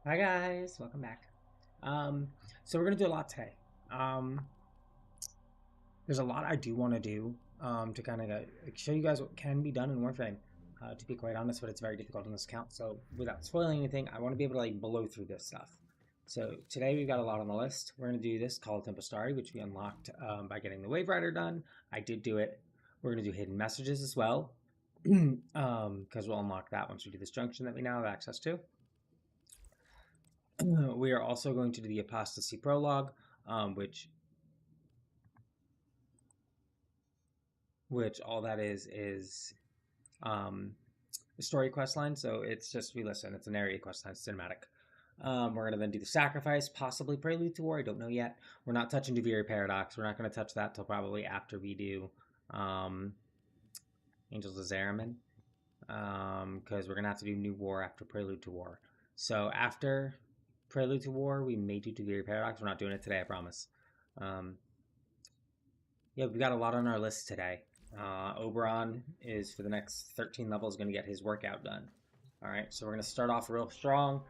Hi guys, welcome back. Um, so we're gonna do a lot today. Um, there's a lot I do want to do to kind of show you guys what can be done in Warframe. To be quite honest, but it's very difficult on this account. So without spoiling anything, I want to be able to like blow through this stuff. So today we've got a lot on the list. We're gonna do this called Tempestari, which we unlocked by getting the Wave Rider done. I did do it. We're gonna do hidden messages as well, because we'll unlock that once we do this junction that we now have access to. We are also going to do the apostasy prologue, which all that is a story quest line. So it's just we listen. It's an area quest line, it's cinematic. We're gonna then do the sacrifice, possibly prelude to war. I don't know yet. We're not touching Duviri Paradox. We're not gonna touch that till probably after we do Angels of Zariman, because we're gonna have to do New War after Prelude to War. So after Prelude to War, we may do Duviri Paradox. We're not doing it today, I promise. Um, yeah, we got a lot on our list today. Oberon is for the next 13 levels going to get his workout done. All right, so we're going to start off real strong.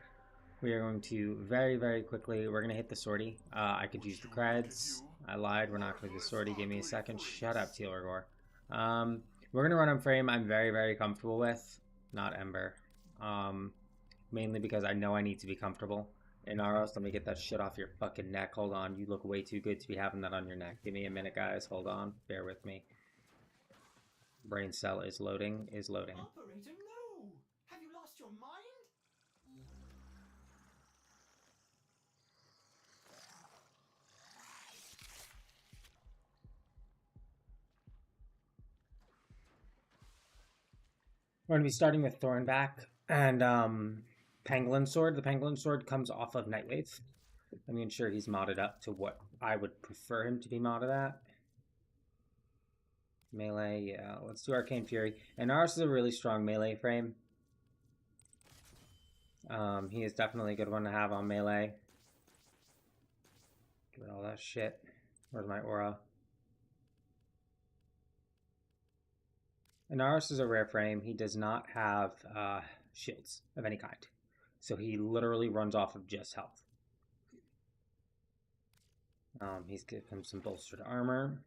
We are going to very quickly, we're going to hit the sortie. I could use the creds. I lied, we're not going to do the sortie. Give me a second. Shut up, Teal Rigor. We're going to run on frame I'm very comfortable with, not Ember. Mainly because I know I need to be comfortable. Inaros, let me get that shit off your fucking neck. Hold on. You look way too good to be having that on your neck. Give me a minute, guys. Hold on. Bear with me. Brain cell is loading. Operator, no! Have you lost your mind? We're going to be starting with Thornback and Pangolin Sword. The Pangolin Sword comes off of Nightwave. Let me ensure he's modded up to what I would prefer him to be modded at. Melee, yeah. Let's do Arcane Fury. And ours is a really strong melee frame. He is definitely a good one to have on melee. Give it all that shit. Where's my aura? Inaros is a rare frame. He does not have shields of any kind. So he literally runs off of just health. He's given him some bolstered armor.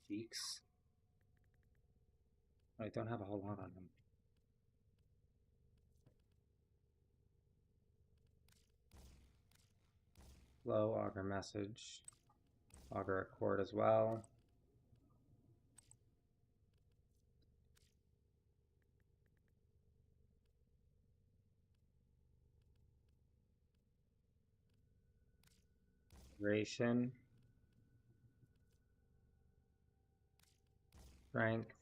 Cheeks. I don't have a whole lot on him. Low augur message. Augur accord as well. Duration. Strength.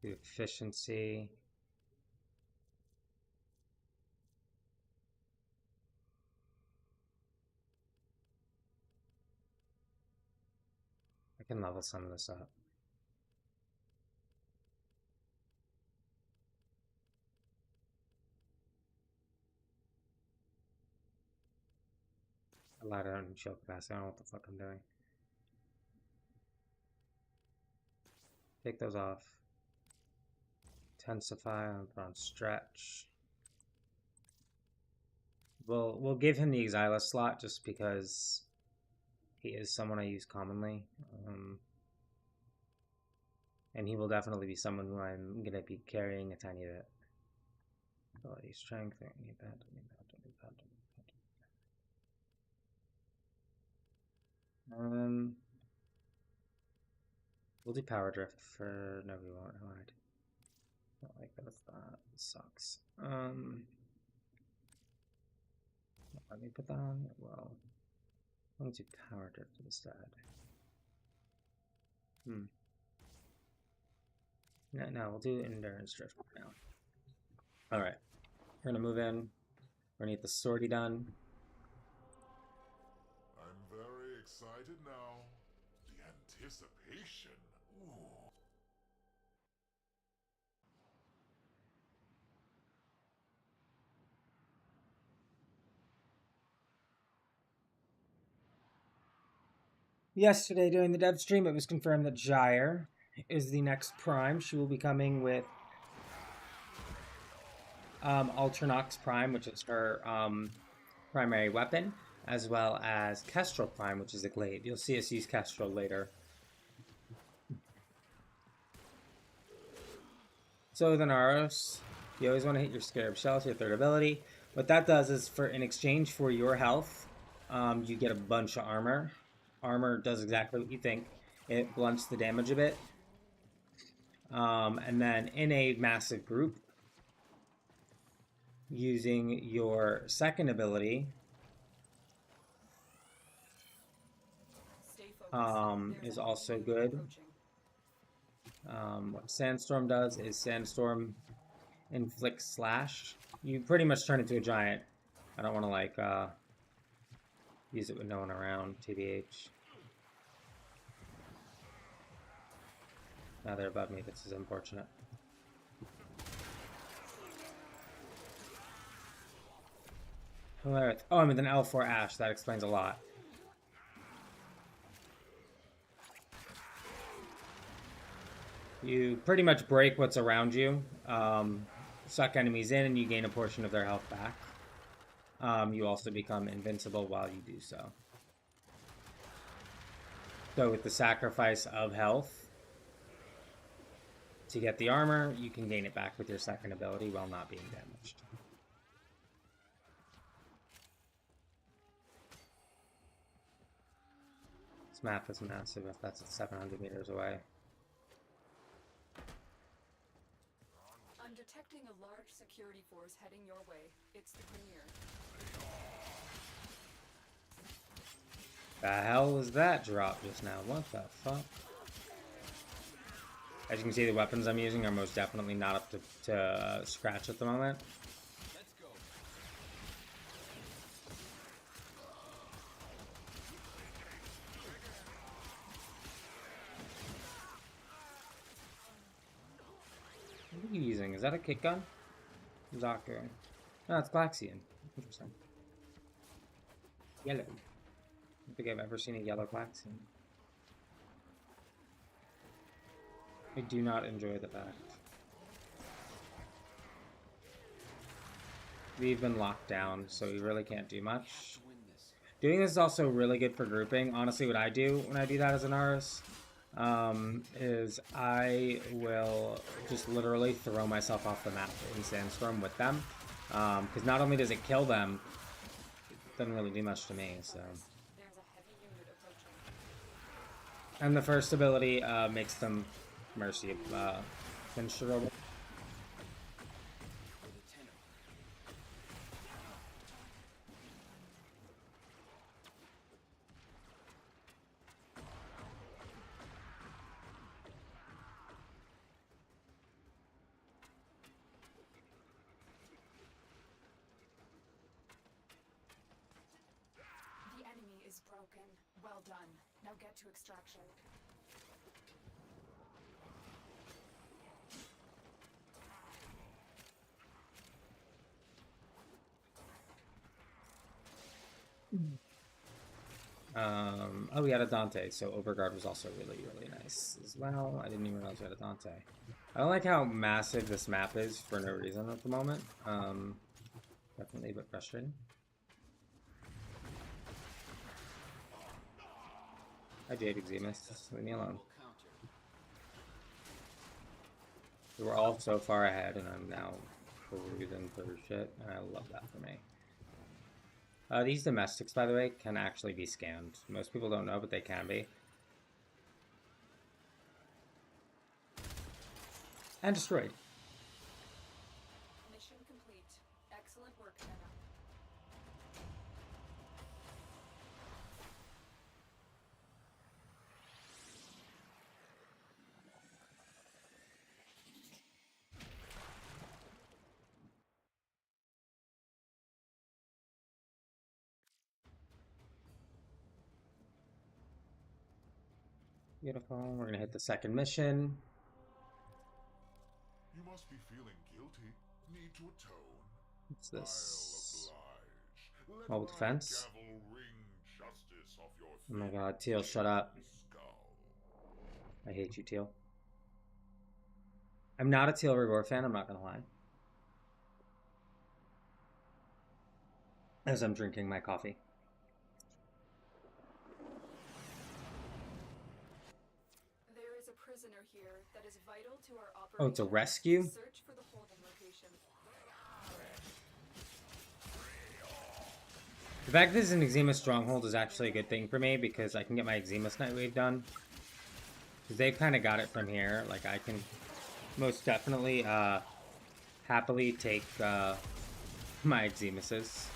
Efficiency. I can level some of this up. A lot of shield capacity. I don't know what the fuck I'm doing. Take those off. Intensify on stretch. We'll give him the Exilus slot just because he is someone I use commonly. And he will definitely be someone who I'm going to be carrying a tiny bit. Ability, strength, need that, need that, need that, need that. We'll do power drift for no, we won't. Hide. Not like that. That sucks. Let me put that on. Well, I'll do power drift instead. No, we'll do endurance drift now. All right, we're gonna move in. We're gonna get the sortie done. I'm very excited now. The anticipation. Ooh. Yesterday during the dev stream, it was confirmed that Gyre is the next Prime. She will be coming with Ultranox Prime, which is her primary weapon, as well as Kestrel Prime, which is a glaive. You'll see us use Kestrel later. So with Anaros, you always want to hit your Scarab Shell to your third ability. What that does is, in exchange for your health, you get a bunch of armor. Armor does exactly what you think. It blunts the damage a bit. And then in a massive group, using your second ability, is also good. What Sandstorm does is Sandstorm inflicts slash. You pretty much turn into a giant. I don't want to like use it with no one around, TBH. Now they're above me. This is unfortunate. Oh, I'm with an L4 Ash. That explains a lot. You pretty much break what's around you, suck enemies in, and you gain a portion of their health back. You also become invincible while you do so. So with the sacrifice of health to get the armor, you can gain it back with your second ability while not being damaged. This map is massive if that's 700 meters away. I'm detecting a large security force heading your way. It's the Premier. The hell was that drop just now? What the fuck? As you can see, the weapons I'm using are most definitely not up to scratch at the moment. Let's go. What are you using? Is that a kick gun? Zaku. No, it's Glaxian. Interesting. Yellow. I don't think I've ever seen a yellow Glaxian. I do not enjoy the fact. We've been locked down, so we really can't do much. Doing this is also really good for grouping. Honestly, what I do when I do that as an Aris, is I will just literally throw myself off the map in Sandstorm with them. Because not only does it kill them, it doesn't really do much to me, so... There's a heavy unit approaching. And the first ability makes them Mercy considerable. The enemy is broken. Well done. Now get to extraction. Oh, we had a Dante, so Overguard was also really, really nice as well. I didn't even realize we had a Dante. I don't like how massive this map is for no reason at the moment. Definitely a bit frustrating. I Jade Eximus, leave me alone. We were all so far ahead, and I'm now cruising through shit, and I love that for me. These domestics, by the way, can actually be scanned. Most people don't know, but they can be. And destroyed. Mission complete. Excellent work, Jenna. Beautiful. We're gonna hit the second mission. You must be feeling guilty. Need to atone. What's this? I'll oblige. Let Mobile my defense. gavel wring justice off your Oh my god, Teal, shut up. The skull. I hate you, Teal. I'm not a Teal Rigor fan, I'm not gonna lie. As I'm drinking my coffee. There is a prisoner here that is vital to our operation. Oh, it's a rescue? Search for the holding location. The fact that this is an Exima Stronghold is actually a good thing for me because I can get my Exima Nightwave done. Because they've kind of got it from here. Like, I can most definitely happily take my Eximuses.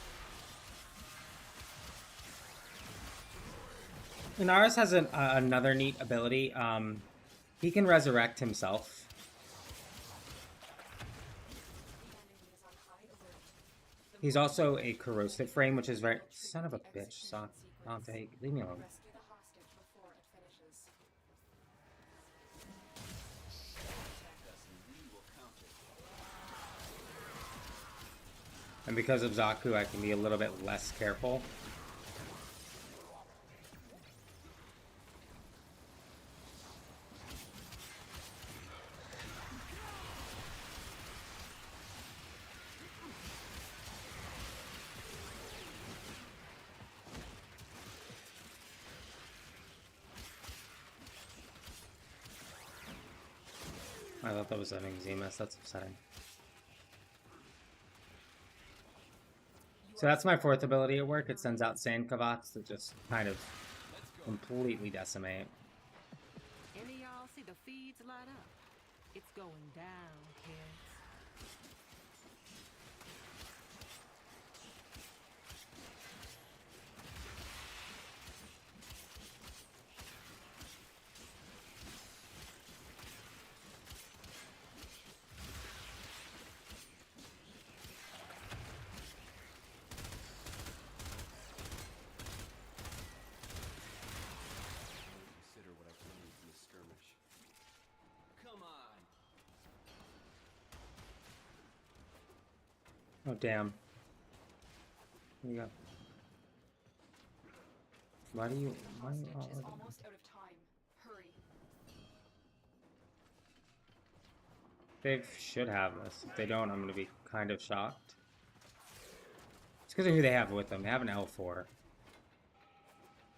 Inaris has another neat ability. He can resurrect himself. He's also a corrosive frame, which is very... Son of a bitch, Dante, leave me alone. Rescue the hostage before it finishes. And because of Zaku, I can be a little bit less careful. I thought that was an Eximus. That's upsetting. So that's my fourth ability at work. It sends out Sand Kavats that just kind of completely decimate. Any of y'all see the feeds light up? It's going down, kids. Consider what I've learned from the skirmish. Come on. Oh, damn. Here you go. Why do you... Why are you Hostage is almost out of time. Hurry. They should have this. If they don't, I'm going to be kind of shocked. It's because of who they have with them. They have an L4.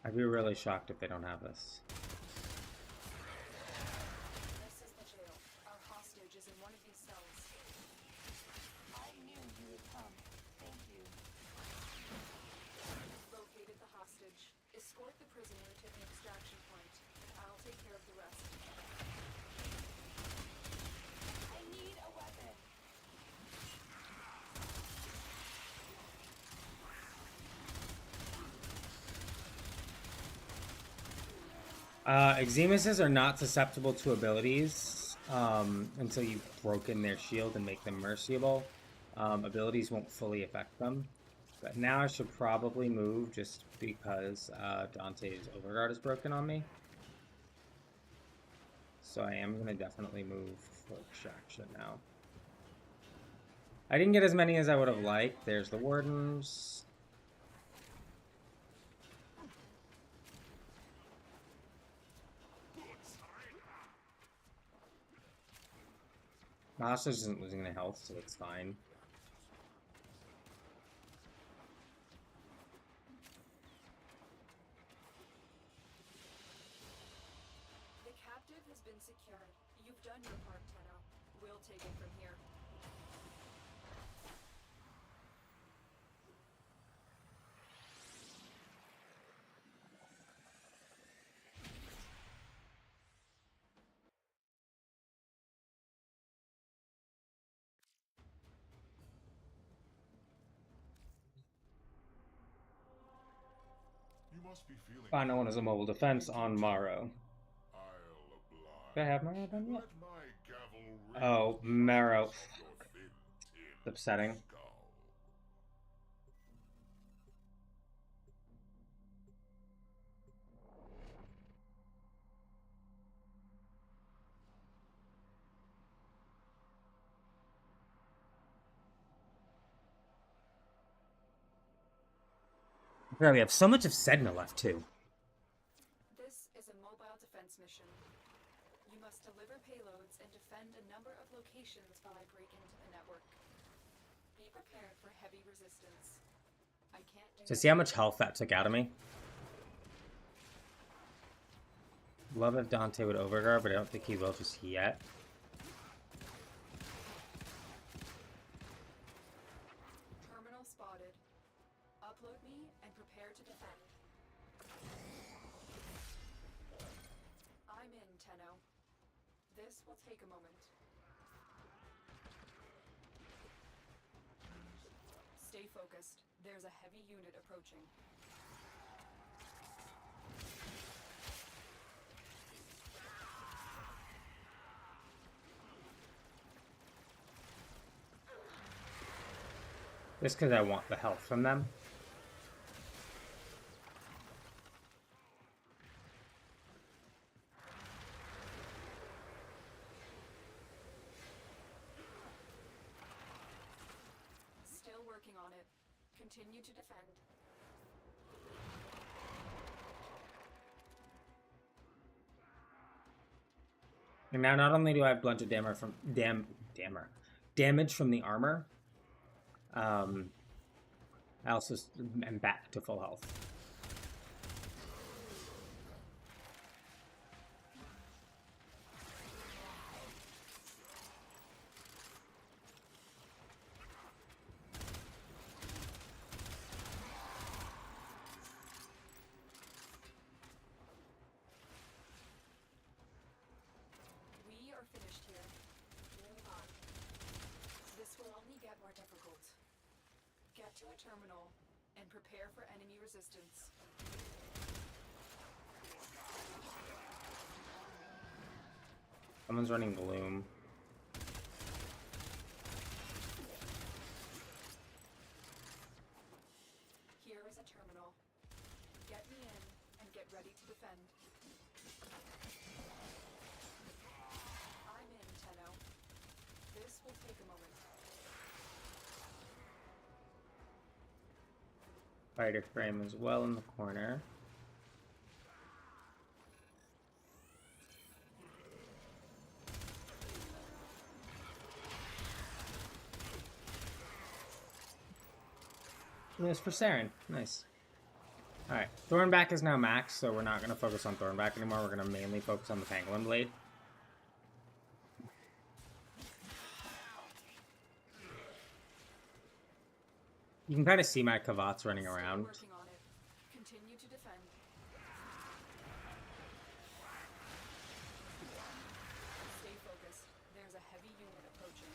I'd be really shocked if they don't have this. This is the jail. Our hostage is in one of these cells. I knew you would come. Thank you. Located the hostage. Escort the prisoner to the extraction point. I'll take care of the rest. I need a weapon. Eximuses are not susceptible to abilities until you've broken their shield and make them merciable. Abilities won't fully affect them. But now I should probably move just because Dante's Overguard is broken on me. So I am going to definitely move for extraction now. I didn't get as many as I would have liked. There's the Wardens. My hostage isn't losing any health, so it's fine. The captive has been secured. You've done your part, Tenno. We'll take it from here. You must be feeling. Final one is a mobile defense on Morrow. I'll oblige. Do I have Morrow done yet? Let my gavel ring Oh, Morrow. your thin tin It's upsetting. skull. Yeah, we have so much of Sedna left too. deliver payloads and defend a number of locations while I break into the network. Be prepared for heavy resistance. I can't do So see how much health that took out of me? Love if Dante would overguard, but I don't think he will just yet. Terminal spotted. Upload me and prepare to defend. I'm in, Tenno. This will take a moment. Stay focused. There's a heavy unit approaching. Just because I want the health from them. Still working on it. Continue to defend. And now not only do I have blunted damage from the armor, I also am back to full health. We are finished here. Move on. This will only get more difficult. Get to a terminal and prepare for enemy resistance. Someone's running Gloom. Here is a terminal. Get me in and get ready to defend. I'm in, Tenno. This will take a moment. Fighter frame as well in the corner. And it's for Saren. Nice. Alright. Thornback is now max, so we're not going to focus on Thornback anymore. We're going to mainly focus on the Pangolin Blade. You can kind of see my Kavats running Still around. working on it. Continue to defend. Stay focused. There's a heavy unit approaching.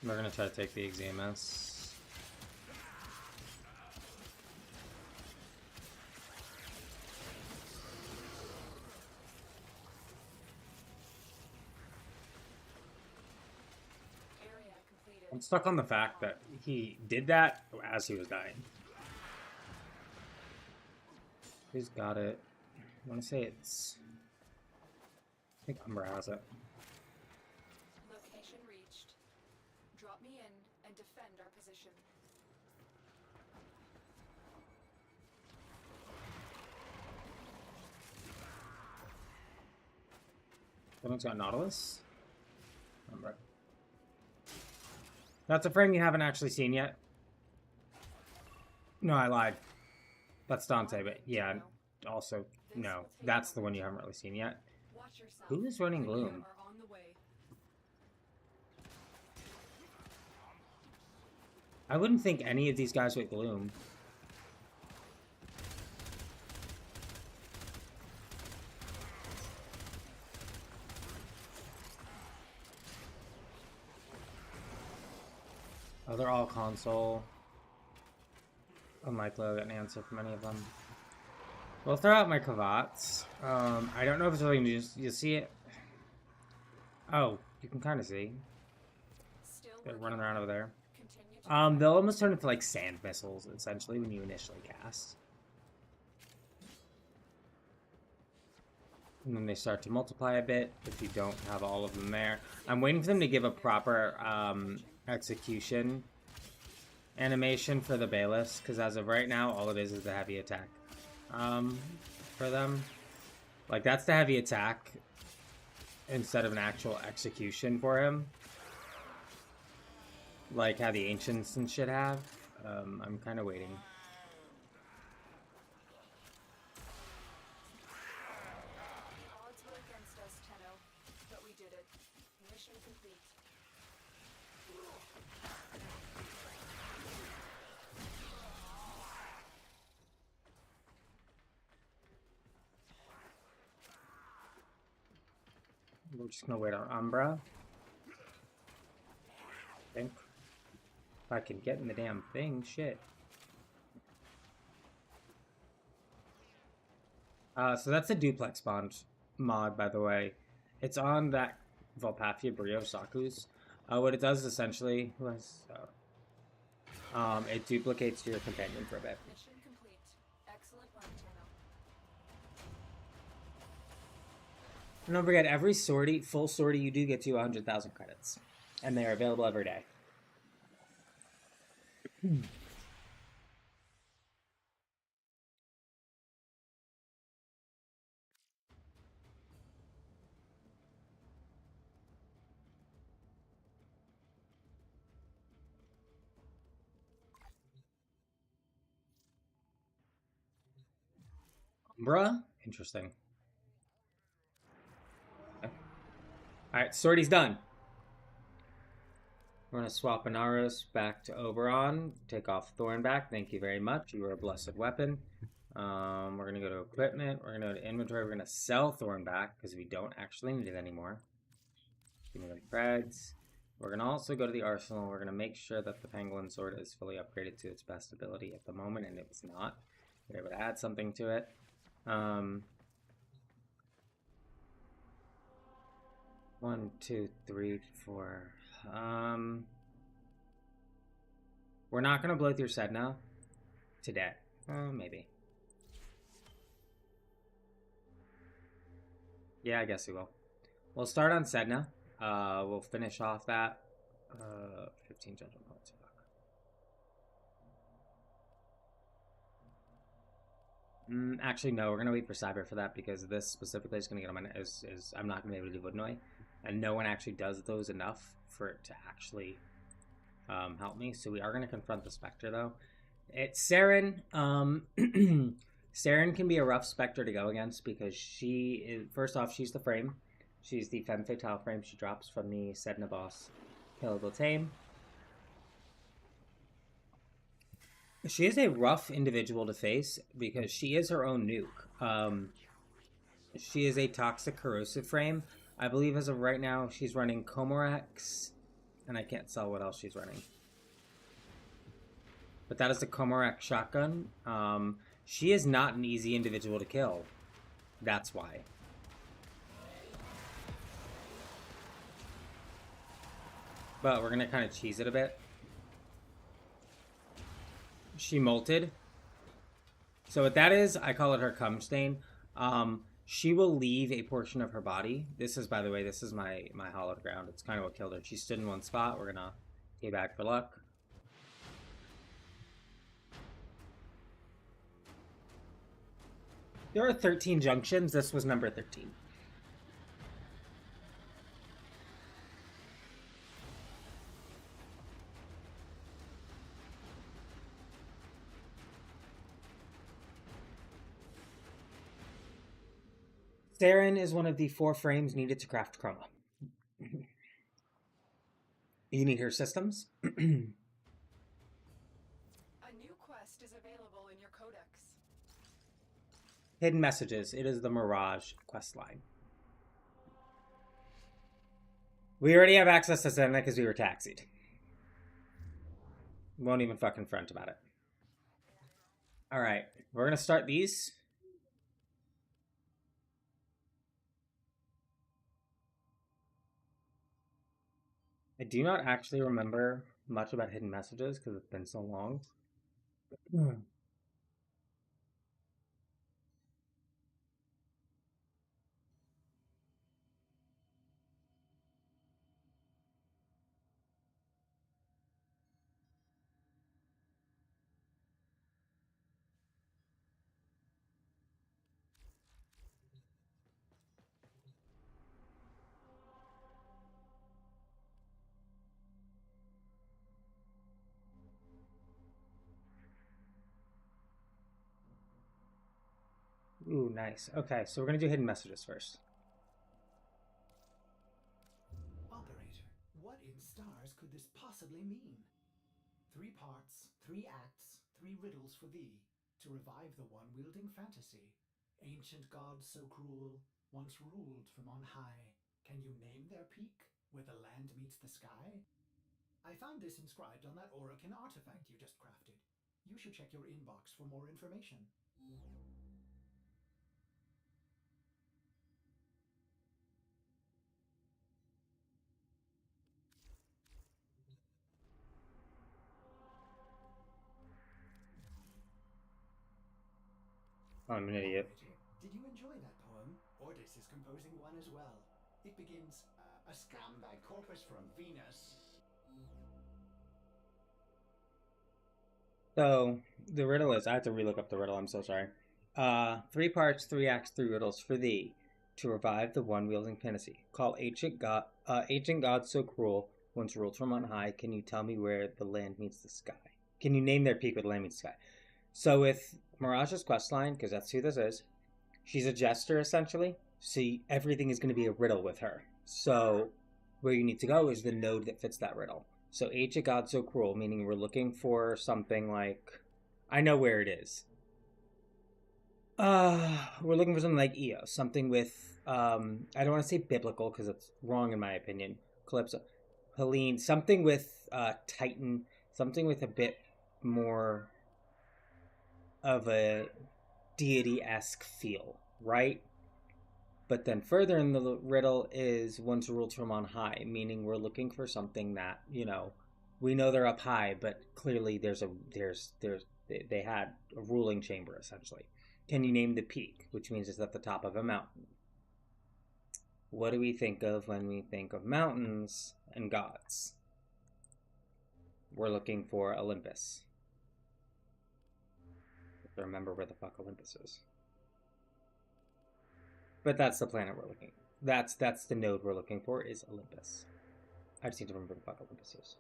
We're going to try to take the Exemas. Area completed. I'm stuck on the fact that he did that as he was dying. Who's got it? I want to say it's... I think Umbra has it. Location reached. Drop me in and defend our position. Someone's got Nautilus? Umbra. That's a frame you haven't actually seen yet. No, I lied. That's Dante, but yeah, also, no. That's the one you haven't really seen yet. Watch yourself. Who is running Enemy Gloom? are on the way. I wouldn't think any of these guys with Gloom. Oh, they're all console. Unlikely I'll get an answer from any of them. We'll throw out my Kavats. I don't know if it's really you see it. Oh, you can kind of see. Still They're working running on around it. over there. Continue to They'll almost turn into like sand missiles, essentially, when you initially cast. And then they start to multiply a bit if you don't have all of them there. I'm waiting for them to give a proper execution animation for the Bayless, because as of right now, all it is the heavy attack for them. Like, that's the heavy attack instead of an actual execution for him. Like how the Ancients and shit have. I'm kind of waiting. Odds were against us, Tenno, but we did it. Mission complete. We're just gonna wait on Umbra. I think. If I can get in the damn thing, shit. So that's a duplex bond mod, by the way. It's on that Volpathia Brio Saku's. What it does essentially was it duplicates your companion for a bit. Mission complete. Excellent run, Tenno. And don't forget, every sortie, full sortie you do get you 100,000 credits. And they are available every day. Umbra? Interesting. Okay. Alright, sortie's done. We're going to swap Inaros back to Oberon. Take off Thornback. Thank you very much. You are a blessed weapon. We're going to go to equipment. We're going to go to inventory. We're going to sell Thornback because we don't actually need it anymore. Give me the creds. We're going to also go to the arsenal. We're going to make sure that the Pangolin sword is fully upgraded to its best ability at the moment, and it was not. We're able to add something to it. 1, 2, 3, 4. We're not gonna blow through Sedna today. Maybe. Yeah, I guess we will. We'll start on Sedna. We'll finish off that. 15 judgment points. Actually, no. We're gonna wait for Cyber for that because this specifically is gonna get on my is I'm not gonna be able to do Woodnoy, and no one actually does those enough for it to actually help me. So we are gonna confront the Spectre though. It's Saren. Saren can be a rough Spectre to go against because she is, first off, she's the frame. She's the Femme Fatale frame. She drops from the Sedna boss, Killable Tame. She is a rough individual to face because she is her own nuke. She is a toxic corrosive frame. I believe as of right now she's running Comorax, and I can't tell what else she's running. But that is the Comorax shotgun. She is not an easy individual to kill. That's why. But we're going to kind of cheese it a bit. She molted. So what that is, I call it her cum stain. She will leave a portion of her body. This is, by the way, this is my hallowed ground. It's kind of what killed her. She stood in one spot. We're going to pay back for luck. There are 13 junctions. This was number 13. Saren is one of the 4 frames needed to craft Chroma. You need her systems. A new quest is available in your codex. Hidden Messages. It is the Mirage quest line. We already have access to Sedna because we were taxied. Won't even fucking front about it. Alright, we're going to start these. I do not actually remember much about Hidden Messages because it's been so long. Hmm. Ooh, nice. Okay, so we're gonna do hidden messages first. Operator, what in stars could this possibly mean? 3 parts, 3 acts, 3 riddles for thee, to revive the one wielding fantasy. Ancient gods so cruel, once ruled from on high. Can you name their peak, where the land meets the sky? I found this inscribed on that Orokin artifact you just crafted. You should check your inbox for more information. I'm an idiot. Operator, did you enjoy that poem? Ordis is composing one as well. It begins, a scumbag corpus from Venus. So the riddle is, I have to relook up the riddle, I'm so sorry. 3 parts, 3 acts, 3 riddles for thee, to revive the one wielding fantasy. Call ancient gods so cruel, once ruled from on high. Can you tell me where the land meets the sky? Can you name their peak where the land meets the sky? So with Mirage's questline, because that's who this is, she's a jester essentially. See, everything is going to be a riddle with her. So where you need to go is the node that fits that riddle. So ancient god so cruel, meaning we're looking for something like, I know where it is. We're looking for something like Eos, something with I don't want to say biblical because it's wrong in my opinion. Calypso, Helene, something with Titan, something with a bit more of a deity-esque feel, right? But then further in the riddle is once ruled from on high, meaning we're looking for something that, you know, we know they're up high, but clearly they had a ruling chamber essentially. Can you name the peak, which means it's at the top of a mountain? What do we think of when we think of mountains and gods? We're looking for Olympus. If I remember where the fuck Olympus is. But that's the planet we're looking. That's the node we're looking for is Olympus. I just need to remember the fuck Olympus is.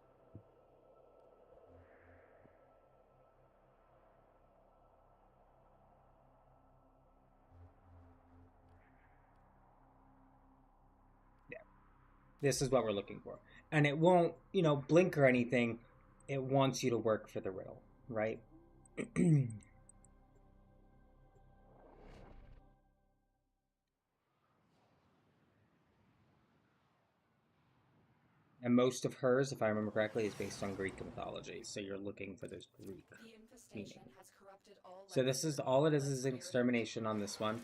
Yeah. This is what we're looking for. And it won't, you know, blink or anything. It wants you to work for the riddle, right? And most of hers, if I remember correctly, is based on Greek mythology. So you're looking for this Greek meaning. So this is all it is extermination on this one.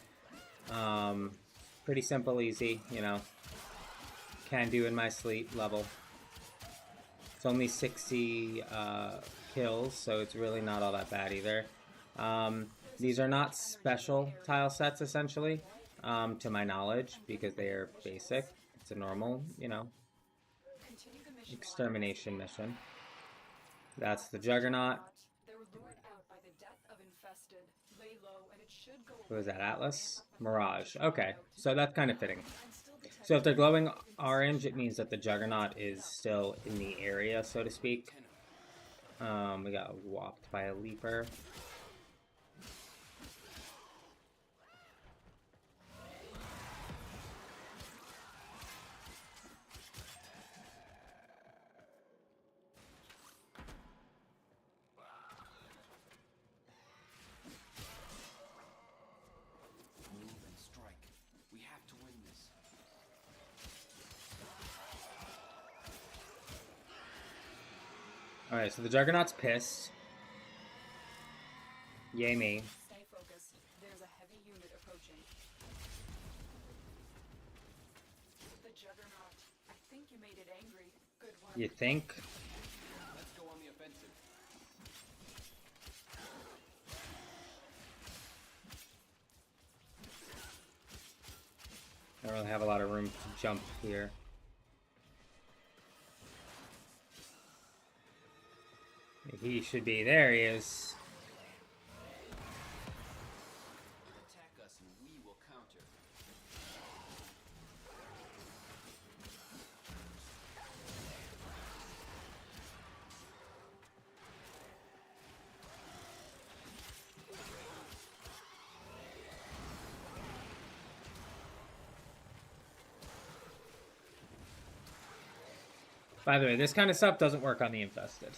Pretty simple, easy, you know. Can do in my sleep level. It's only 60 kills, so it's really not all that bad either. These are not special tile sets, essentially, to my knowledge, because they are basic. It's a normal, you know, extermination mission. That's the Juggernaut. What was that, Atlas? Mirage. Okay, so that's kind of fitting. So if they're glowing orange, it means that the Juggernaut is still in the area, so to speak. We got whopped by a Leaper. Alright, so the Juggernaut's pissed. Yay me. Stay focused. There's a heavy unit approaching. The Juggernaut. I think you made it angry. Good work. You think? Let's go on the offensive. I don't really have a lot of room to jump here. He should be. There he is. Attack us and we will counter. By the way, this kind of stuff doesn't work on the infested.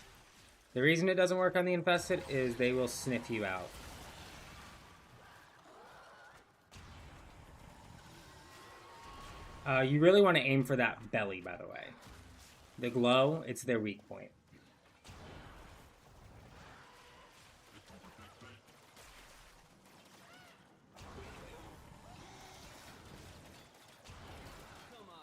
The reason it doesn't work on the infested is they will sniff you out. You really want to aim for that belly, by the way. The glow, it's their weak point. Come on.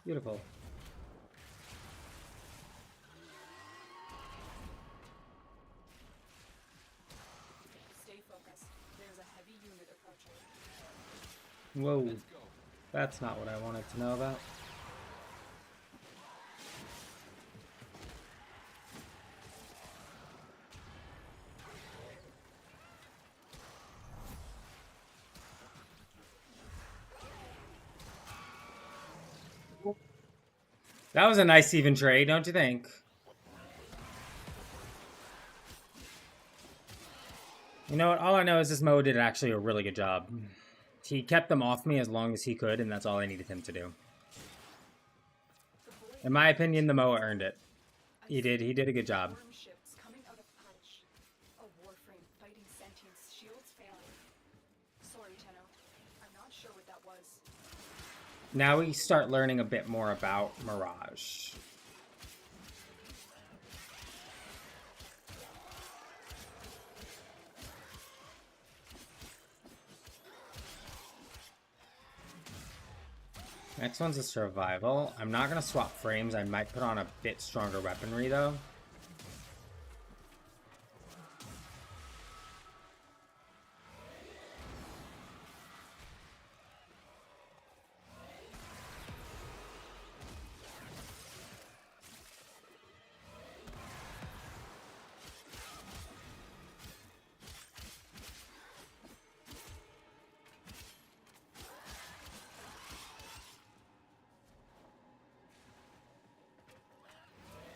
Beautiful. Stay focused. There's a heavy unit approaching. Whoa. Let's go. That's not what I wanted to know about. That was a nice even trade, don't you think? You know what? All I know is this Mo did actually a really good job. He kept them off me as long as he could, and that's all I needed him to do. In my opinion, the Moa earned it. He did a good job. Worm ships coming out of punch. A warframe fighting sentience, shields failing. Sorry, Tenno. I'm not sure what that was. Now we start learning a bit more about Mirage. Next one's a survival. I'm not going to swap frames. I might put on a bit stronger weaponry, though.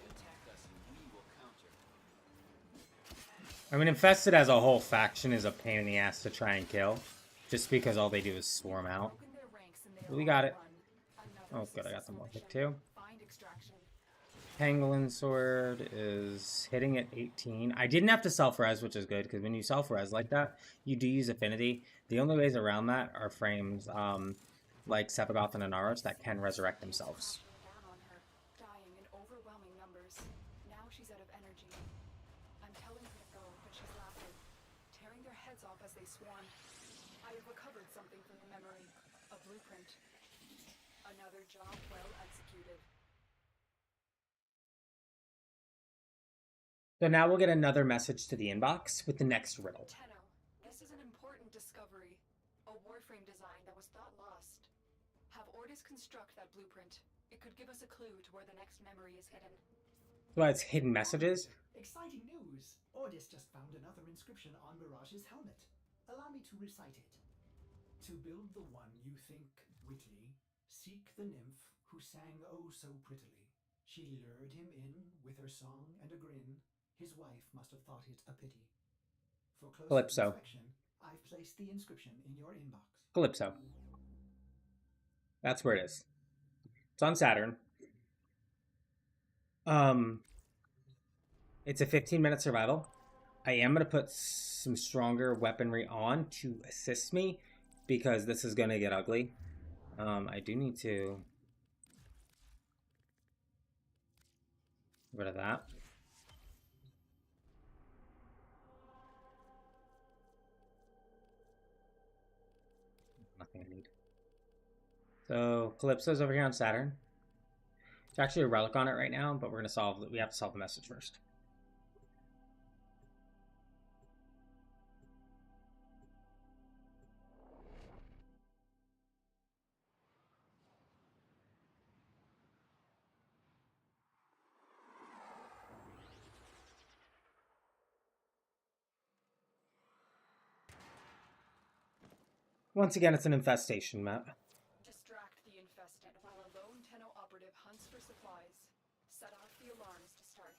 Attack us and we will counter. I mean, Infested as a whole faction is a pain in the ass to try and kill. Just because all they do is swarm out. Broken their ranks and they We are got on it. the run. Another Oh, good, I got some more successful pick too. Find extraction. Pangolin Sword is hitting at 18. I didn't have to self-res, which is good, because when you self-res like that, you do use Affinity. The only ways around that are frames like Sepagoth and Inaros that can resurrect themselves. Down on her, dying in overwhelming numbers. Now she's out of energy. I'm telling her to go, but she's laughing, tearing their heads off as they swarm. I have recovered something from the memory. A blueprint. Another job well executed. So now we'll get another message to the inbox with the next riddle. Tenno, this is an important discovery. A warframe design that was thought lost. Have Ordis construct that blueprint. It could give us a clue to where the next memory is hidden. Well, it's hidden messages. Exciting news! Ordis just found another inscription on Mirage's helmet. Allow me to recite it. To build the one you think witty, seek the nymph who sang oh so prettily. She lured him in with her song and a grin. His wife must have thought it a pity. For closer Calypso. inspection, I've placed the inscription in your inbox. Calypso. That's where it is. It's on Saturn. It's a 15-minute survival. I am going to put some stronger weaponry on to assist me because this is going to get ugly. I do need to get rid of that. Nothing I need. So Calypso's over here on Saturn. There's actually a relic on it right now, but we have to solve the message first. Once again, it's an infestation map. Distract the infested while a lone Tenno operative hunts for supplies. Set off the alarms to start.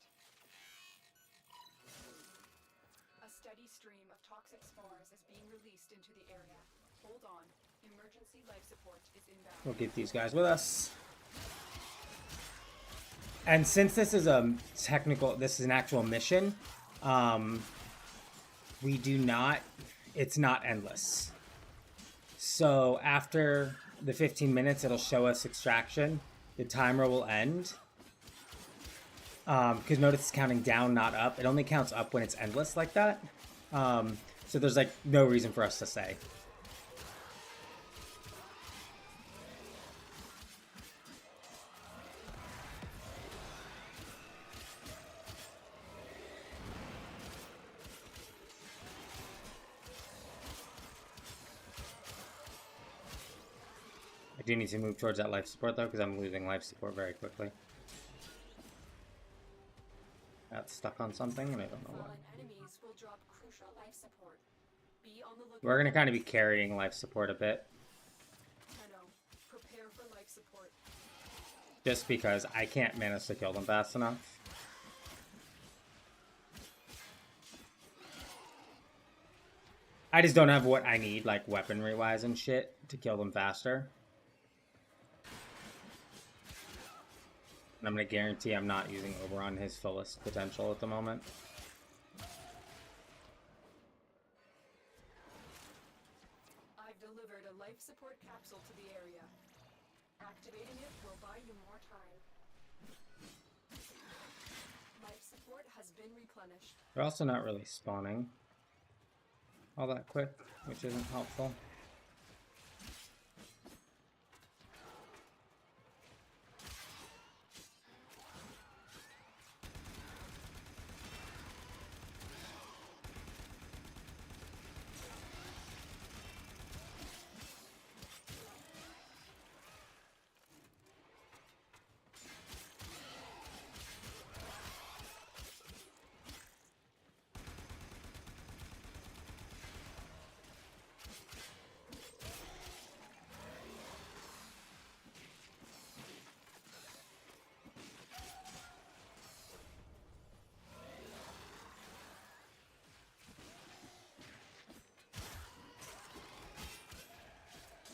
A steady stream of toxic spores is being released into the area. Hold on. Emergency life support is inbound. We'll get these guys with us. And since this is a technical, this is an actual mission, we do not, it's not endless. So after the 15 minutes, it'll show us extraction. The timer will end. Because notice it's counting down, not up. It only counts up when it's endless like that. So there's like no reason for us to say. I do need to move towards that life support though, because I'm losing life support very quickly. Got stuck on something and I don't know what. Enemies will drop crucial life support. Be on the lookout. We're gonna kind of be carrying life support a bit. Tenno, prepare for life support. Just because I can't manage to kill them fast enough. I just don't have what I need, like weaponry wise and shit, to kill them faster. And I'm gonna guarantee I'm not using Oberon his fullest potential at the moment. I've delivered a life support capsule to the area. Activating it will buy you more time. Life support has been replenished. They're also not really spawning all that quick, which isn't helpful.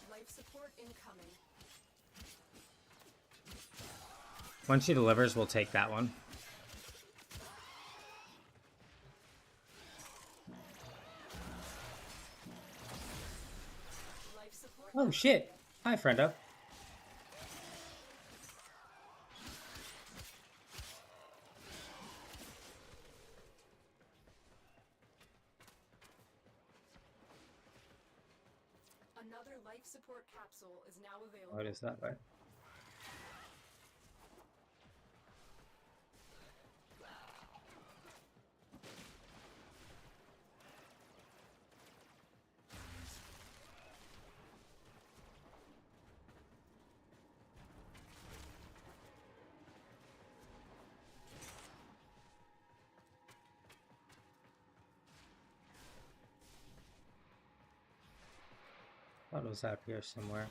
Life support incoming. When she delivers, we'll take that one. Life support. Oh shit! Hi, friendo. Another life support capsule is now available. What is that way? Thought it was up here somewhere.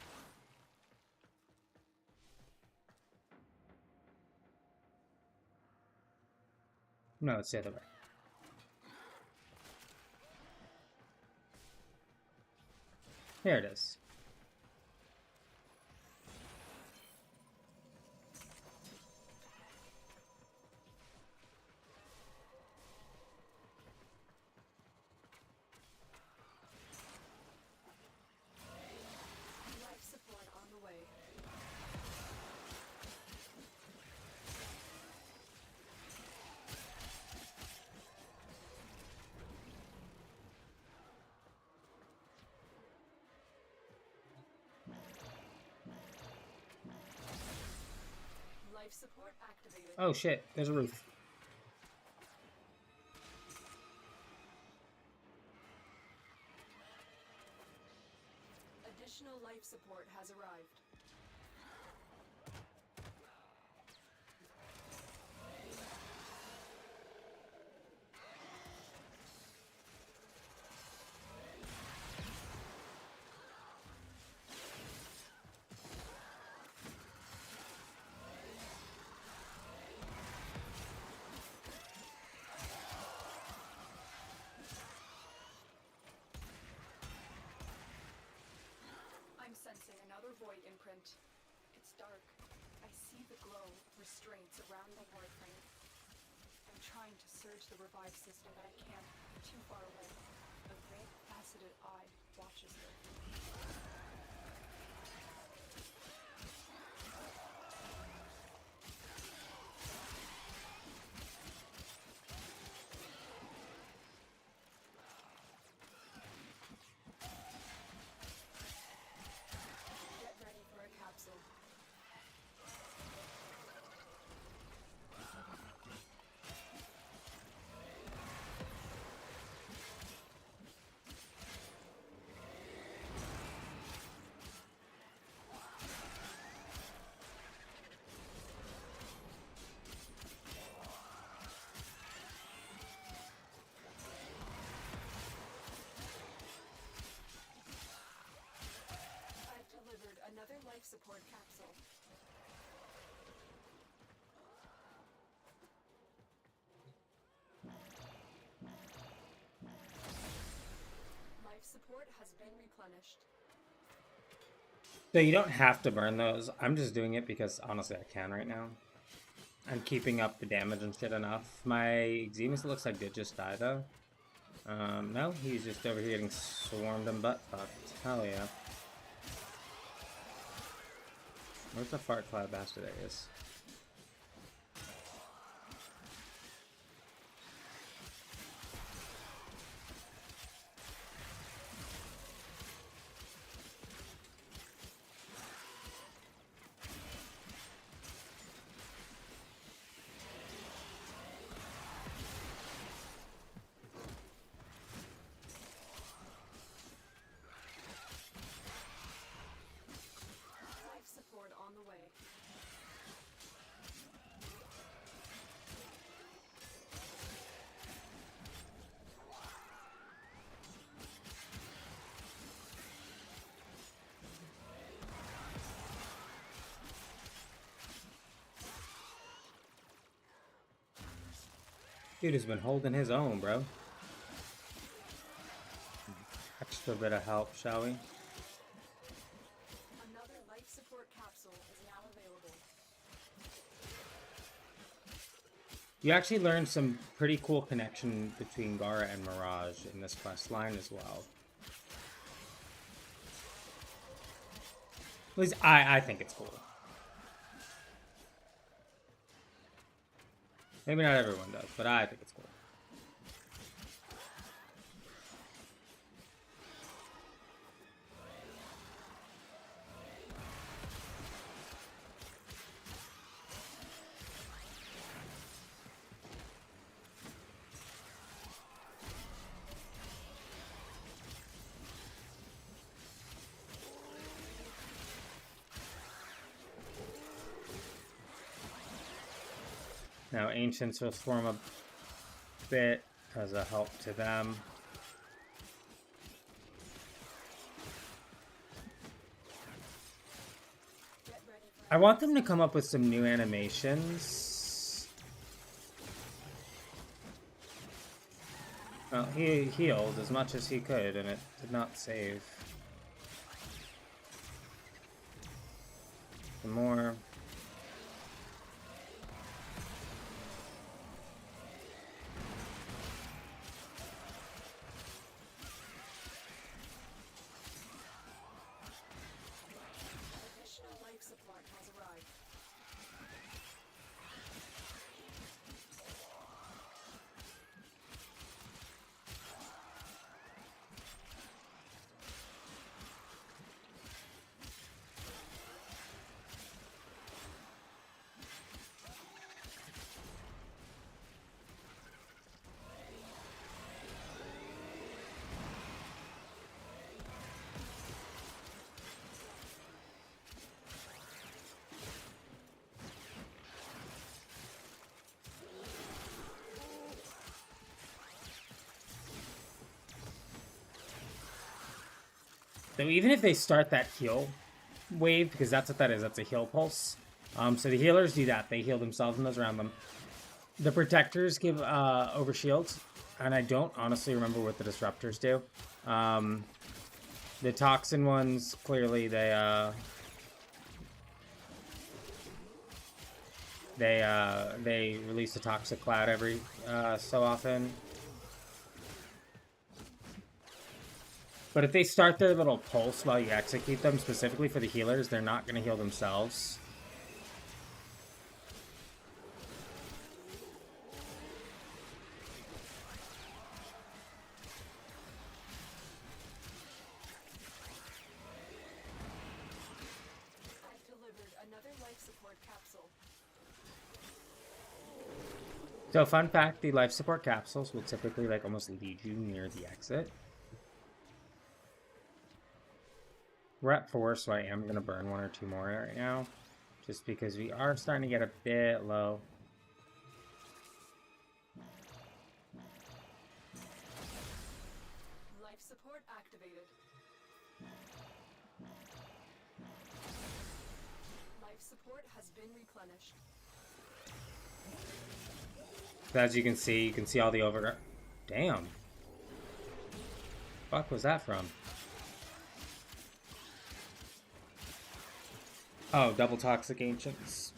No, it's the other way. Here it is. Life support on the way. Life support activated. Oh shit, there's a roof. Additional life support has arrived. another void imprint. It's dark. I see the glow, restraints around the warframe. I'm trying to surge the revive system, but I can't. I'm too far away. A red, faceted eye watches her. Get ready for a capsule. I've delivered another life support capsule. Life support has been replenished. So you don't have to burn those. I'm just doing it because honestly I can right now. I'm keeping up the damage and shit enough. My Xemus looks like did just die though. No, he's just over here getting swarmed and butt fucked. Hell yeah. Where's the fart cloud bastard? There he is. Life support on the way. Dude has been holding his own, bro. Extra bit of help, shall we? Another life support capsule is now available. You actually learn some pretty cool connection between Gara and Mirage in this quest line as well. At least I think it's cool. Maybe not everyone does, but I think it's cool. Now Ancients will swarm a bit as a help to them. Get ready for I want them to come up with some new animations. Well, he healed as much as he could and it did not save. Some more. additional life support has arrived. So even if they start that heal wave, because that's what that is, that's a heal pulse. So the healers do that. They heal themselves and those around them. The protectors give overshields, and I don't honestly remember what the disruptors do. The toxin ones, clearly they release a toxic cloud every so often. But if they start their little pulse while you execute them, specifically for the healers, they're not going to heal themselves. I've delivered another life support capsule. So fun fact, the life support capsules will typically like almost lead you near the exit. We're at 4, so I am going to burn 1 or 2 more right now. Just because we are starting to get a bit low. Life support activated. Life support has been replenished. As you can see all the over... Damn. Fuck was that from? Oh, double toxic ancients.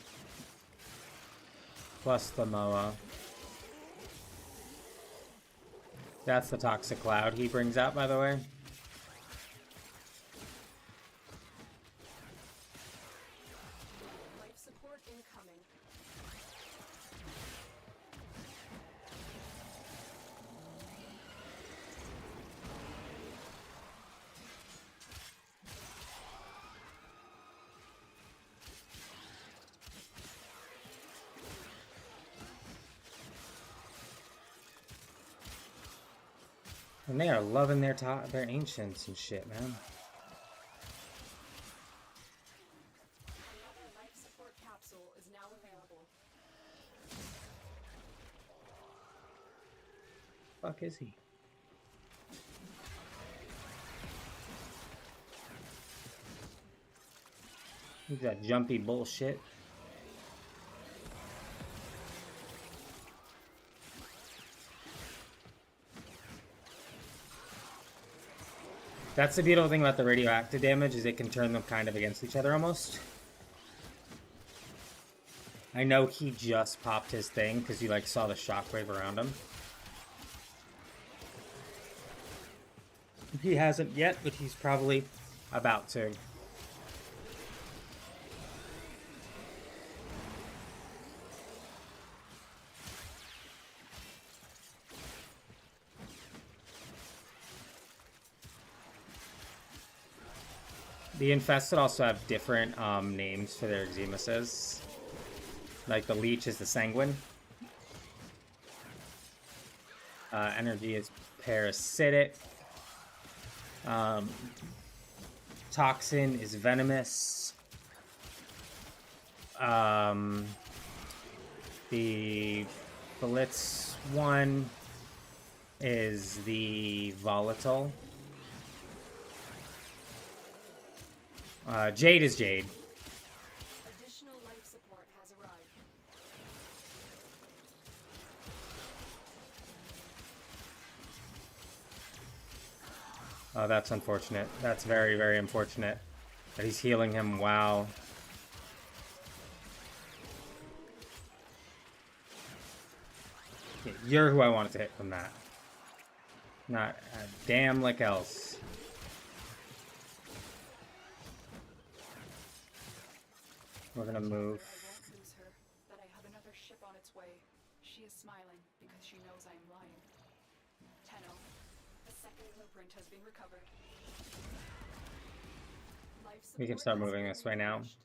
Plus the Moa. That's the toxic cloud he brings out, by the way. Life support incoming. And they are loving their ancients and shit, man. Another life support capsule is now available. Fuck is he? He's that jumpy bullshit. That's the beautiful thing about the radioactive damage, is it can turn them kind of against each other almost. I know he just popped his thing because you like saw the shockwave around him. He hasn't yet, but he's probably about to. The Infested also have different names for their Xemuses. Like the Leech is the Sanguine. Energy is Parasitic. Toxin is Venomous. The Blitz one is the Volatile. Jade is Jade. Additional life support has arrived. Oh, that's unfortunate. That's very, very unfortunate. That he's healing him. Wow. Yeah, you're who I wanted to hit from that. Not a damn lick else. We're gonna move. I won't lose her, that I have another ship on its way. She is smiling because she knows I am lying. Tenno, a second blueprint has been recovered. Life We can support start has moving been this way now. replenished.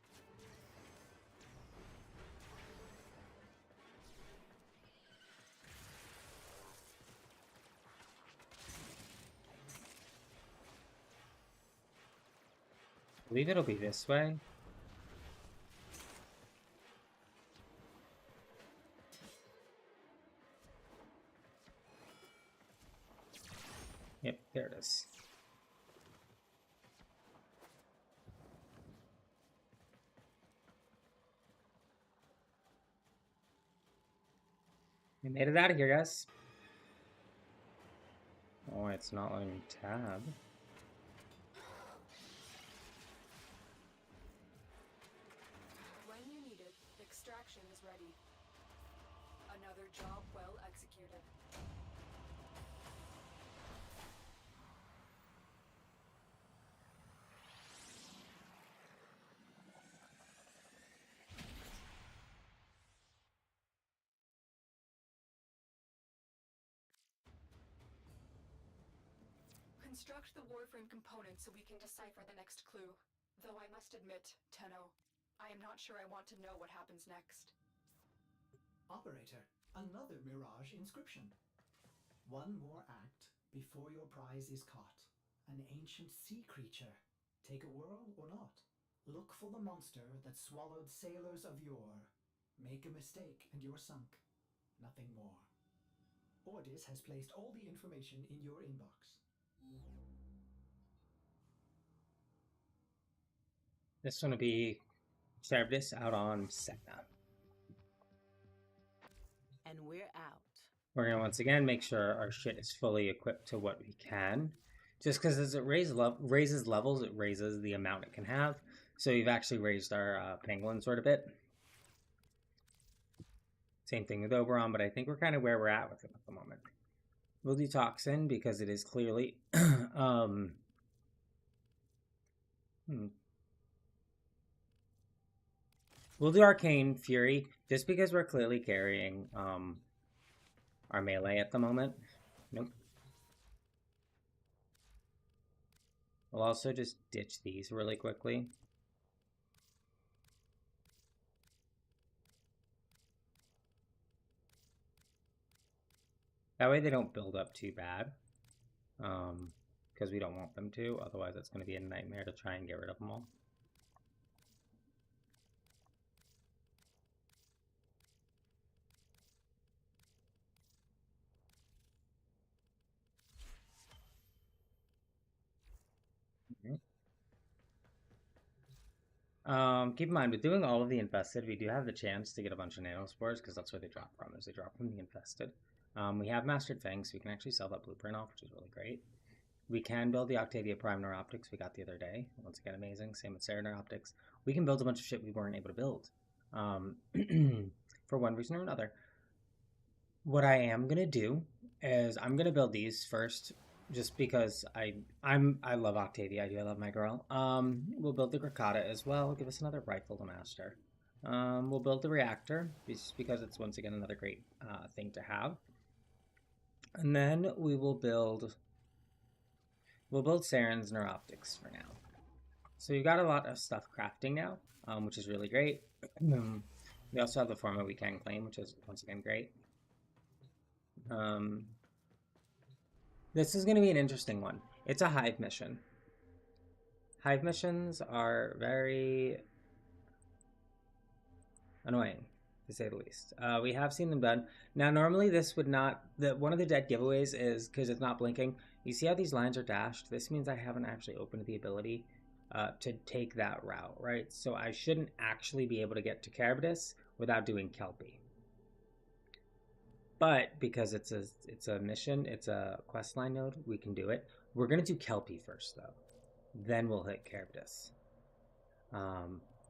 I believe it'll be this way. Yep, there it is. We made it out of here, guys. Oh, it's not letting me tab. Job well executed. Construct the Warframe component so we can decipher the next clue. Though I must admit, Tenno, I am not sure I want to know what happens next. Operator, another Mirage inscription. One more act before your prize is caught. An ancient sea creature. Take a whirl or not. Look for the monster that swallowed sailors of yore. Make a mistake and you're sunk. Nothing more. Ordis has placed all the information in your inbox. This one will be Cerberus out on Setna. And we're out. We're going to once again make sure our shit is fully equipped to what we can. Just because as it raises levels, it raises the amount it can have. So we've actually raised our penguin sort of bit. Same thing with Oberon, but I think we're kind of where we're at with it at the moment. We'll do Toxin because it is clearly... We'll do Arcane Fury just because we're clearly carrying our melee at the moment. Nope. We'll also just ditch these really quickly. That way they don't build up too bad. Because we don't want them to. Otherwise it's going to be a nightmare to try and get rid of them all. Keep in mind, with doing all of the infested, we do have the chance to get a bunch of nanospores, because that's where they drop from, is they drop from the infested. We have Mastered Fangs, so we can actually sell that blueprint off, which is really great. We can build the Octavia Prime Neuroptics we got the other day. Once again, amazing. Same with Sarah Neuroptics. We can build a bunch of shit we weren't able to build. For one reason or another. What I am going to do is I'm going to build these first, just because I love Octavia. I love my girl. We'll build the Grakata as well. Give us another rifle to master. We'll build the reactor, just because it's once again another great thing to have. And then we will build Saren's Neuroptics for now. So we've got a lot of stuff crafting now, which is really great. We also have the Forma we can claim, which is once again great. This is going to be an interesting one. It's a hive mission. Hive missions are very annoying, to say the least. We have seen them done. Now, normally this would not... one of the dead giveaways is, because it's not blinking, you see how these lines are dashed? This means I haven't actually opened the ability to take that route, right? So I shouldn't actually be able to get to Charybdis without doing Kelpie. But because it's a mission, it's a questline node, we can do it. We're going to do Kelpie first, though. Then we'll hit Charybdis.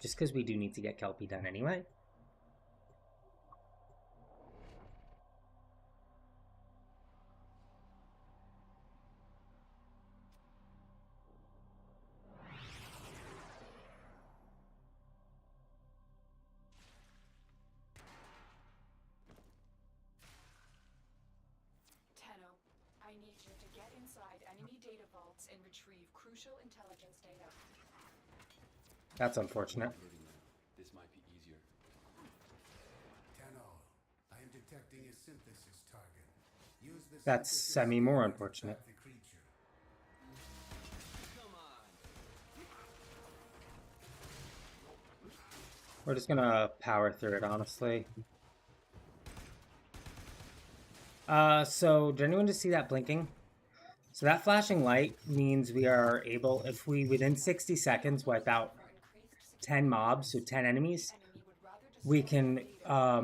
Just because we do need to get Kelpie done anyway. And retrieve crucial intelligence data. That's unfortunate. This might be easier. Tenno, I am detecting a synthesis target. Use the That's semi more unfortunate. Come on. We're just gonna power through it, honestly. So did anyone just see that blinking? So that flashing light means we are able, if we within 60 seconds wipe out 10 mobs, so 10 enemies, we can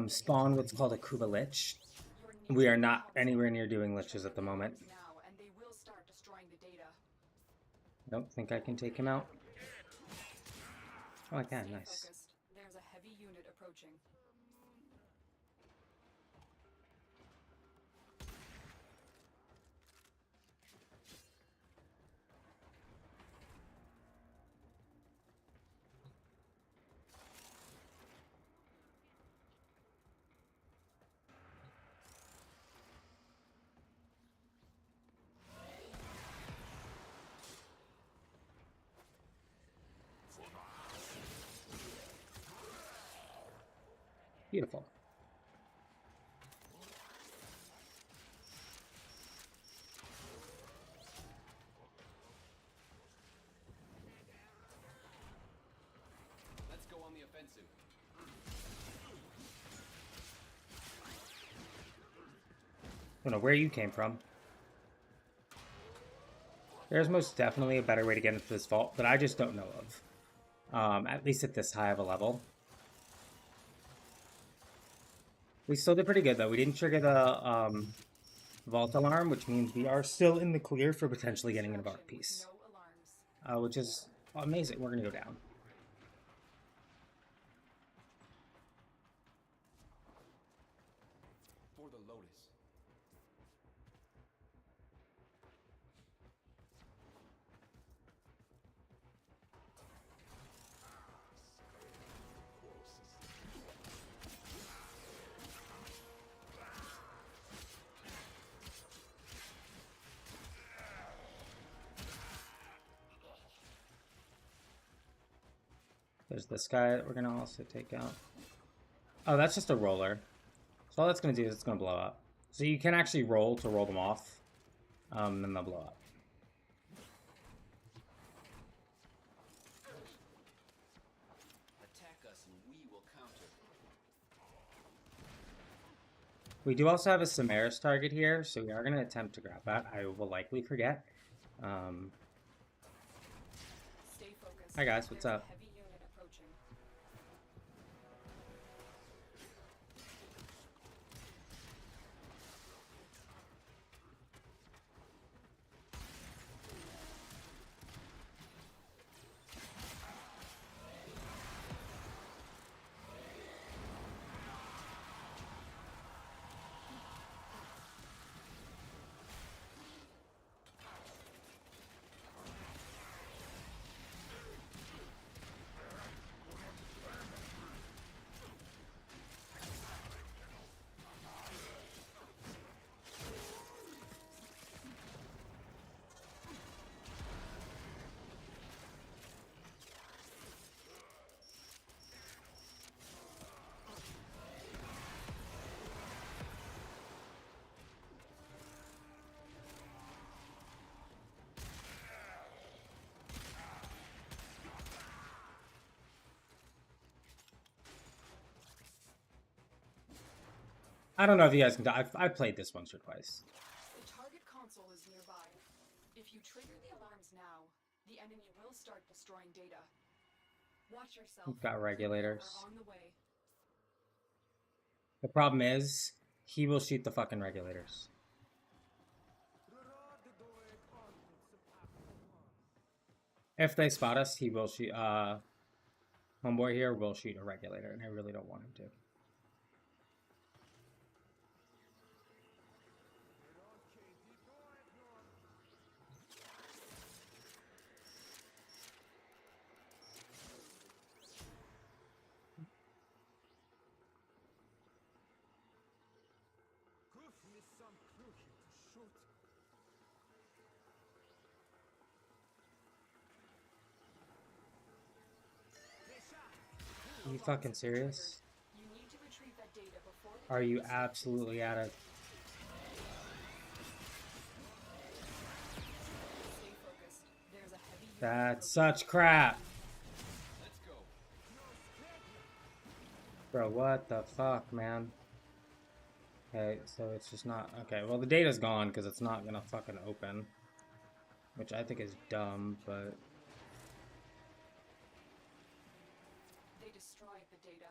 spawn what's called a Kuba Lich. We are not anywhere near doing Liches at the moment. I don't think I can take him out. Oh, I can, nice. There's a heavy unit approaching. Beautiful. Let's go on the offensive. I don't know where you came from. There's most definitely a better way to get into this vault that I just don't know of. At least at this high of a level. We still did pretty good though. We didn't trigger the vault alarm, which means we are still in the clear for potentially getting an arc piece. No alarms. Which is amazing. We're gonna go down. For the Lotus. There's this guy that we're gonna also take out. Oh, that's just a roller. So all that's gonna do is it's gonna blow up. So you can actually roll to roll them off. Then they'll blow up. Attack us and we will counter. We do also have a Samaris target here, so we are gonna attempt to grab that. I will likely forget. Stay focused. Hi guys, what's There's a up? heavy unit approaching. I don't know if you guys can. I've played this once or twice. The target console is nearby. If you trigger the alarms now, the enemy will start destroying data. Watch yourself. We've got regulators. We're on the way. The problem is, he will shoot the fucking regulators. If they spot us, he will shoot. Homeboy here will shoot a regulator, and I really don't want him to. Are you fucking serious? You need to retrieve that data before the Are you target absolutely out of... Stay focused. There's a heavy unit That's approaching. such crap! Let's go. Bro, what the fuck, man? Okay, so it's just not... Okay, well the data's gone because it's not gonna fucking open. Which I think is dumb, but... They destroyed the data.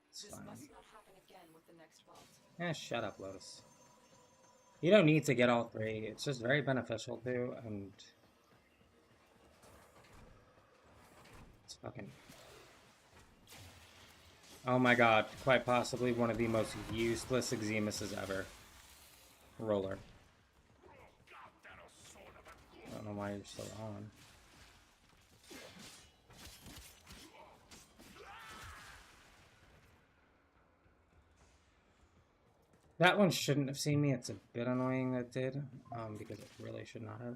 It's This fine. must not happen again with the next vault. Shut up, Lotus. You don't need to get all three. It's just very beneficial to, and... It's fucking... Oh my god, quite possibly one of the most useless Eximuses ever. Roller. I don't know why you're still on. That one shouldn't have seen me. It's a bit annoying that it did, because it really should not have.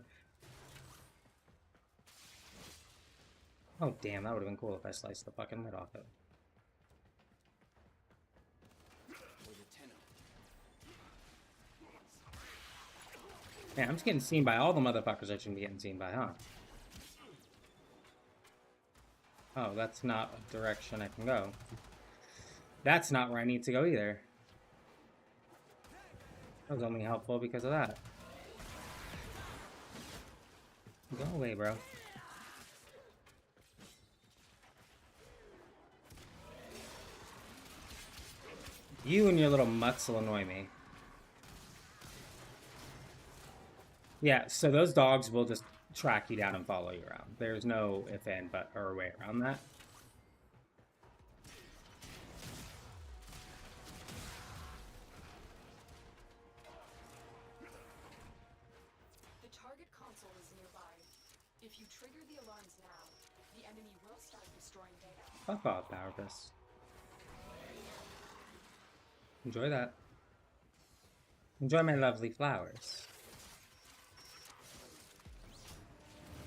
Oh damn, that would have been cool if I sliced the fucking lid off it. Yeah, I'm just getting seen by all the motherfuckers I shouldn't be getting seen by, huh? Oh, that's not a direction I can go. That's not where I need to go either. That was only helpful because of that. Go away, bro. You and your little mutts will annoy me. Yeah, so those dogs will just track you down and follow you around. There's no if and but or way around that. The target console is nearby. If you trigger the alarms now, the enemy will start destroying data. Fuck off, Power Fist. Enjoy that. Enjoy my lovely flowers.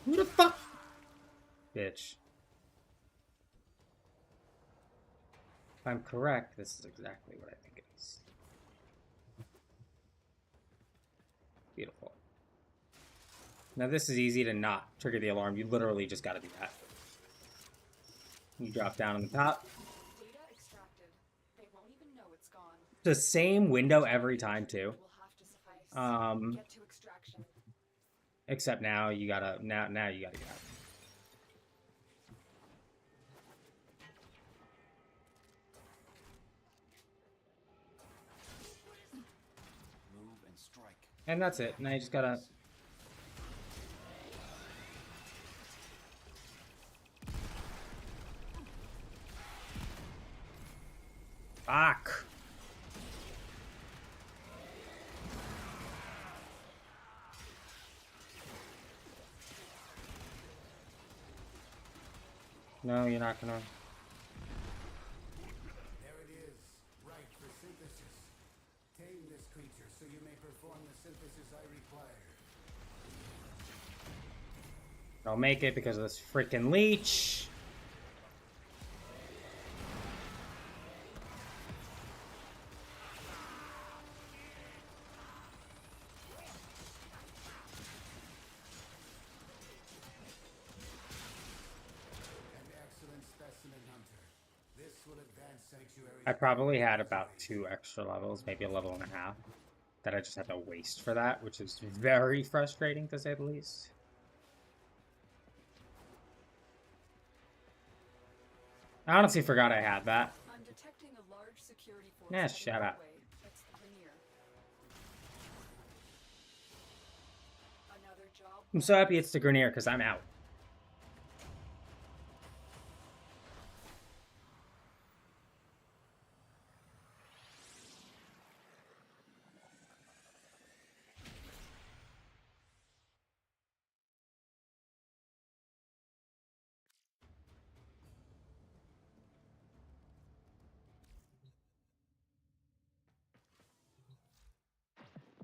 Who the fuck? Bitch. If I'm correct, this is exactly what I think it is. Beautiful. Now this is easy to not trigger the alarm. You literally just gotta do that. You drop down on the top. Data extracted. They won't even know it's gone. The same window every time too. Will have to suffice. Get to extraction. Except now you gotta now you gotta get out. Move and strike. And that's it. Now you just gotta. Fuck. No, you're not gonna. There it is. Right for synthesis. Tame this creature so you may perform the synthesis I require. I'll make it because of this freaking leech. An excellent specimen, Hunter. This will advance Sanctuary. I probably had about 2 extra levels, maybe a level and a half, that I just had to waste for that, which is very frustrating to say the least. I honestly forgot I had that. I'm detecting a large security force. Nah, heading shut our up. way. It's the Veneer. Another job. I'm so happy it's the Grenier because I'm out.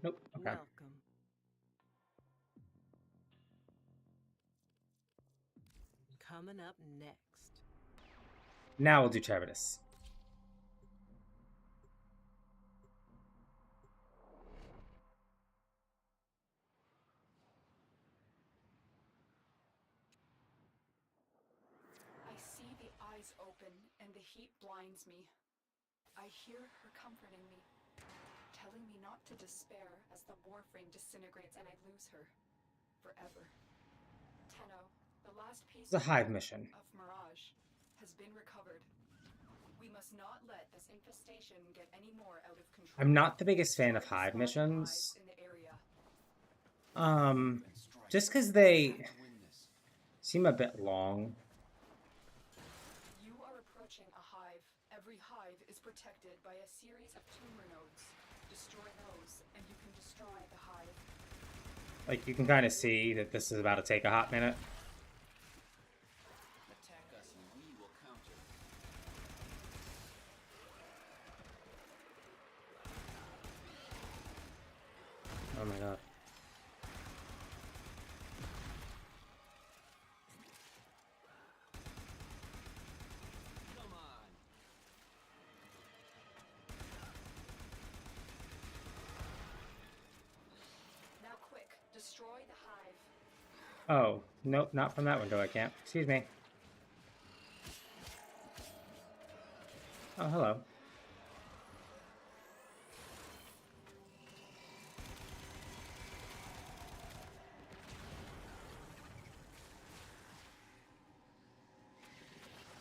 Nope. Okay. Welcome. Coming up next. Now we'll do Trevenus. I see the eyes open and the heat blinds me. I hear her comforting me, telling me not to despair as the warframe disintegrates and I lose her forever. Tenno, the last piece It's a hive mission. of Mirage has been recovered. We must not let this infestation get any more out of control. I'm not the biggest fan of Spawn hive missions. hives in the area. And strike. Just because they Have to win this. seem a bit long. You are approaching a hive. Every hive is protected by a series of tumor nodes. Destroy those, and you can destroy the hive. Like, you can kind of see that this is about to take a hot minute. Attack us and we will counter. Oh my god. Come on. Now quick, Destroy the hive. Oh, nope, not from that window I can't. Excuse me. Oh, hello.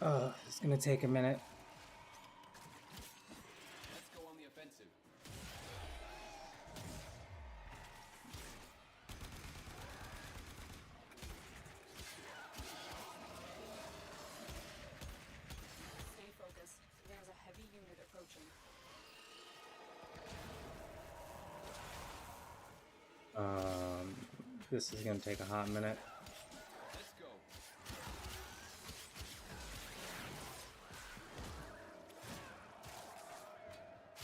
Oh, it's gonna take a minute. Let's go on the offensive. Stay focused. There's a heavy unit approaching. This is gonna take a hot minute. Let's go.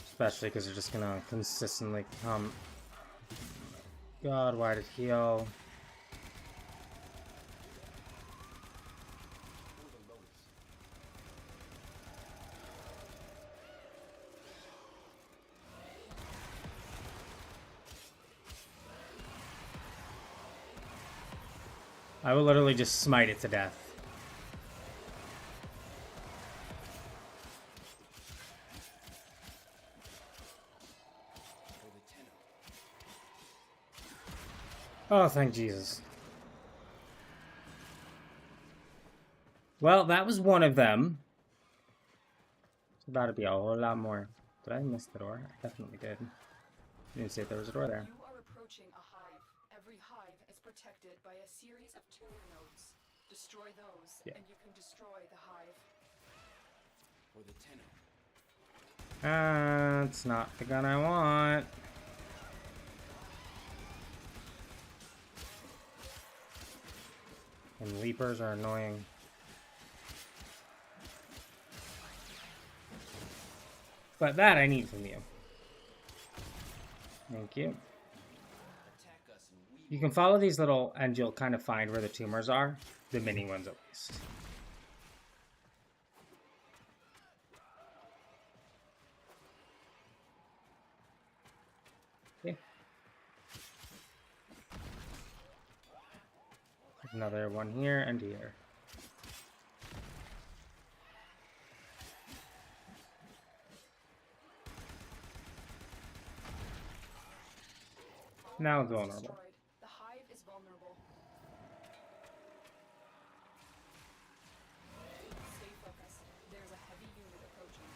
Especially because they're just gonna consistently come. God, why did he heal? For the Lotus. I will literally just smite it to death. For the Tenno. Oh, thank Jesus. Well, that was one of them. It's about to be a whole lot more. Did I miss the door? I definitely did. Didn't see if there was a door there. You are approaching a hive. Every hive is protected by a series of tumor nodes. Destroy those, Yeah. and you can destroy the hive. For the Tenno. That's not the gun I want. And leapers are annoying. But that I need from you. Thank you. Attack us and we You can follow these little, and you'll kind of find where the tumors are. The mini ones, at least. Okay. Another one here and here. Now it's vulnerable. Destroyed. The hive is vulnerable. Stay focused. There's a heavy unit approaching.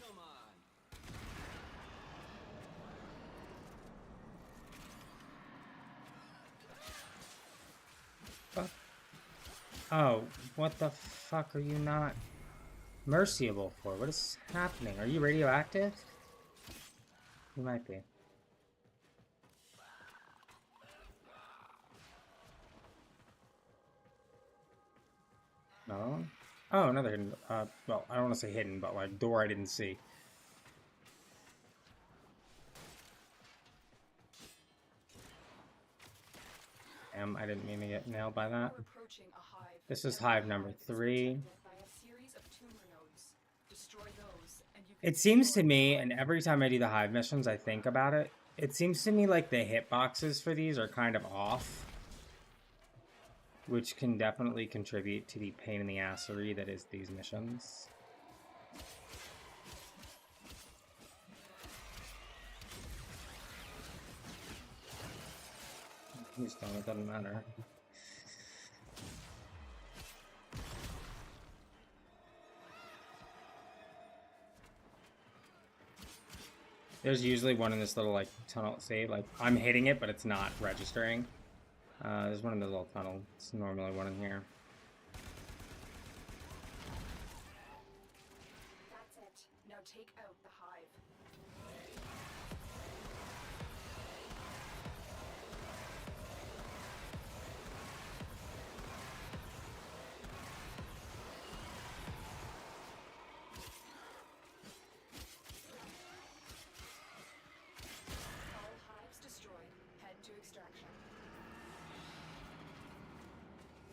come on. Oh, what the fuck are you not merciable for? What is happening? Are you radioactive? You might be. No? Oh, another hidden, well, I don't want to say hidden, but like door I didn't see. I didn't mean to get nailed by that. We're approaching a hive. This is hive number 3. Protected by a series of tumor nodes. Destroy those, and you can It seems to destroy me, the and hive. every time I do the hive missions, I think about it. It seems to me like the hitboxes for these are kind of off, which can definitely contribute to the pain in the assery that is these missions. He's done, it doesn't matter. There's usually one in this little like tunnel. See, like I'm hitting it, but it's not registering. There's one in this little tunnel. It's normally one in here. That's it. Now take out the hive. All hives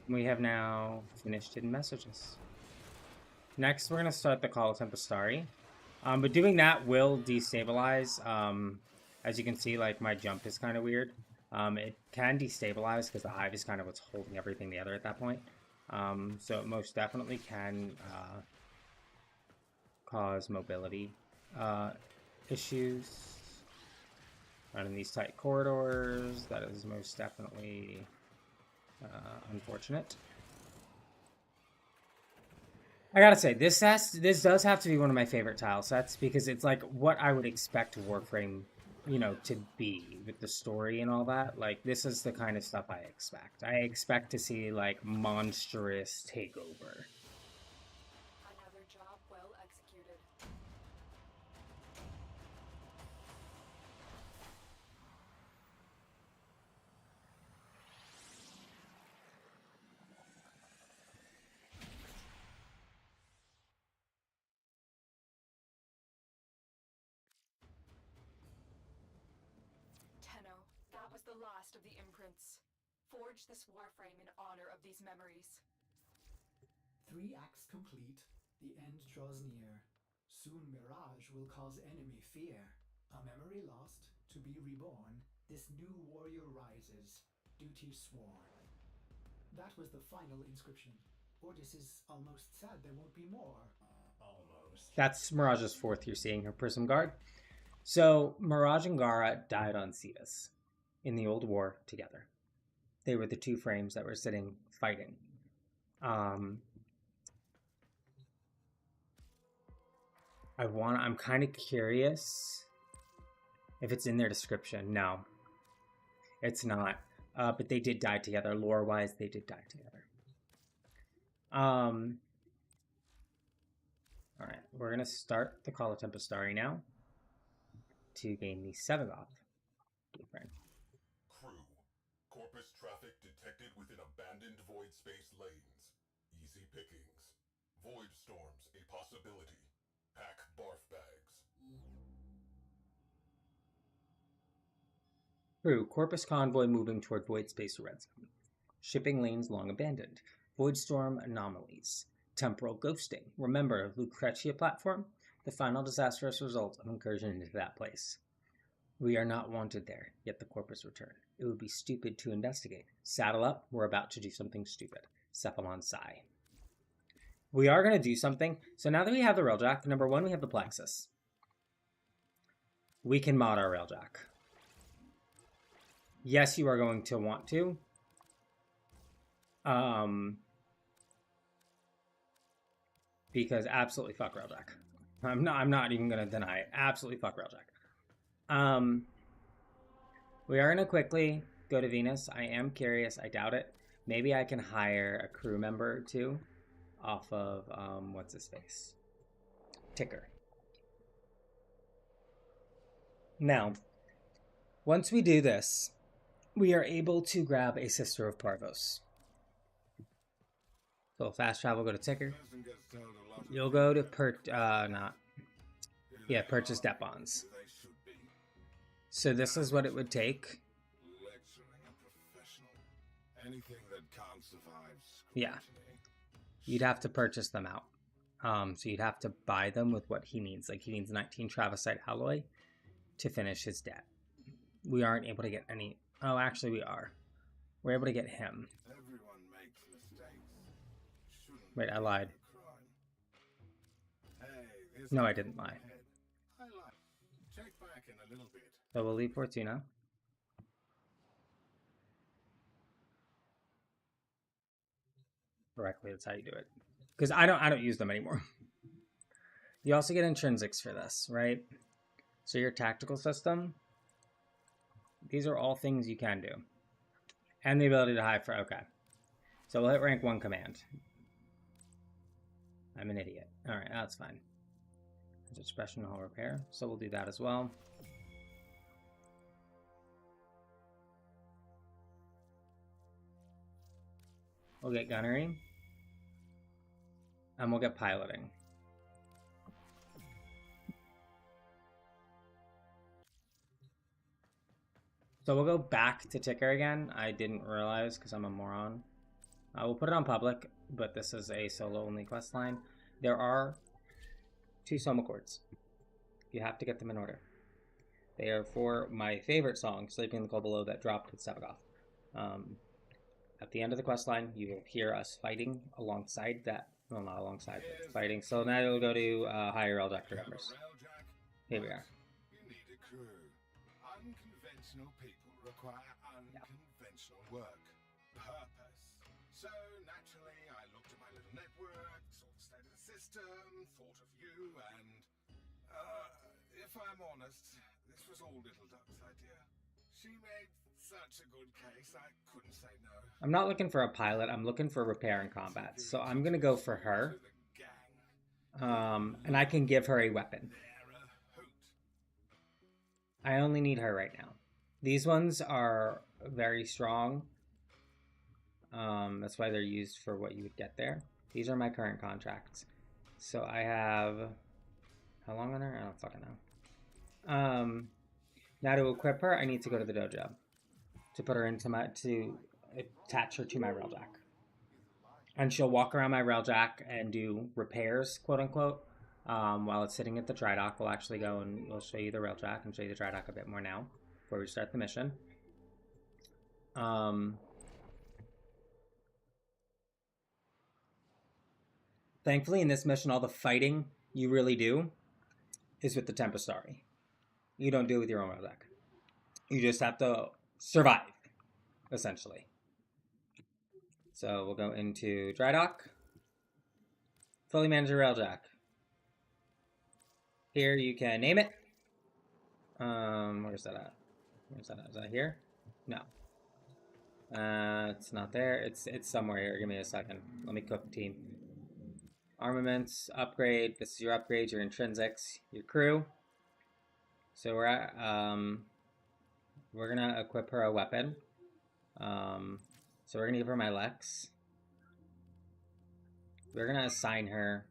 We have now finished hidden messages. Next, we're going to start the Call of Tempestari. But doing that will destabilize. As you can see, like, my jump is kind of weird. It can destabilize because the hive is kind of what's holding everything together at that point. So it most definitely can cause mobility issues. Running these tight corridors, that is most definitely unfortunate. I gotta say, this does have to be one of my favorite tile sets because it's like what I would expect Warframe, you know, to be with the story and all that. Like, this is the kind of stuff I expect. I expect to see, like, monstrous takeover. Another job well executed. Tenno, that was the last of the imprints. Forge this warframe in honor of these memories. 3 acts complete, the end draws near. Soon Mirage will cause enemy fear. A memory lost, to be reborn, this new warrior rises, duty sworn. That was the final inscription. Ordis is almost sad there won't be more. Almost. That's Mirage's fourth you're seeing her Prism Guard. So, Mirage and Gara died on Cetus in the old war together. They were the two frames that were sitting fighting. I'm kind of curious if it's in their description. No, it's not. But they did die together. Lore-wise, they did die together. All right, we're gonna start the Call of Tempestari now to gain the Sevagoth blueprint. Crew. Corpus traffic detected within abandoned void space lanes. Easy pickings. Void storms a possibility. Pack barf bags. Crew, Corpus convoy moving toward void space red zone. Shipping lanes long abandoned. Void storm anomalies. Temporal ghosting. Remember Lucretia platform? The final disastrous result of incursion into that place. We are not wanted there, yet the Corpus return. It would be stupid to investigate. Saddle up, we're about to do something stupid. Cephalon Psi. We are going to do something. So now that we have the Railjack, number one, we have the Plexus. We can mod our Railjack. Yes, you are going to want to. Because absolutely fuck Railjack. I'm not even gonna deny it. Absolutely fuck Railjack. We are gonna quickly go to Venus. I am curious. I doubt it. Maybe I can hire a crew member too, off of what's his face, Ticker. Now, once we do this, we are able to grab a Sister of Parvos. So fast travel, go to Ticker. You'll go to purchase debt bonds. So this is what it would take. Yeah. You'd have to purchase them out. So you'd have to buy them with what he needs. Like, he needs 19 Travesite alloy to finish his debt. We aren't able to get any... Oh, actually we are. We're able to get him. Wait, I lied. No, I didn't lie. So we'll leave Fortuna. Correctly, that's how you do it. Because I don't use them anymore. You also get intrinsics for this, right? So your tactical system. These are all things you can do. And the ability to hide for... Okay. So we'll hit rank 1 command. I'm an idiot. Alright, that's fine. There's expression hall repair. So we'll do that as well. We'll get gunnery. And we'll get piloting. So we'll go back to Ticker again. I didn't realize because I'm a moron. We'll put it on public, but this is a solo-only quest line. There are 2 Soma chords. You have to get them in order. They are for my favorite song, Sleeping in the Cold Below, that dropped with Sevagoth. At the end of the quest line, you will hear us fighting alongside that. Well, not alongside, but fighting. So now we'll go to higher Railjack members. Here we are. You need a crew. Unconventional people require unconventional work. Purpose. So naturally, I looked at my little network, saw the state of the system, thought of you, and if I'm honest, this was all Little Duck's idea. She made such a good case, I couldn't say no. I'm not looking for a pilot. I'm looking for repair and combat. So I'm gonna go for her. And I can give her a weapon. I only need her right now. These ones are very strong. That's why they're used for what you would get there. These are my current contracts. So I have... How long on her? I don't fucking know. Now to equip her, I need to go to the dojo. To put her into my... To attach her to my Railjack. And she'll walk around my Railjack and do repairs, quote unquote. While it's sitting at the dry dock, we'll actually go and we'll show you the Railjack and show you the dry dock a bit more now before we start the mission. Thankfully, in this mission, all the fighting you really do is with the Tempestari. You don't do it with your own Railjack. You just have to survive, essentially. So we'll go into dry dock. Fully manage your Railjack. Here you can name it. Where's that at? Where's that at? Is that here? No. It's not there. It's somewhere here. Give me a second. Let me cook team. Armaments, upgrade. This is your upgrade, your intrinsics, your crew. So we're at, we're gonna equip her a weapon. So we're gonna give her my Lex. We're gonna assign her.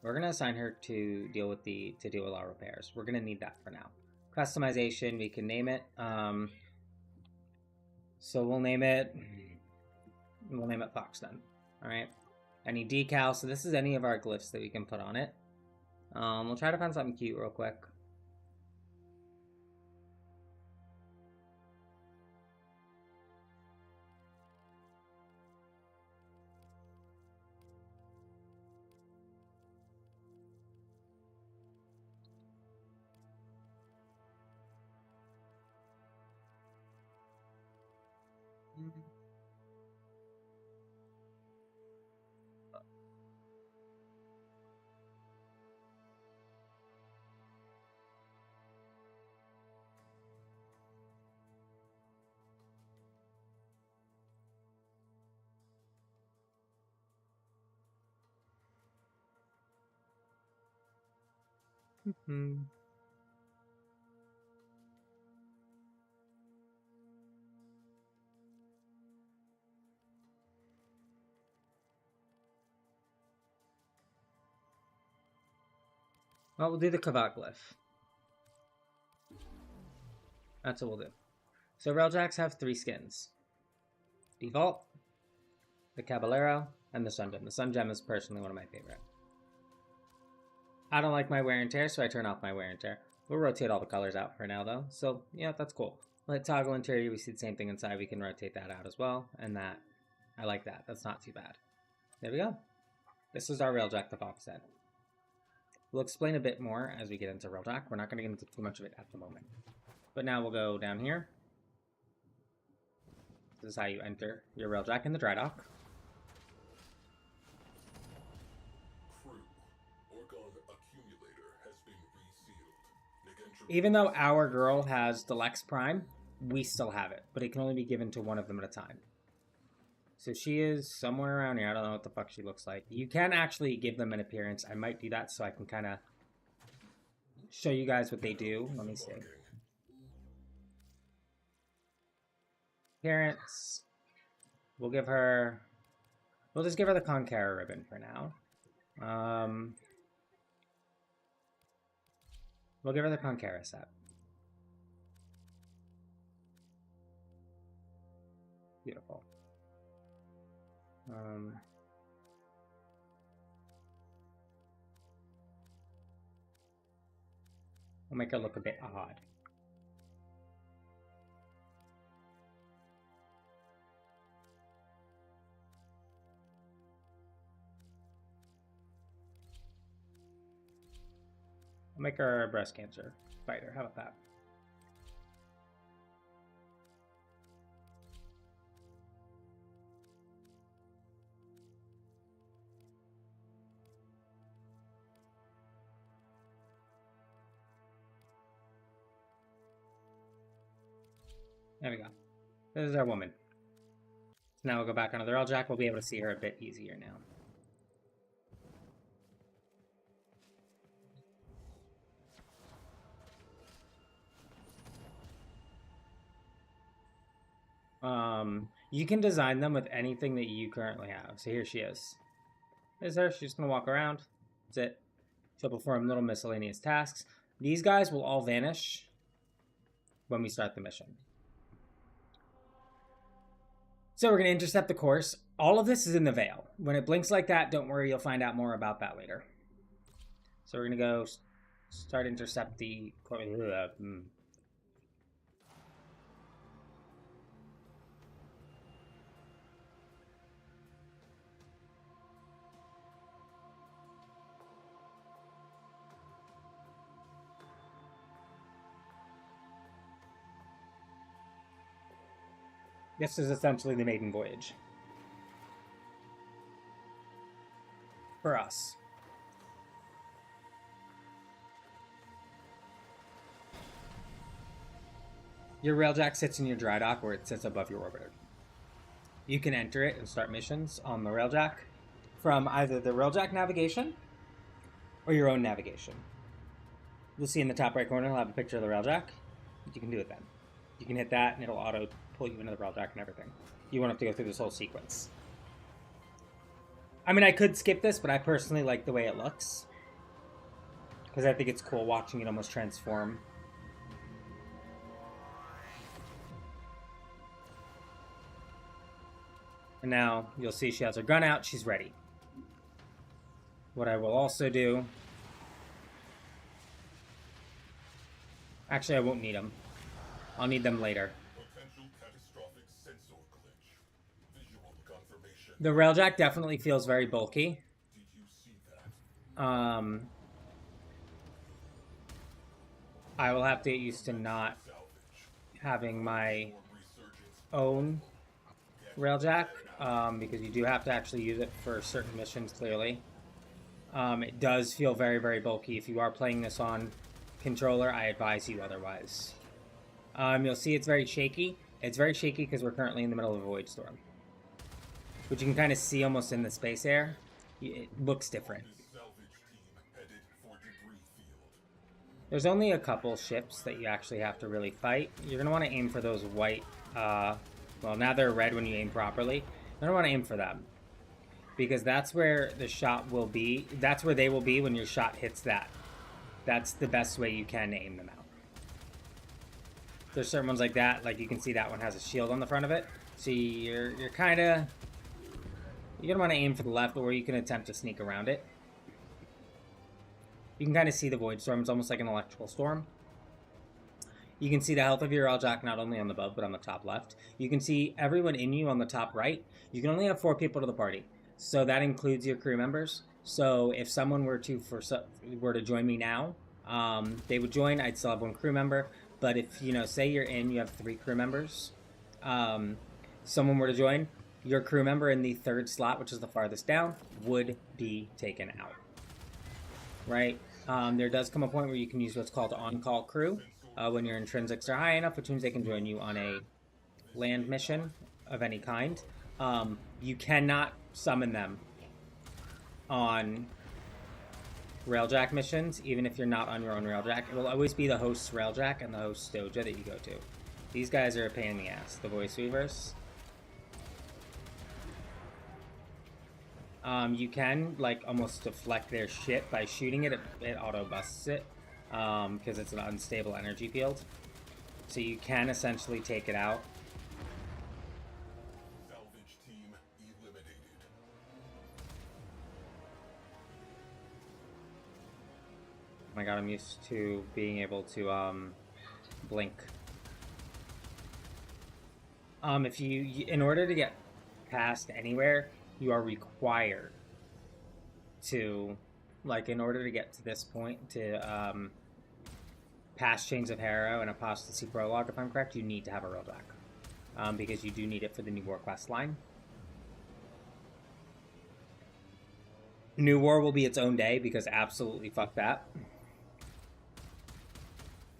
We're gonna assign her to deal with our repairs. We're gonna need that for now. Customization, we can name it. So we'll name it Fox then. All right. Any decal. So this is any of our glyphs that we can put on it. We'll try to find something cute real quick. Well, we'll do the Kavat glyph. That's what we'll do. So Railjacks have 3 skins. Default, the Caballero, and the Sun Gem. The Sun Gem is personally one of my favorite. I don't like my wear and tear, so I turn off my wear and tear. We'll rotate all the colors out for now, though. So, yeah, that's cool. Let toggle interior, we see the same thing inside. We can rotate that out as well. And that, I like that. That's not too bad. There we go. This is our Railjack the Fox set. We'll explain a bit more as we get into Railjack. We're not going to get into too much of it at the moment. But now we'll go down here. This is how you enter your Railjack in the dry dock. Crew, Orgon Accumulator has been resealed. Even though our girl has the Lex Prime, we still have it. But it can only be given to one of them at a time. So she is somewhere around here. I don't know what the fuck she looks like. You can actually give them an appearance. I might do that so I can kind of show you guys what they do. Let me see. Appearance. We'll give her... We'll just give her the Conqueror ribbon for now. We'll give her the Conqueror set. We'll make her look a bit odd. I'll make her a breast cancer fighter. How about that? There we go. This is our woman. So now we'll go back onto the Railjack. We'll be able to see her a bit easier now. You can design them with anything that you currently have. So here she is. There's her. She's just going to walk around. That's it. She'll perform little miscellaneous tasks. These guys will all vanish when we start the mission. So we're going to intercept the course. All of this is in the Veil. When it blinks like that, don't worry, you'll find out more about that later. So we're going to go start intercept the... This is essentially the maiden voyage. For us. Your Railjack sits in your dry dock where it sits above your orbiter. You can enter it and start missions on the Railjack from either the Railjack navigation or your own navigation. You'll see in the top right corner, it'll have a picture of the Railjack. You can do it then. You can hit that and it'll auto pull you into the Railjack and everything. You won't have to go through this whole sequence. I mean, I could skip this, but I personally like the way it looks. Because I think it's cool watching it almost transform. And now you'll see she has her gun out. She's ready. What I will also do... Actually, I won't need them. I'll need them later. The Railjack definitely feels very bulky. I will have to get used to not having my own Railjack, because you do have to actually use it for certain missions, clearly. It does feel very, very bulky. If you are playing this on controller, I advise you otherwise. You'll see it's very shaky. It's very shaky because we're currently in the middle of a void storm. Which you can kind of see almost in the space air. It looks different. There's only a couple ships that you actually have to really fight. You're going to want to aim for those white, well, now they're red when you aim properly. You're going to want to aim for them. Because that's where the shot will be. That's where they will be when your shot hits that. That's the best way you can aim them out. There's certain ones like that. Like you can see that one has a shield on the front of it. So you're kind of... You're going to want to aim for the left, or you can attempt to sneak around it. You can kind of see the void storm. It's almost like an electrical storm. You can see the health of your Railjack not only on the above, but on the top left. You can see everyone in you on the top right. You can only have 4 people to the party. So that includes your crew members. So if someone were to join me now, they would join. I'd still have 1 crew member. But if, say you're in, you have 3 crew members. Someone were to join, your crew member in the 3rd slot, which is the farthest down, would be taken out. Right? There does come a point where you can use what's called on-call crew when your intrinsics are high enough, which means they can join you on a land mission of any kind. You cannot summon them on Railjack missions, even if you're not on your own Railjack. It will always be the host's Railjack and the host's Doja that you go to. These guys are a pain in the ass, the voice weavers. You can, almost deflect their shit by shooting it. It auto-busts it, because it's an unstable energy field. So you can essentially take it out. Salvage team eliminated. my god, I'm used to being able to blink. If in order to get past anywhere, you are required to, like, in order to get to this point, to past Chains of Harrow and Apostasy Prologue, if I'm correct, you need to have a Railjack. Because you do need it for the New War quest line. New War will be its own day, because absolutely fuck that.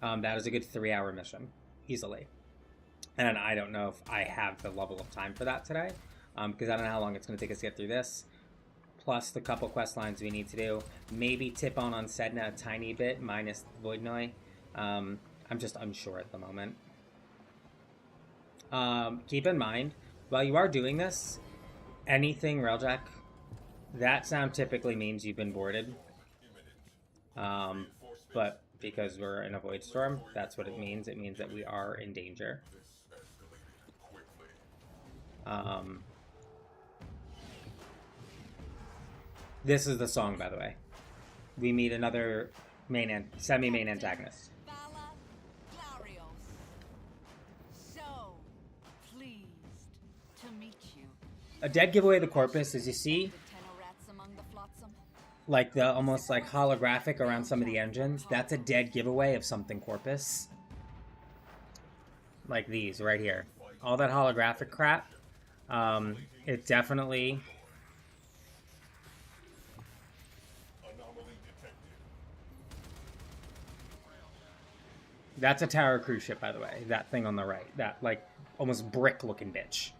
That is a good 3-hour mission, easily. And I don't know if I have the level of time for that today, because I don't know how long it's going to take us to get through this. Plus the couple quest lines we need to do. Maybe tip on Sedna a tiny bit, minus Voidnoy. I'm just unsure at the moment. Keep in mind, while you are doing this, anything Railjack, that sound typically means you've been boarded. But because we're in a Void Storm, that's what it means. It means that we are in danger. This is the song, by the way. We meet another semi-main antagonist. A dead giveaway of the Corpus, as you see, like the almost like holographic around some of the engines, that's a dead giveaway of something Corpus. Like these right here. All that holographic crap, it definitely... That's a Tower cruise ship, by the way. That thing on the right. That, like, almost brick-looking bitch.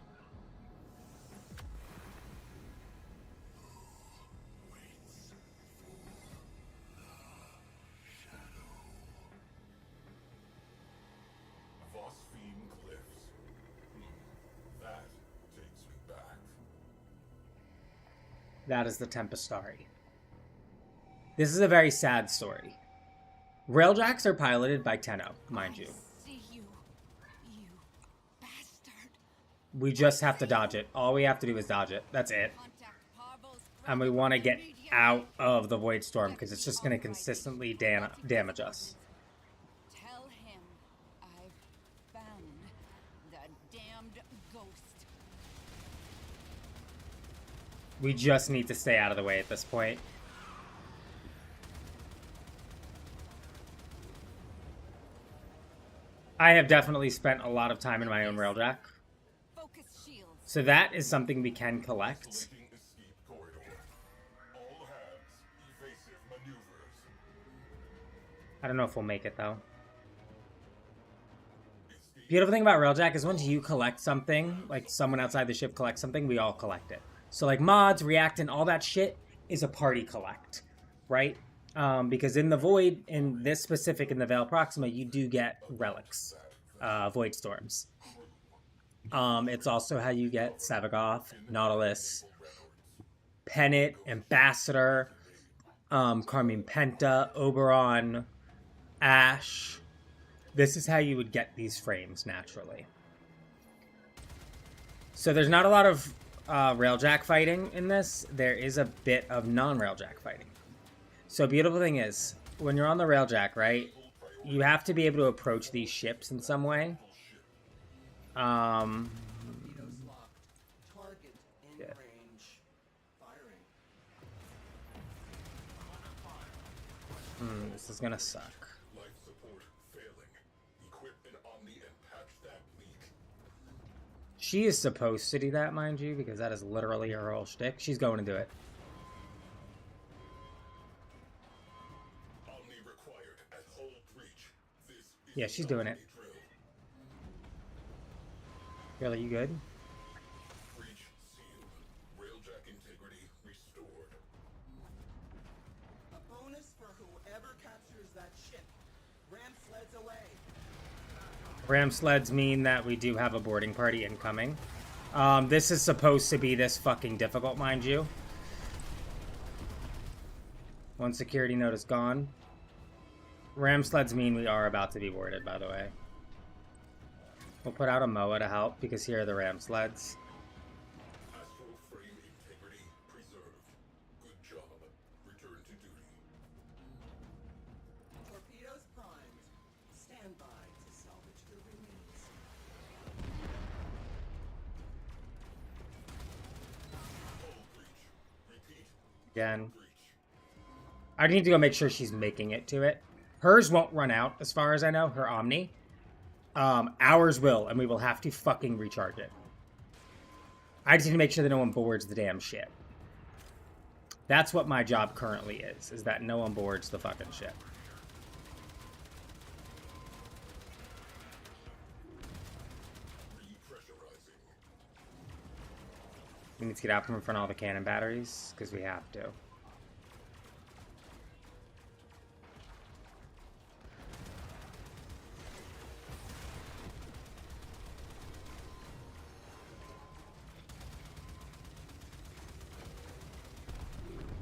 That is the Tempestari. This is a very sad story. Railjacks are piloted by Tenno, mind you. We just have to dodge it. All we have to do is dodge it. That's it. And we want to get out of the Void Storm because it's just going to consistently damage us. Tell him I've found the damned ghost. We just need to stay out of the way at this point. I have definitely spent a lot of time in my own Railjack. So that is something we can collect. I don't know if we'll make it, though. Beautiful thing about Railjack is once you collect something, like someone outside the ship collects something, we all collect it. So like mods, reactant, all that shit is a party collect, right? Because in the Void, in this specific, in the Veil Proxima, you do get relics, Void Storms. It's also how you get Sevagoth, Nautilus, Pennant, Ambassador, Carmine Penta, Oberon, Ash. This is how you would get these frames naturally. So there's not a lot of Railjack fighting in this. There is a bit of non-Railjack fighting. So beautiful thing is, when you're on the Railjack, right, you have to be able to approach these ships in some way. This is gonna suck. She is supposed to do that, mind you, because that is literally her whole shtick. She's going to do it. Yeah, she's doing it. Really, you good? Railjack integrity restored. A bonus for whoever captures that ship. Ram sleds away. Ram sleds mean that we do have a boarding party incoming. This is supposed to be this fucking difficult, mind you. One security node is gone. Ram sleds mean we are about to be boarded, by the way. We'll put out a MOA to help, because here are the Ram sleds. Astral frame integrity preserved. Good job. Return to duty. Again. I need to go make sure she's making it to it. Hers won't run out, as far as I know, her Omni. Ours will, and we will have to fucking recharge it. I just need to make sure that no one boards the damn ship. That's what my job currently is that no one boards the fucking ship. We need to get out from in front of all the cannon batteries, because we have to.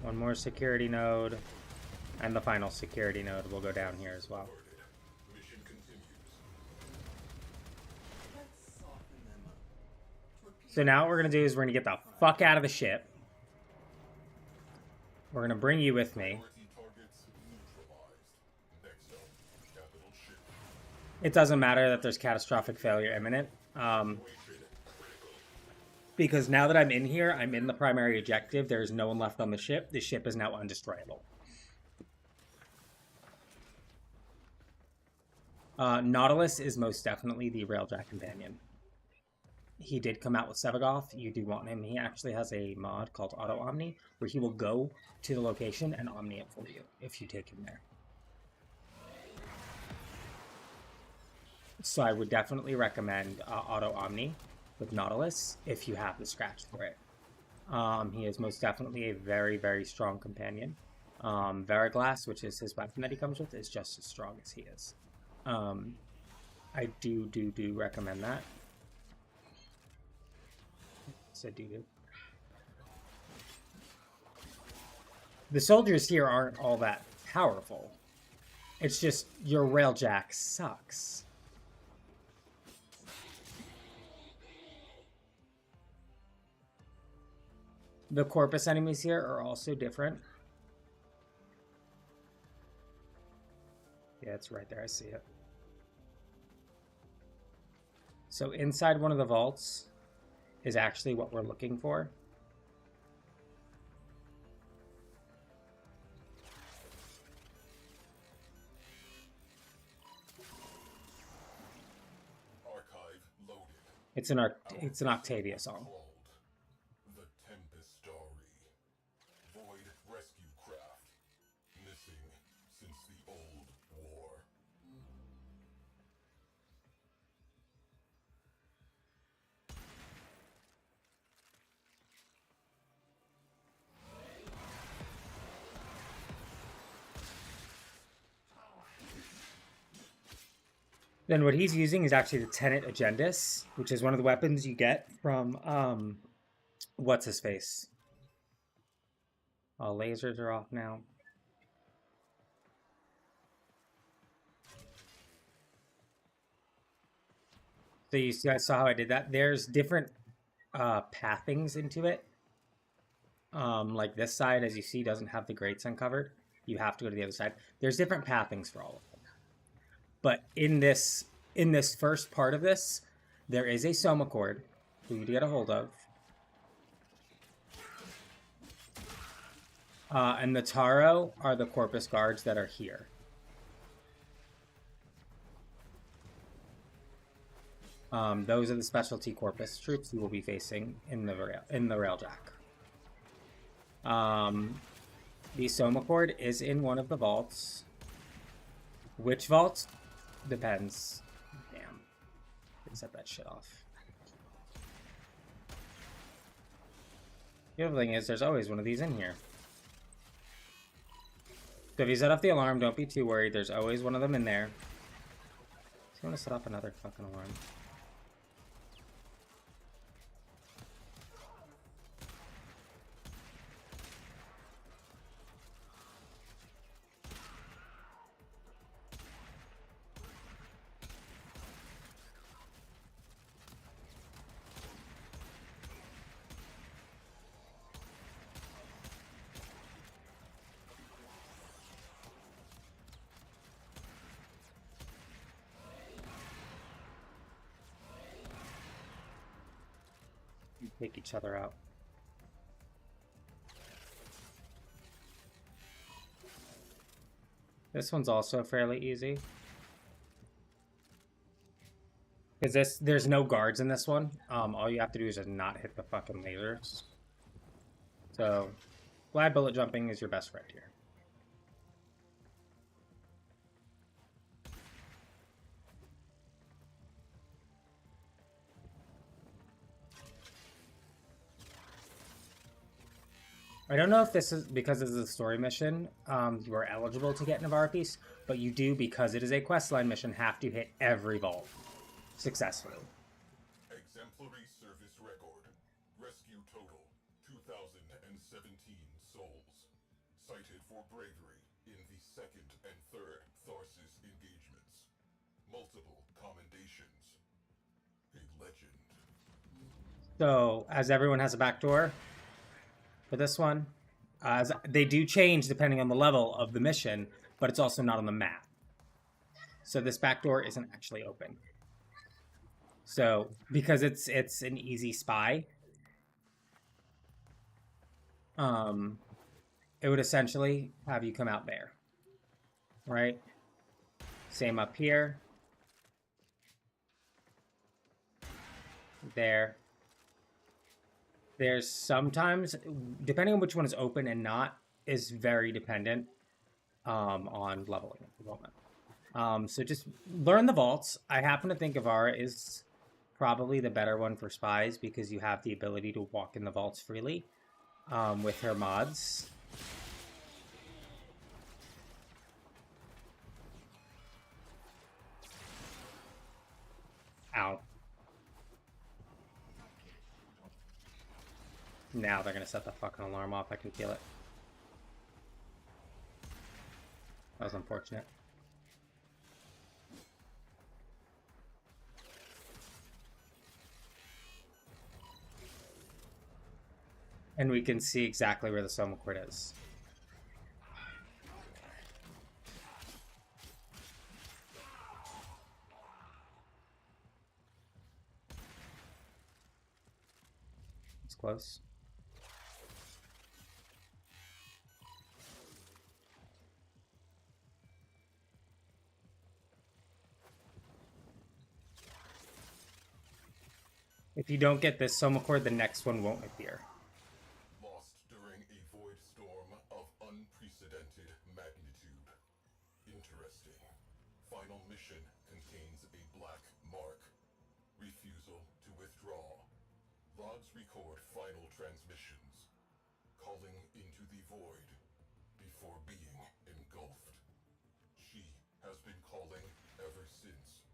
One more security node, and the final security node will go down here as well. So now what we're going to do is we're going to get the fuck out of the ship. We're going to bring you with me. It doesn't matter that there's catastrophic failure imminent. Because now that I'm in here, I'm in the primary objective. There's no one left on the ship. The ship is now undestroyable. Nautilus is most definitely the Railjack companion. He did come out with Sevagoth. You do want him. He actually has a mod called Auto Omni, where he will go to the location and Omni it for you if you take him there. So I would definitely recommend Auto Omni with Nautilus if you have the scratch for it. He is most definitely a very, very strong companion. Veriglass, which is his weapon that he comes with, is just as strong as he is. I do recommend that. Said do. The soldiers here aren't all that powerful. It's just your Railjack sucks. The Corpus enemies here are also different. Yeah, it's right there. I see it. So inside one of the vaults is actually what we're looking for. Archive loaded. It's an Octavia song. The Tempestari. Void rescue craft. Missing since the old war. Then what he's using is actually the Tenet Agendus, which is one of the weapons you get from, what's his face? All lasers are off now. So you guys saw how I did that? There's different pathings into it. Like this side, as you see, doesn't have the grates uncovered. You have to go to the other side. There's different pathings for all of them. But in this first part of this, there is a Soma cord for you to get a hold of. And the Taro are the Corpus guards that are here. Those are the specialty Corpus troops you will be facing in the Railjack. The Soma cord is in one of the vaults. Which vault? Depends. Damn. Didn't set that shit off. The other thing is, there's always one of these in here. So if you set off the alarm, don't be too worried. There's always one of them in there. So you want to set off another fucking alarm. Take each other out. This one's also fairly easy. Because there's no guards in this one. All you have to do is just not hit the fucking lasers. So, glide bullet jumping is your best friend here. I don't know if this is because this is a story mission, you are eligible to get Navarre piece, but you do, because it is a questline mission, have to hit every vault successfully. Exemplary service record. Rescue total 2,017 souls. Cited for bravery in the 2nd and 3rd Tharsis engagements. Multiple commendations. A legend. So, as everyone has a backdoor for this one, as they do change depending on the level of the mission, but it's also not on the map. So this backdoor isn't actually open. So, because it's an easy spy, it would essentially have you come out there, right? Same up here. There. There's sometimes, depending on which one is open and not, is very dependent on leveling at the moment. So just learn the vaults. I happen to think Avara is probably the better one for spies because you have the ability to walk in the vaults freely with her mods. Ow. Now they're gonna set the fucking alarm off. I can feel it. That was unfortunate. And we can see exactly where the Soma Cord is. It's close. If you don't get this Soma Cord, the next one won't appear. Lost during a void storm of unprecedented magnitude. Interesting. Final mission contains a black mark. Refusal to withdraw. Logs record final transmissions. Calling into the void before being engulfed. She has been calling ever since.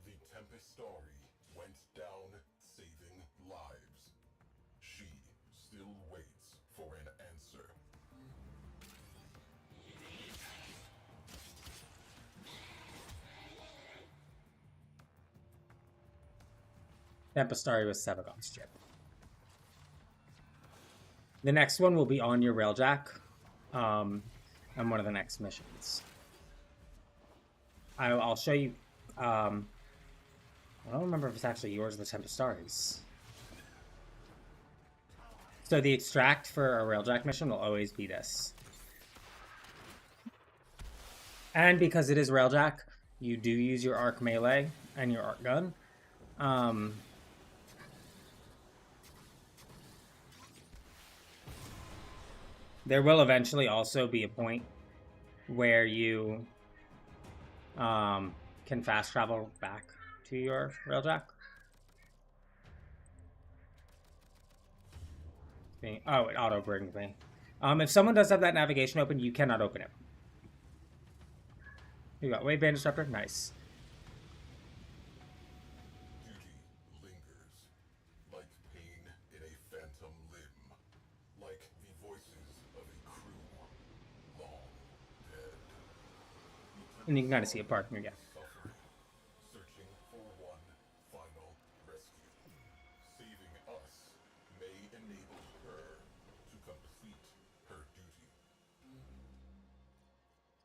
The Tempestari went down saving lives. She still waits for an answer. Tempestari was Sevagon's chip. The next one will be on your railjack on one of the next missions. I'll show you. I don't remember if it's actually yours or the Tempestari's. So the extract for a railjack mission will always be this. And because it is railjack, you do use your arc melee and your arc gun. There will eventually also be a point where you can fast travel back to your railjack. Oh, it auto brings me. If someone does have that navigation open, you cannot open it. You got Wave Band Disruptor, nice. Duty lingers, like pain in a phantom limb, like the voices of a crew long dead. And you can kind of see it parking again. Suffering, searching for one final rescue. Saving us may enable her to complete her duty.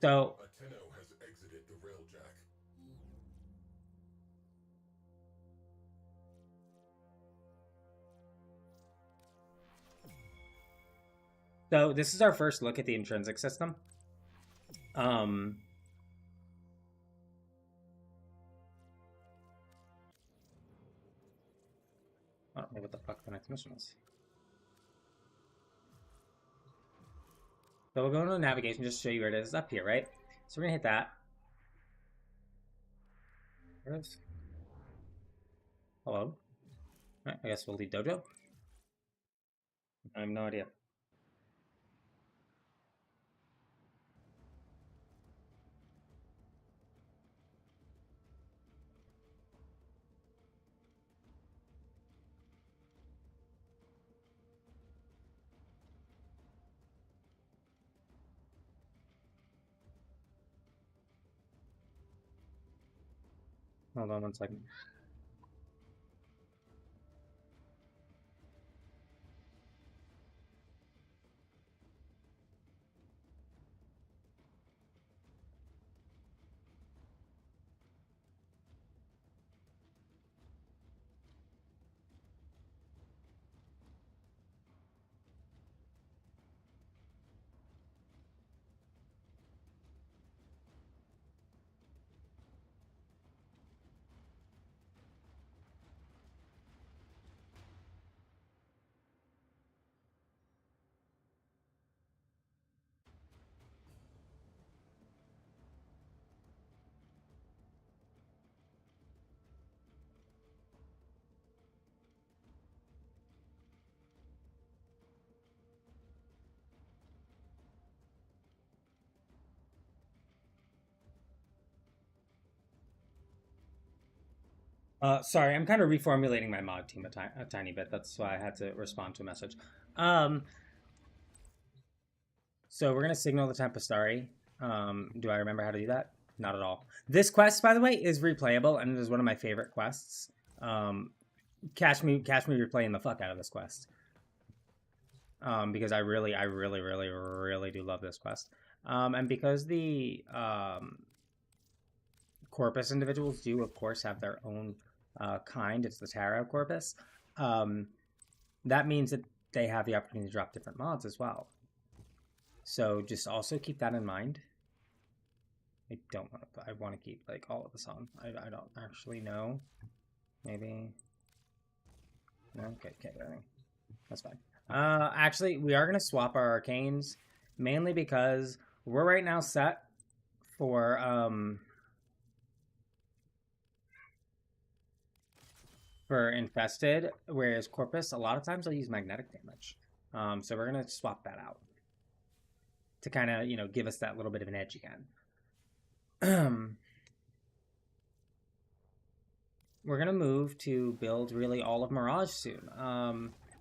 So Ateno has exited the railjack. So this is our first look at the intrinsic system. I don't know what the fuck the next mission is. So we'll go into navigation just to show you where it is. It's up here, right? So we're gonna hit that. Where is? Hello? Alright, I guess we'll leave Dojo. I have no idea. Hold on 1 second. Sorry, I'm kind of reformulating my mod team a tiny bit. That's why I had to respond to a message. So we're going to signal the Tempestari. Do I remember how to do that? Not at all. This quest, by the way, is replayable, and it is one of my favorite quests. Catch me replaying the fuck out of this quest. Because I really do love this quest. And because the Corpus individuals do, of course, have their own kind. It's the Tarot Corpus. That means that they have the opportunity to drop different mods as well. So just also keep that in mind. I want to keep like all of this on. I don't actually know. Maybe. No, okay, that's fine. Actually, we are going to swap our arcanes, mainly because we're right now set for Infested, whereas Corpus, a lot of times I'll use magnetic damage. So we're going to swap that out to kind of, you know, give us that little bit of an edge again. We're going to move to build really all of Mirage soon.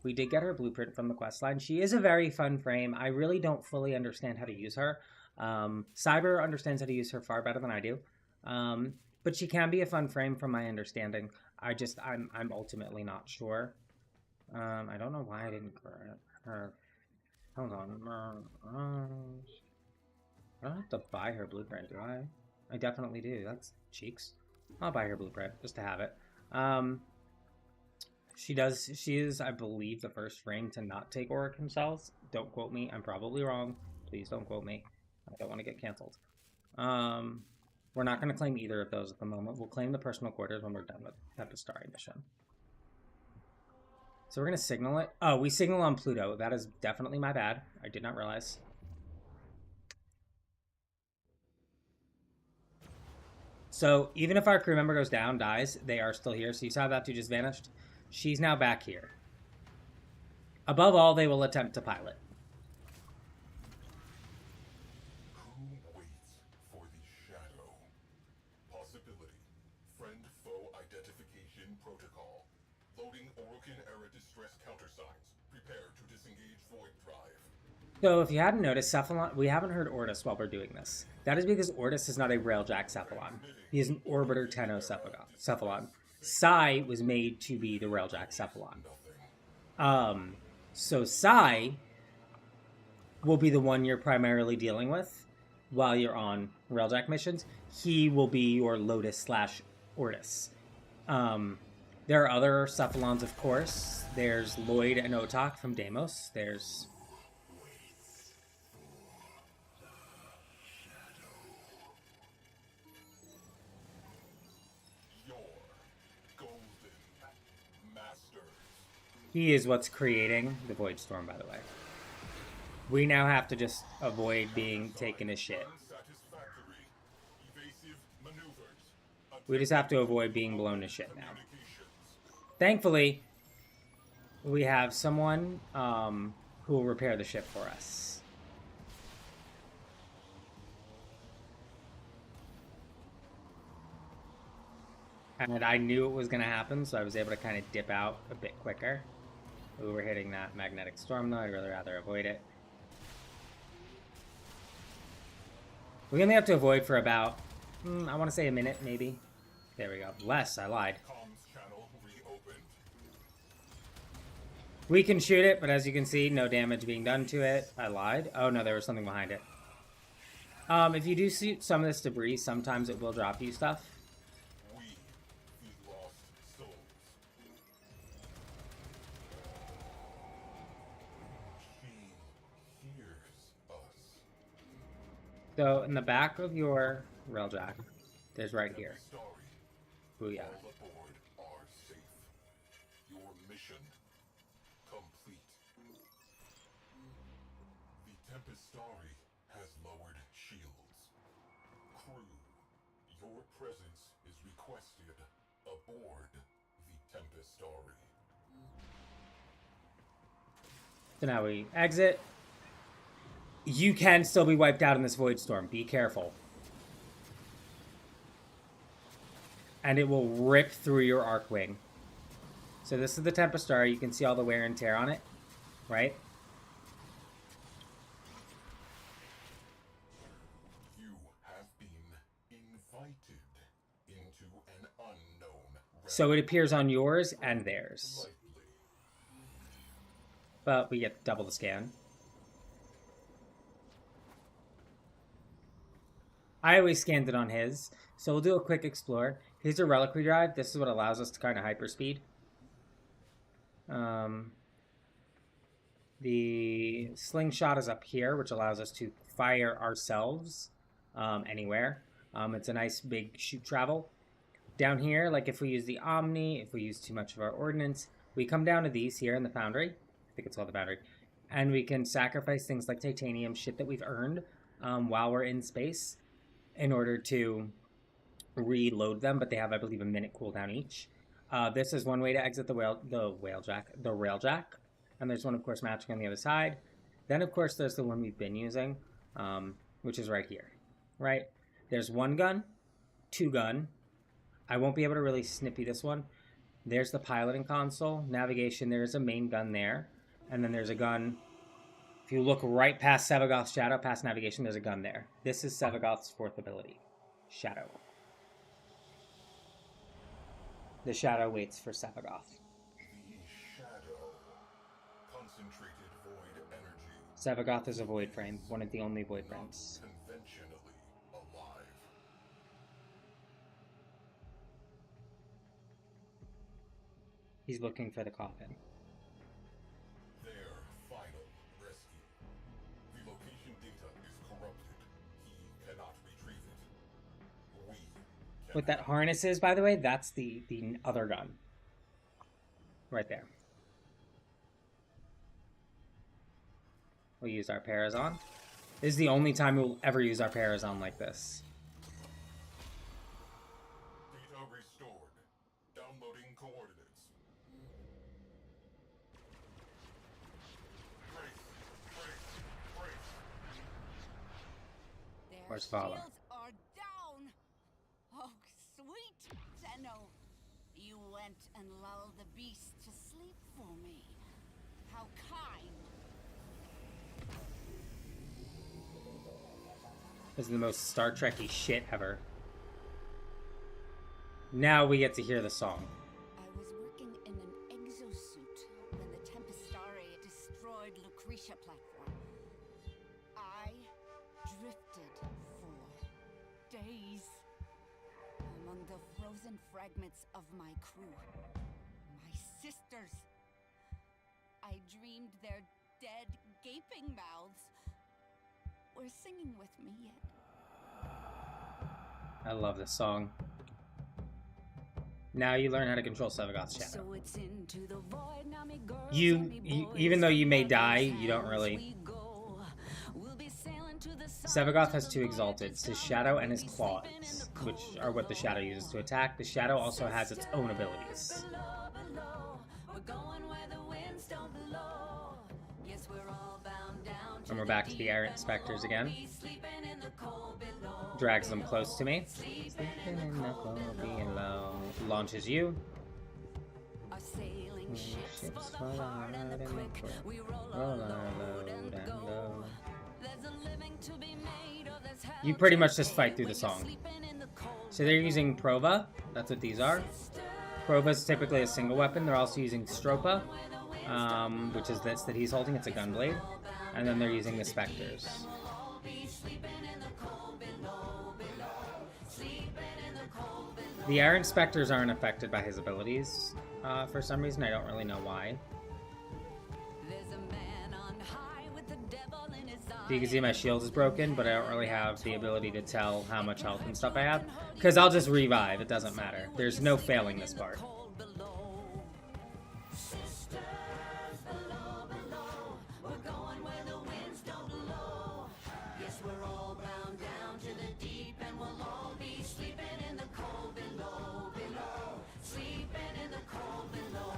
We did get her blueprint from the questline. She is a very fun frame. I really don't fully understand how to use her. Cyber understands how to use her far better than I do. But she can be a fun frame from my understanding. I'm ultimately not sure. I don't know why I didn't grab her. Hold on. I don't have to buy her blueprint, do I? I definitely do. That's cheeks. I'll buy her blueprint just to have it. She is, I believe, the first frame to not take Auric cells. Don't quote me. I'm probably wrong. Please don't quote me. I don't want to get canceled. We're not going to claim either of those at the moment. We'll claim the personal quarters when we're done with Tempestari mission. So we're going to signal it. Oh, we signal on Pluto. That is definitely my bad. I did not realize. So even if our crew member goes down, dies, they are still here. So you saw that dude just vanished. She's now back here. Above all, they will attempt to pilot. So if you hadn't noticed, Cephalon, we haven't heard Ortis while we're doing this. That is because Ortis is not a Railjack Cephalon. He is an Orbiter Tenno Cephalon. Psy was made to be the Railjack Cephalon. So Psy will be the one you're primarily dealing with while you're on Railjack missions. He will be your Lotus/Ortis. There are other Cephalons, of course. There's Lloyd and Otak from Deimos. There's... He is what's creating the Void Storm, by the way. We now have to just avoid being taken as shit. Unsatisfactory. Evasive maneuvers. We just have to avoid being blown to shit now. Thankfully, we have someone who will repair the ship for us. And I knew it was going to happen, so I was able to kind of dip out a bit quicker. We were hitting that magnetic storm, though. I'd really rather avoid it. We only have to avoid for about, I want to say a minute, maybe. There we go. Less, I lied. Comms channel reopened. We can shoot it, but as you can see, no damage being done to it. I lied. Oh, no, there was something behind it. If you do shoot some of this debris, sometimes it will drop you stuff. We, the lost souls. She hears us. So, in the back of your railjack, there's right here. Story. Booyah. All aboard are safe. Your mission complete. The Tempestari has lowered shields. Crew, your presence is requested aboard the Tempestari. So now we exit. You can still be wiped out in this void storm. Be careful. And it will rip through your Archwing. So this is the Tempestar. You can see all the wear and tear on it, right? You have been invited into an unknown realm. So it appears on yours and theirs. Lightly. But we get double the scan. I always scanned it on his. So we'll do a quick explore. Here's a reliquary drive. This is what allows us to kind of hyperspeed. The slingshot is up here, which allows us to fire ourselves anywhere. It's a nice big shoot travel. Down here, like if we use the Omni, if we use too much of our ordnance, we come down to these here in the Foundry. I think it's called the Foundry. And we can sacrifice things like titanium, shit that we've earned while we're in space, in order to reload them, but they have, I believe, a minute cooldown each. This is one way to exit the railjack, and there's one, of course, matching on the other side. Then, of course, there's the one we've been using, which is right here, right? There's one gun, two gun. I won't be able to really snippy this one. There's the piloting console, navigation. There's a main gun there, and then there's a gun. If you look right past Sevagoth's shadow, past navigation, there's a gun there. This is Sevagoth's fourth ability, Shadow. The Shadow waits for Sevagoth. The Shadow. Concentrated void energy. Sevagoth is a void frame, one of the only void frames. Conventionally alive. He's looking for the coffin. Their final rescue. The location data is corrupted. He cannot retrieve it. We can. What that harness is, by the way, that's the other gun. Right there. We'll use our Parazon. This is the only time we'll ever use our Parazon like this. Data restored. Downloading coordinates. Brace. Their Where's Vala? shields are down. Oh, sweet Tenno. You went and lulled the beast to sleep for me. How kind. This is the most Star Trek-y shit ever. Now we get to hear the song. I was working in an exosuit when the Tempestari destroyed Lucretia platform. I drifted for days among the frozen fragments of my crew. My sisters. I dreamed their dead, gaping mouths were singing with me yet. I love this song. Now you learn how to control Sevagoth's shadow. So it's into the void, now me girls and You, me boys even though you may and die, brothers you don't as really. we go. We'll be sailing to the sun, Sevagoth to has the two void exalteds, his zone. shadow and We'll his be sleeping in claws, the which cold are what the shadow below. uses to attack. The shadow also has its own abilities. Below. We're going where the winds don't blow. Yes, we're all bound down to And we're back to the air inspectors again. be sleeping in the cold below. Drags them close to me. Sleeping in the cold below. Launches you. Our sailing ships Ships for the hard and the quick. We roll our load and go. There's a living to be made, or there's hell You pretty to much just pay fight through when the you're song. sleeping in the cold So they're using Prova. That's what these are. Prova is typically a single weapon. They're also using Stropa, which is this that he's holding. It's a gunblade. And then they're using the Spectres. The Errant Spectres aren't affected by his abilities for some reason. I don't really know why. There's a man on high with the devil in his You can see my shield is broken, but I don't really have the ability to tell how much health and stuff I have. Because I'll just revive, it doesn't matter. There's no failing this part. Yes, we're all bound down to the deep, and we'll all be sleeping in the cold below, sleeping in the cold below.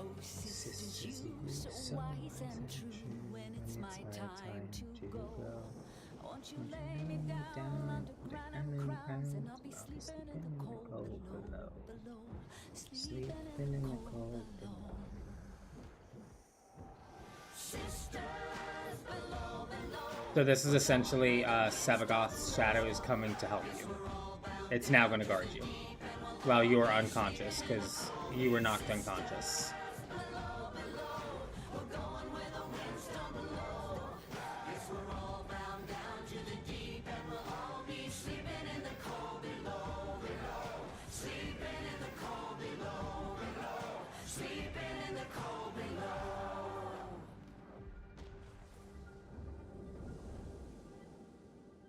Oh, sisters, you so wise and true. When it's my time to go, won't you lay me down under granite crowns, and I'll be sleeping in the cold below, sleeping in the cold below. Sisters below, below. So this is essentially Sevagoth's shadow is coming to help you. It's now going to guard you. While you're unconscious, because you were knocked unconscious.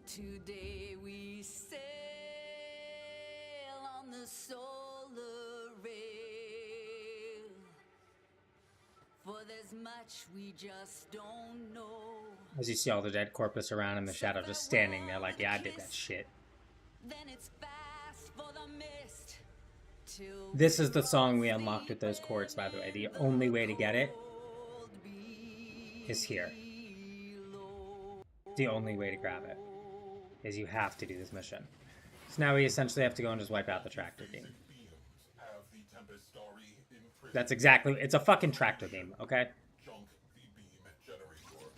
Today we sail on the solar rail, for there's much we just don't know. As you see all the dead corpus around in the shadow just standing there like, yeah, I did that shit. Then it's fast for the mist till This is the song we unlocked with those chords, by the way. The only way to get it is here. The only way to grab it is you have to do this mission. So now we essentially have to go and just wipe out the tractor beam. Have the Tempestari imprisoned. That's exactly, it's a fucking tractor beam, okay? Junk the beam generator.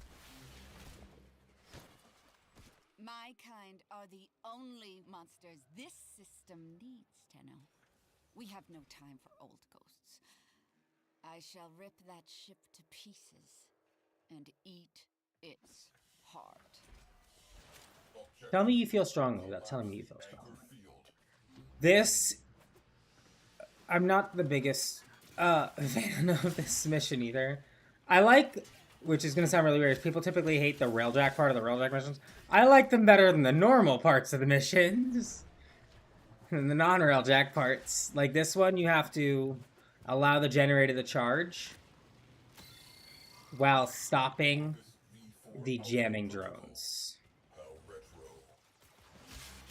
my kind are the only monsters this system needs, Tenno. We have no time for old ghosts. I shall rip that ship to pieces and eat its heart. Tell me you feel strongly without telling me you feel strongly. This... I'm not the biggest fan of this mission either. I like, which is going to sound really weird, people typically hate the railjack part of the railjack missions. I like them better than the normal parts of the missions. And the non-railjack parts. Like this one, you have to allow the generator to charge while stopping the jamming drones.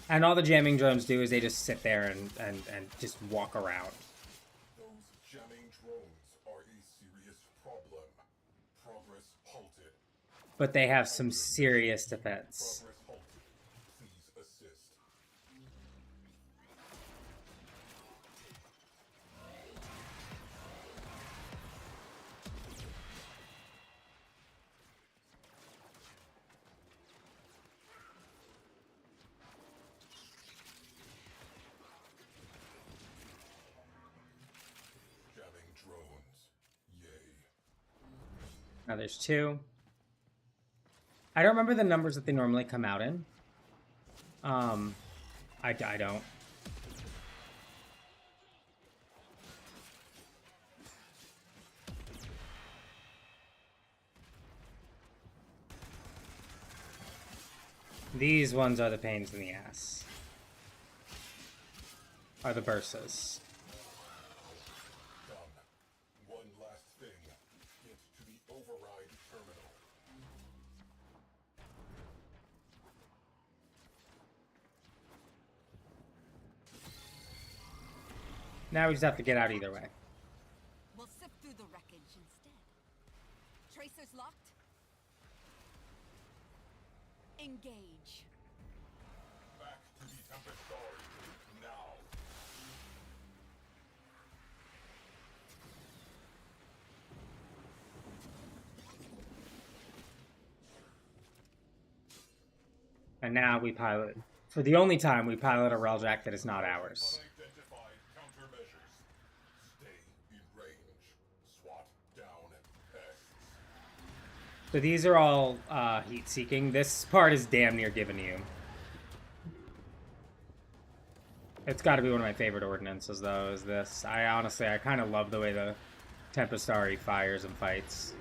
And all the jamming drones do is they just sit there and just walk around. Those jamming drones are a serious problem. Progress halted. But they have some serious defense. Progress halted. Please assist. Jamming drones. Yay. Now there's 2. I don't remember the numbers that they normally come out in. I don't. These ones are the pains in the ass. Are the bursas. Done. One last thing. Get to the override terminal. Now we just have to get out either way. We'll sift through the wreckage instead. Tracers locked? Engage. Back to the Tempest Guard. Now. And now we pilot, for the only time, we pilot a railjack that is not ours. Unidentified countermeasures. Stay in range. SWAT down pests. So these are all heat-seeking. This part is damn near given to you. It's got to be one of my favorite ordinances, though, is this. I kind of love the way the Tempestari fires and fights.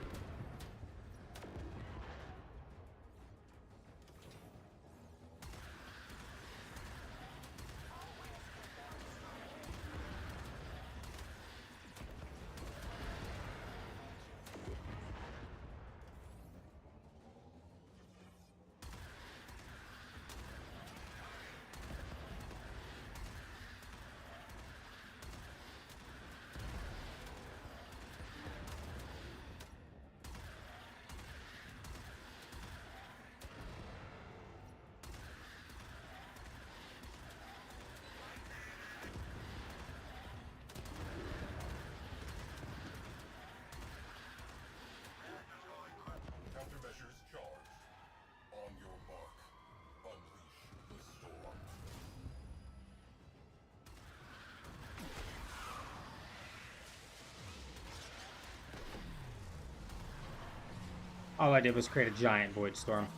Countermeasures charged. On your mark. Unleash the storm. All I did was create a giant void storm.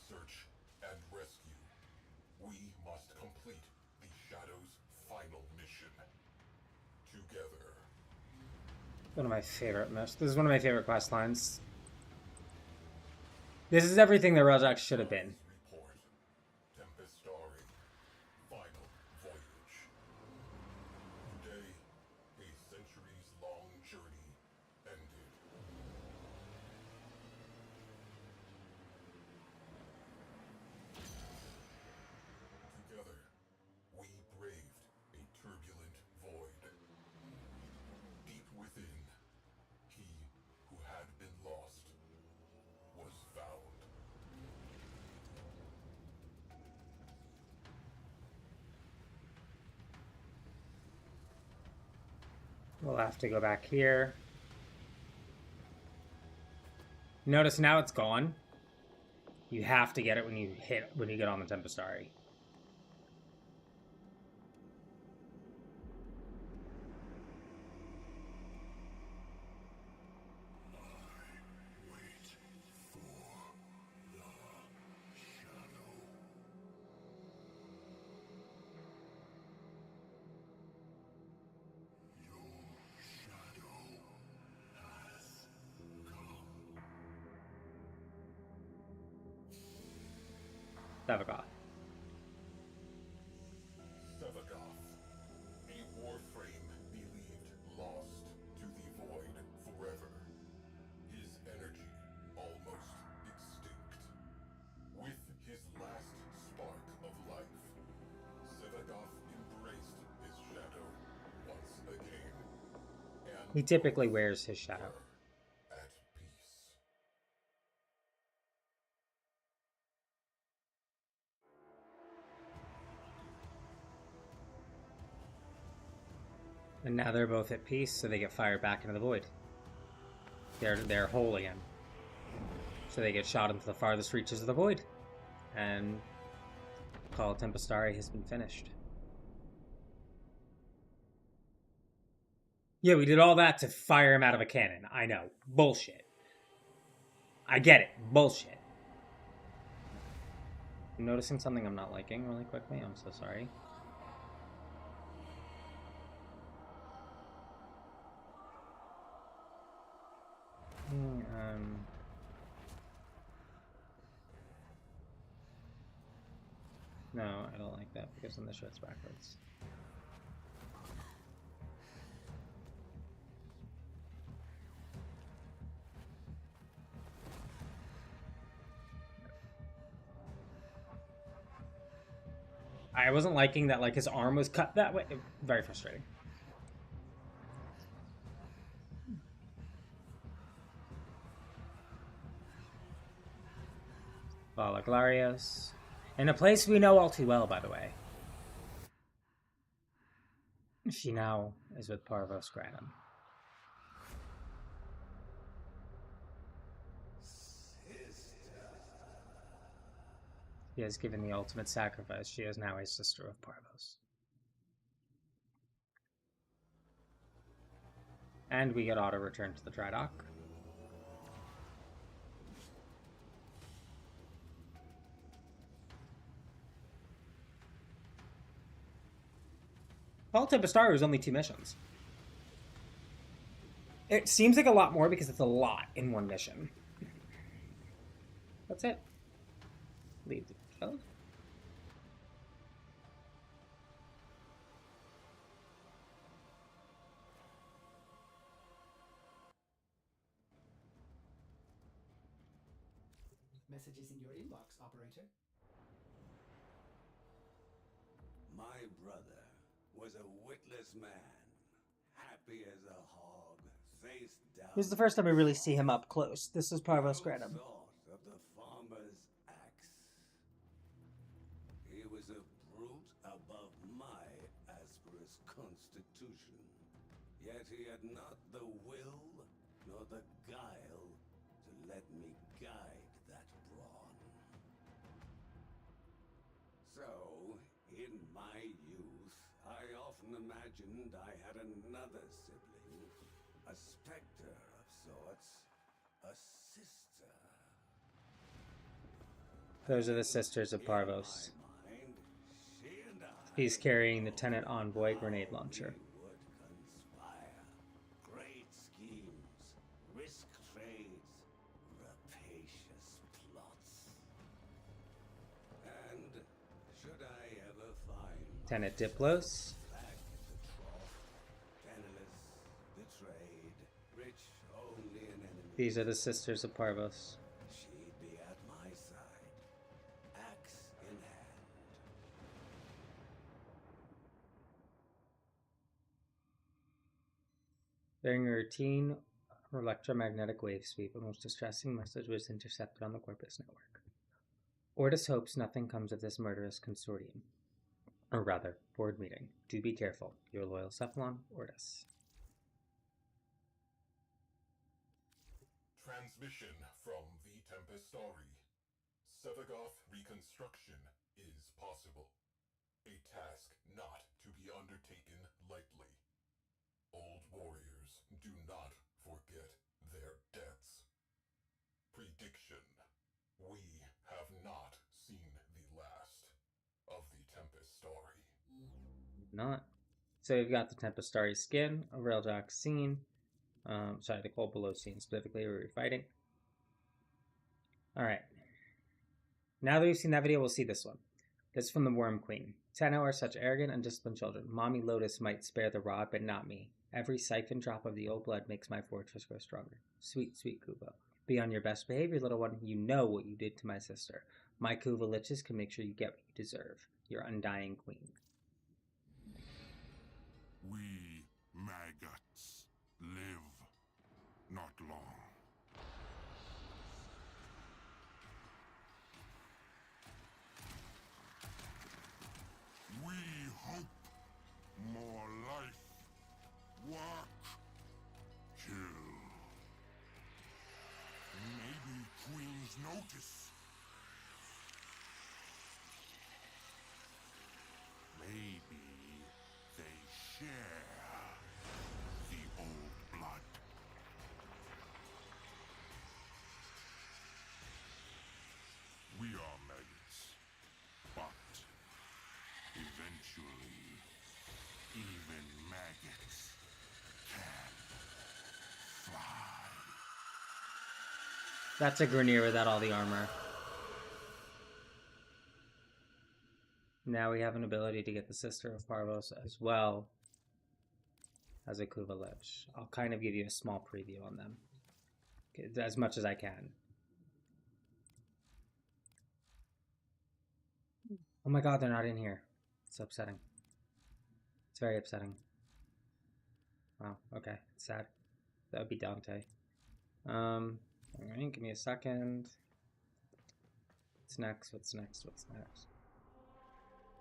Search and rescue. We must complete the Shadow's final mission. Together. One of my favorite missions. This is one of my favorite quest lines. This is everything the railjack should have been. Report. Tempestari. Final voyage. Today, a centuries-long journey ended. Together, we braved a turbulent void. Deep within, he who had been lost was found. We'll have to go back here. Notice now it's gone. You have to get it when you get on the Tempestari. Sevagoth. Sevagoth, a warframe believed lost to the void forever. His energy almost extinct. With his last spark of life, Sevagoth embraced his shadow once again. And He typically wears his shadow. And now they're both at peace, so they get fired back into the void. They're whole again. So they get shot into the farthest reaches of the void. And Call of Tempestari has been finished. Yeah, we did all that to fire him out of a cannon. I know. Bullshit. I get it. Bullshit. I'm noticing something I'm not liking really quickly. I'm so sorry. No, I don't like that because then the shit's backwards. I wasn't liking that, like, his arm was cut that way. Very frustrating. Valaglarios. In a place we know all too well, by the way. She now is with Parvos Granum. He has given the ultimate sacrifice. She is now a sister of Parvos. And we get auto return to the dry dock. Call of Tempestari was only 2 missions. It seems like a lot more because it's a lot in one mission. That's it. Leave the field. Messages in your inbox, operator. My brother was a witless man, happy as a hog, face down. This is the first time we really see him up close. This is Parvos Granum. Of the farmer's axe. He was a brute above my asperous constitution. Yet he had not the will nor the guile to let me guide that brawn. So, in my youth, I often imagined I had another sibling, a specter of sorts, a sister. Those are the sisters of Parvos. He's carrying the Tenant Envoy grenade launcher. Great schemes, risk trades, rapacious plots. And should I ever find Tenant Diplos. back at the trough, penniless, betrayed, rich only in enemy, These are the sisters of Parvos. she'd be at my side, axe in hand. During a routine electromagnetic wave sweep, a most distressing message was intercepted on the Corpus network. Ordis hopes nothing comes of this murderous consortium. Or rather, board meeting. Do be careful. Your loyal Cephalon, Ordis. Transmission from the Tempestari. Sevagoth reconstruction is possible. A task not to be undertaken lightly. Old warriors do not forget their debts. Prediction. We have not seen the last of the Tempestari. Not. So we've got the Tempestari skin, a Railjack scene. The Cold Below scene specifically where we're fighting. Alright. Now that we've seen that video, we'll see this one. This is from the Worm Queen. Tenno are such arrogant, undisciplined children. Mommy Lotus might spare the rod, but not me. Every siphon drop of the old blood makes my fortress grow stronger. Sweet, sweet Kuva. Be on your best behavior, little one. You know what you did to my sister. My Kuva liches can make sure you get what you deserve. Your undying queen. We maggots live not long. We hope more life Eventually, even maggots can fly. That's a Grineer without all the armor. Now we have an ability to get the Sister of Parvos as well as a Kuva Lich. I'll kind of give you a small preview on them, as much as I can. Oh my god, they're not in here. It's upsetting. It's very upsetting. Wow, okay, it's sad. That would be Dante. Alright, give me a second. What's next? What's next? What's next?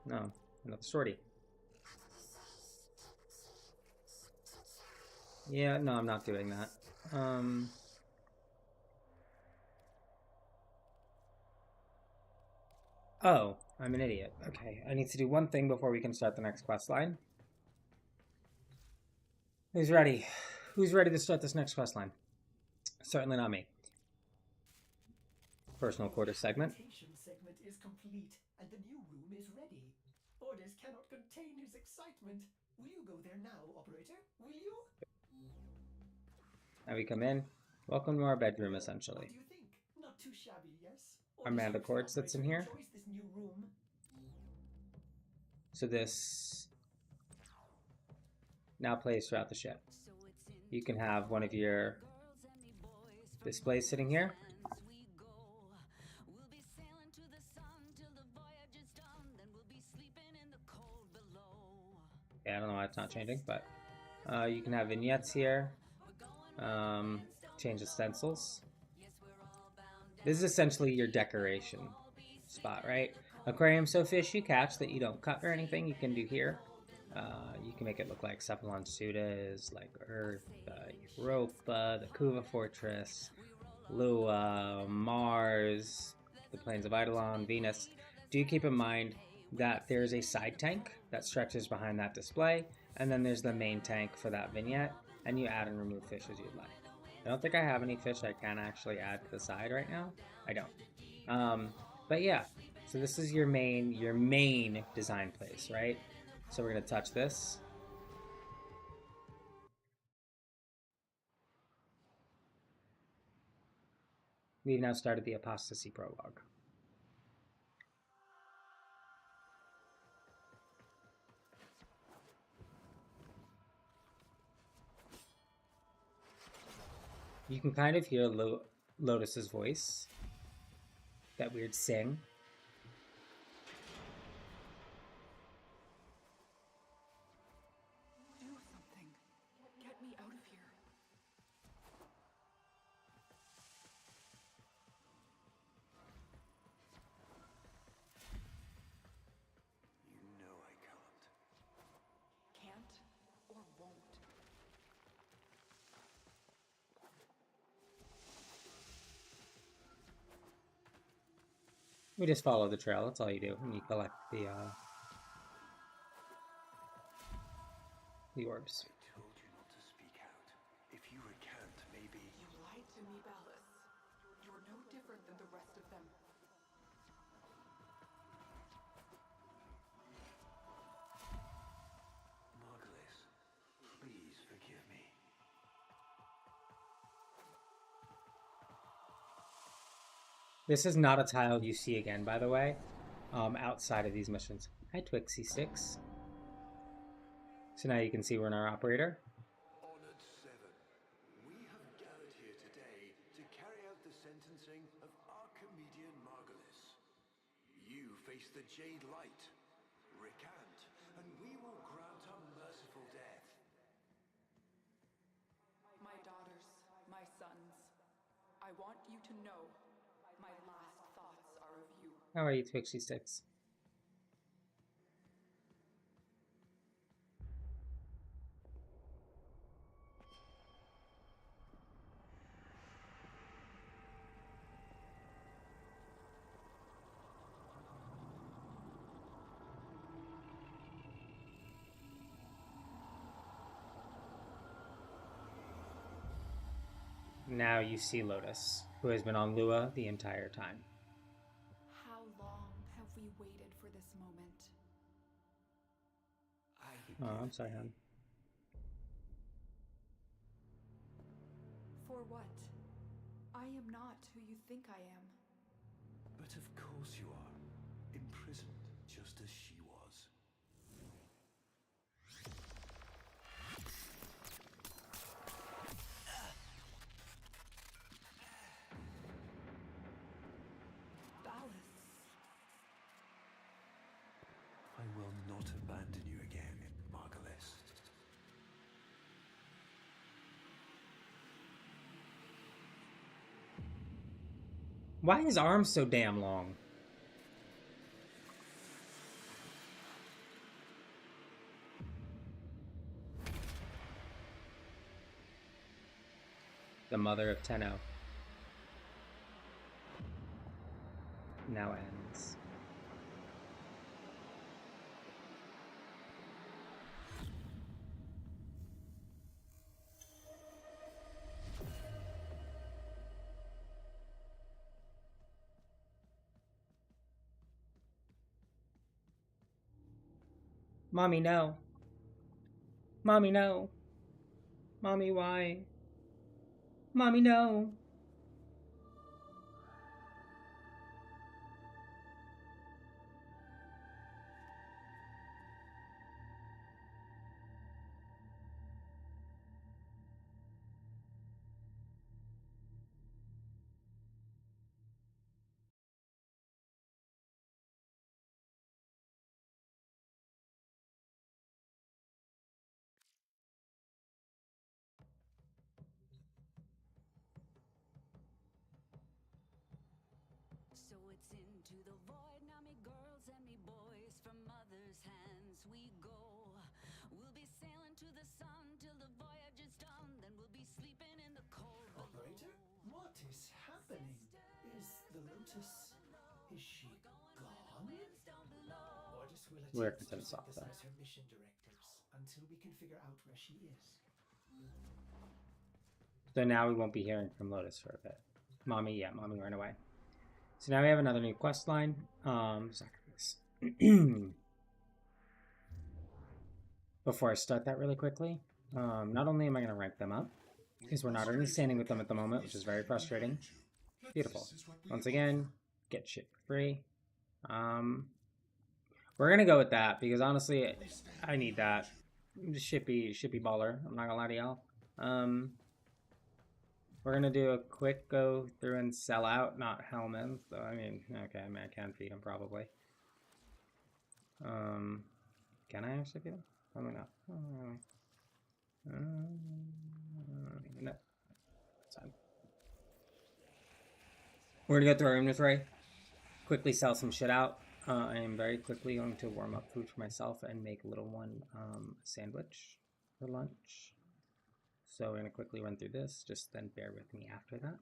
No, another shorty. Yeah, no, I'm not doing that. Oh, I'm an idiot. Okay, I need to do one thing before we can start the next quest line. Who's ready? Who's ready to start this next quest line? Certainly not me. Personal quarters segment. The segment is complete, and the new room is ready. Orders cannot contain his excitement. Will you go there now, operator? Will you? Now we come in. Welcome to our bedroom, essentially. What do you think? Not too shabby, yes? Amanda Cord sits in here. This new room. So this now plays throughout the ship. You can have one of your displays sitting here. Yeah, I don't know why it's not changing, but you can have vignettes here. Change the stencils. This is essentially your decoration spot, right? Aquarium, so fish you catch that you don't cut or anything, you can do here. You can make it look like Cephalon Sudas, like Earth, Europa, the Kuva Fortress, Lua, Mars, the plains of Eidolon, Venus. Do keep in mind that there's a side tank that stretches behind that display, and then there's the main tank for that vignette, and you add and remove fish as you'd like. I don't think I have any fish I can actually add to the side right now. I don't. But yeah, so this is your main design place, right? So we're gonna touch this. We've now started the Apostasy prologue. You can kind of hear Lotus's voice. That weird sing. Do something. Get me out of here. You know I can't. Can't or won't. We just follow the trail, that's all you do, and you collect the orbs. I told you not to speak out. If you recant, maybe... You lied to me, Ballas. You're no different than the rest of them. Margulis, please forgive me. This is not a tile you see again, by the way, outside of these missions. Hi, Twixie Six. So now you can see we're in our operator. Honored Seven, we have gathered here today to carry out the sentencing of Archimedean Margulis. You face the Jade Light. Recant, and we will grant a merciful death. My daughters, my sons, I want you to know my last thoughts are of you. How are you, Twixie Six? Now you see Lotus, who has been on Lua the entire time. How long have we waited for this moment? Oh, I'm sorry, hon. For what? I am not who you think I am. But of course you are. Imprisoned, just as she was. Ballas. I will not abandon you again, Margulis. Why is his arm so damn long? The mother of Tenno. Now ends. Mommy, no. Mommy, no. Mommy, why? Mommy, no. So it's into the void, now me girls and me boys, from mother's hands we go. We'll be sailing to the sun till the voyage is done, then we'll be sleeping in the cold below. Operator, what is happening? Is the Lotus... is she gone? Orders will We're attempt to considered soft, though. synthesize her mission directives until we can figure out where she is. So now we won't be hearing from Lotus for a bit. Mommy, yeah, Mommy ran away. So now we have another new quest line. Sacrifice. Before I start that really quickly, not only am I going to rank them up, because we're not already standing with them at the moment, which is very frustrating. Beautiful. Once again, get shit for free. We're going to go with that, because honestly, I need that. Shippy baller. I'm not going to lie to y'all. We're going to do a quick go through and sell out, not Hellman. So, I mean, okay, I mean, I can feed him probably. Can I actually feed him? Probably not. No. That's fine. We're going to go through our inventory. Quickly sell some shit out. I am very quickly going to warm up food for myself and make a little one sandwich for lunch. So we're going to quickly run through this, just then bear with me after that.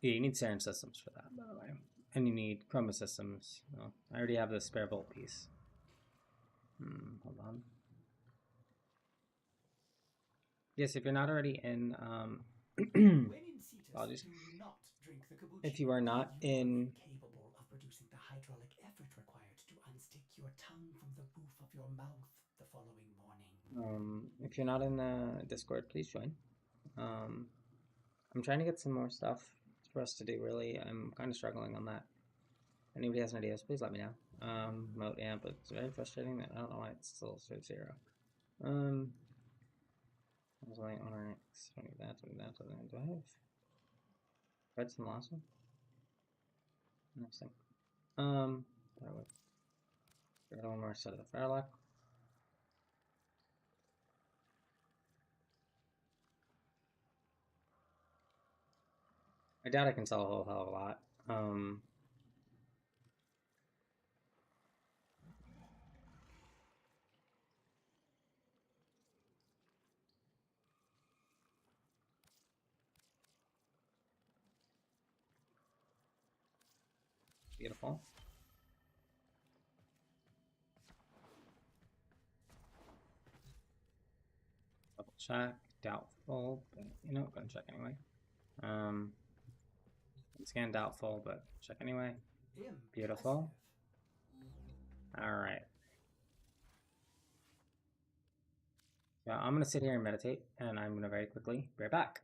Yeah, you need Serum Systems for that, by the way. And you need Chroma Systems. Well, I already have the spare bolt piece. Hold on. Yes, if you're not already in... apologies. If you are not in... Capable of producing the hydraulic effort required to unstick your tongue from the roof of your mouth the following morning. If you're not in the Discord, please join. I'm trying to get some more stuff for us to do, really. I'm kind of struggling on that. If anybody has any ideas, please let me know. Moat amp, but it's very frustrating that I don't know why it's still 0. I was waiting on our next. Do I have Red's in the last one? Next thing. Got one more set of the Firelock. I doubt I can sell a whole hell of a lot. Beautiful. Double check, doubtful, but you know, go and check anyway. Scan doubtful, but check anyway. Beautiful. Alright. Yeah, I'm gonna sit here and meditate, and I'm gonna very quickly be right back.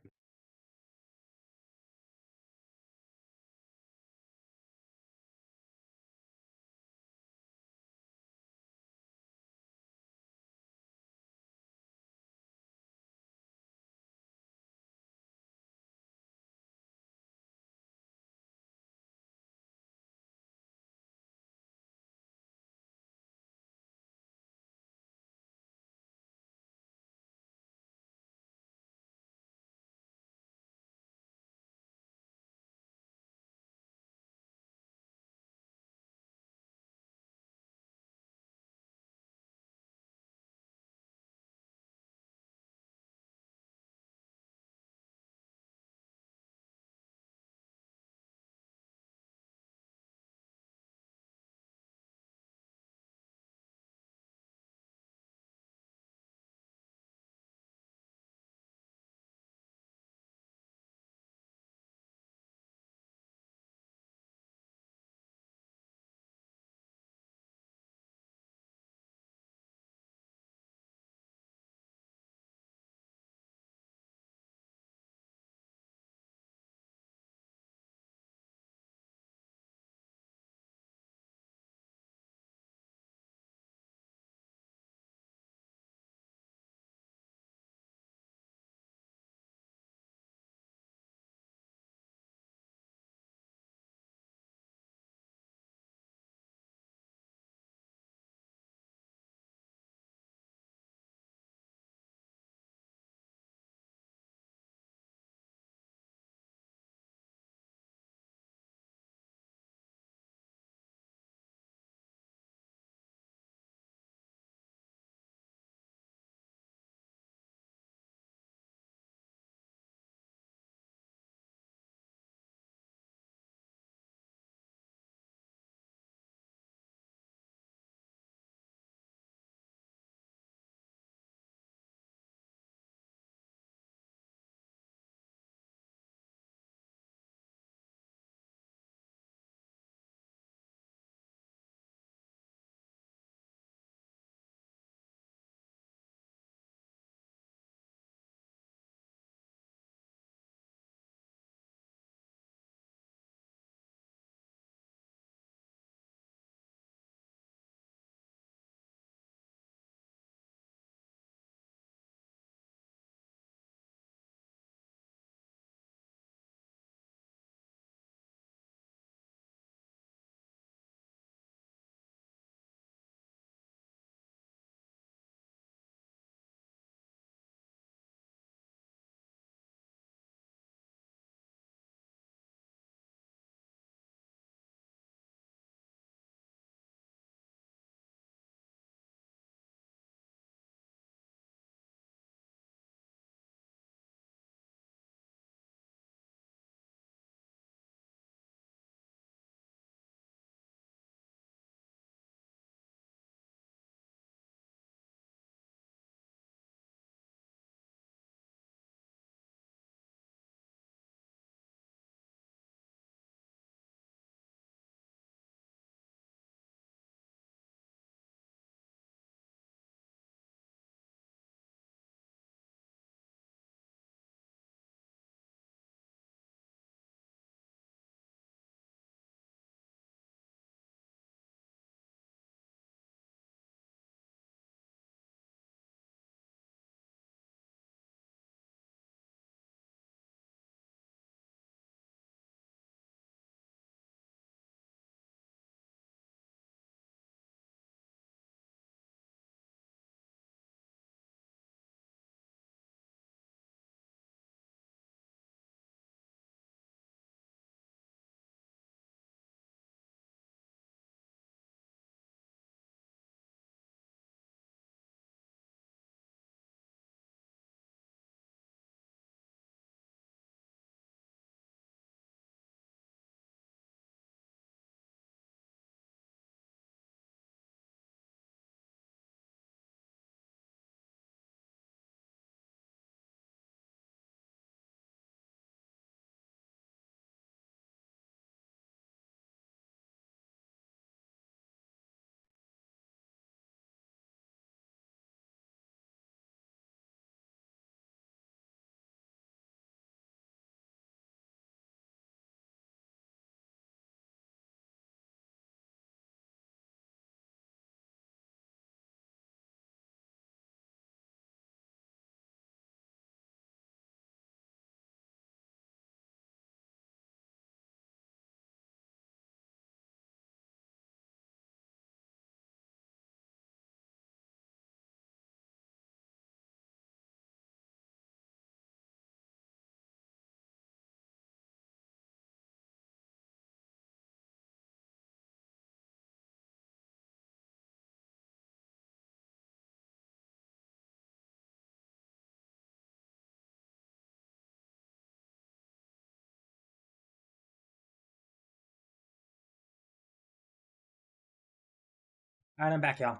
Alright, I'm back, y'all.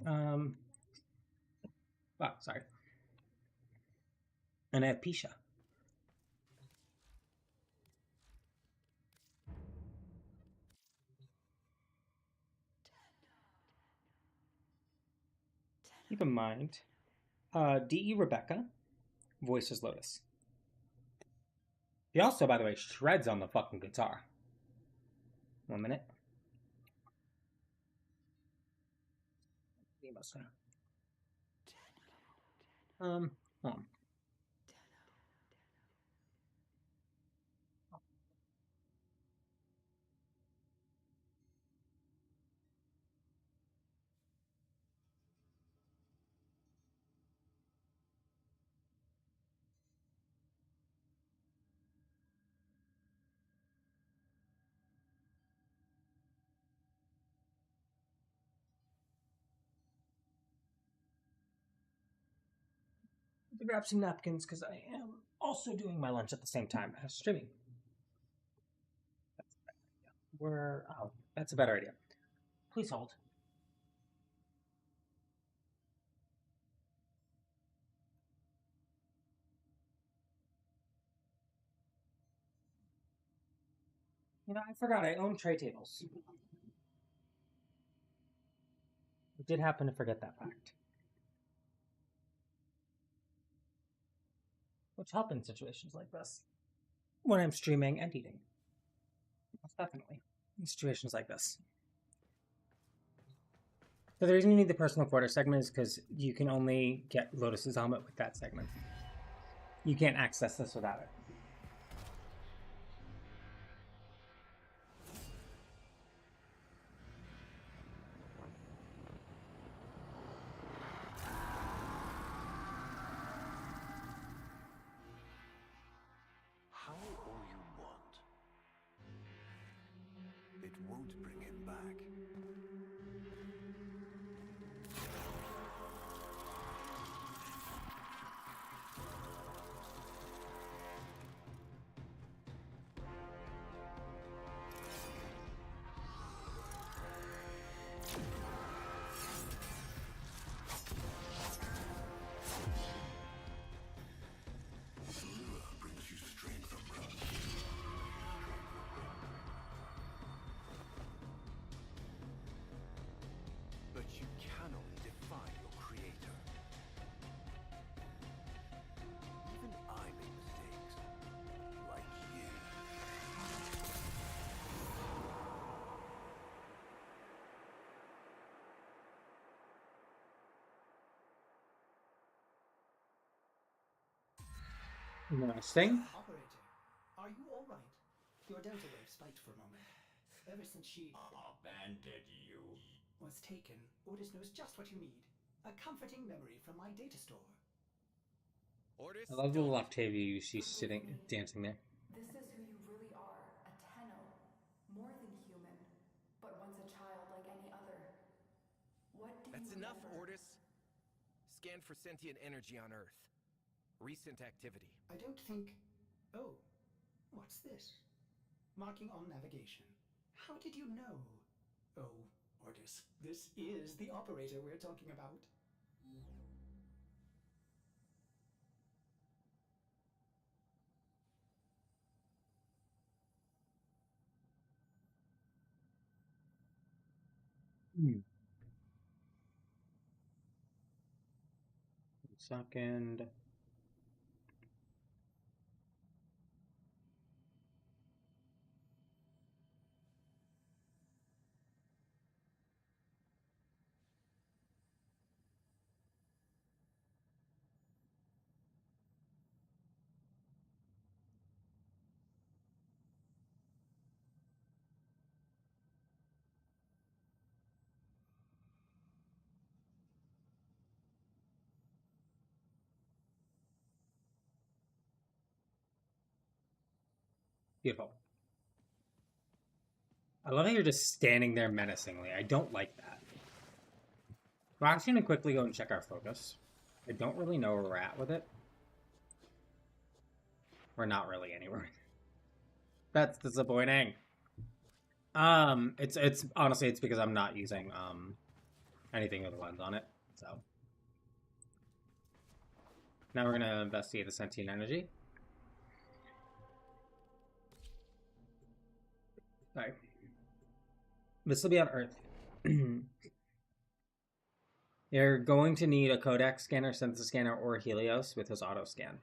Oh, sorry. And I have Pisha. Keep in mind, D.E. Rebecca voices Lotus. He also, by the way, shreds on the fucking guitar. 1 minute. Hold on. To grab some napkins because I am also doing my lunch at the same time as streaming. That's a better idea. Please hold. You know, I forgot I own tray tables. I did happen to forget that fact. Which help in situations like this. When I'm streaming and eating. Most definitely. In situations like this. So the reason you need the personal quarter segment is because you can only get Lotus's helmet with that segment. You can't access this without it. How all you want. It won't bring him back. Brings you strength from rust. But you cannot defy your creator. Even I make mistakes. Like you. Interesting. Operator, are you all right? Your delta wave spiked for a moment. Ever since she abandoned you. was taken, Ordis knows just what you need. A comforting memory from my data store. I love the left hand view. She's sitting, dancing there. This is who you really are, a Tenno. More than human, but once a child like any other. What do That's you enough, remember? Ordis. Scan for sentient energy on Earth. Recent activity. I don't think... Oh, what's this? Marking on navigation. How did you know? Oh, Ordis, this is the operator we're talking about. Second. Beautiful. I love how you're just standing there menacingly. I don't like that. We're actually going to quickly go and check our focus. I don't really know where we're at with it. We're not really anywhere. That's disappointing. It's honestly, it's because I'm not using anything with a lens on it. So now we're gonna investigate the sentient energy. Sorry. This will be on Earth. You're going to need a Codex scanner, Synthesis scanner, or Helios with his auto scan.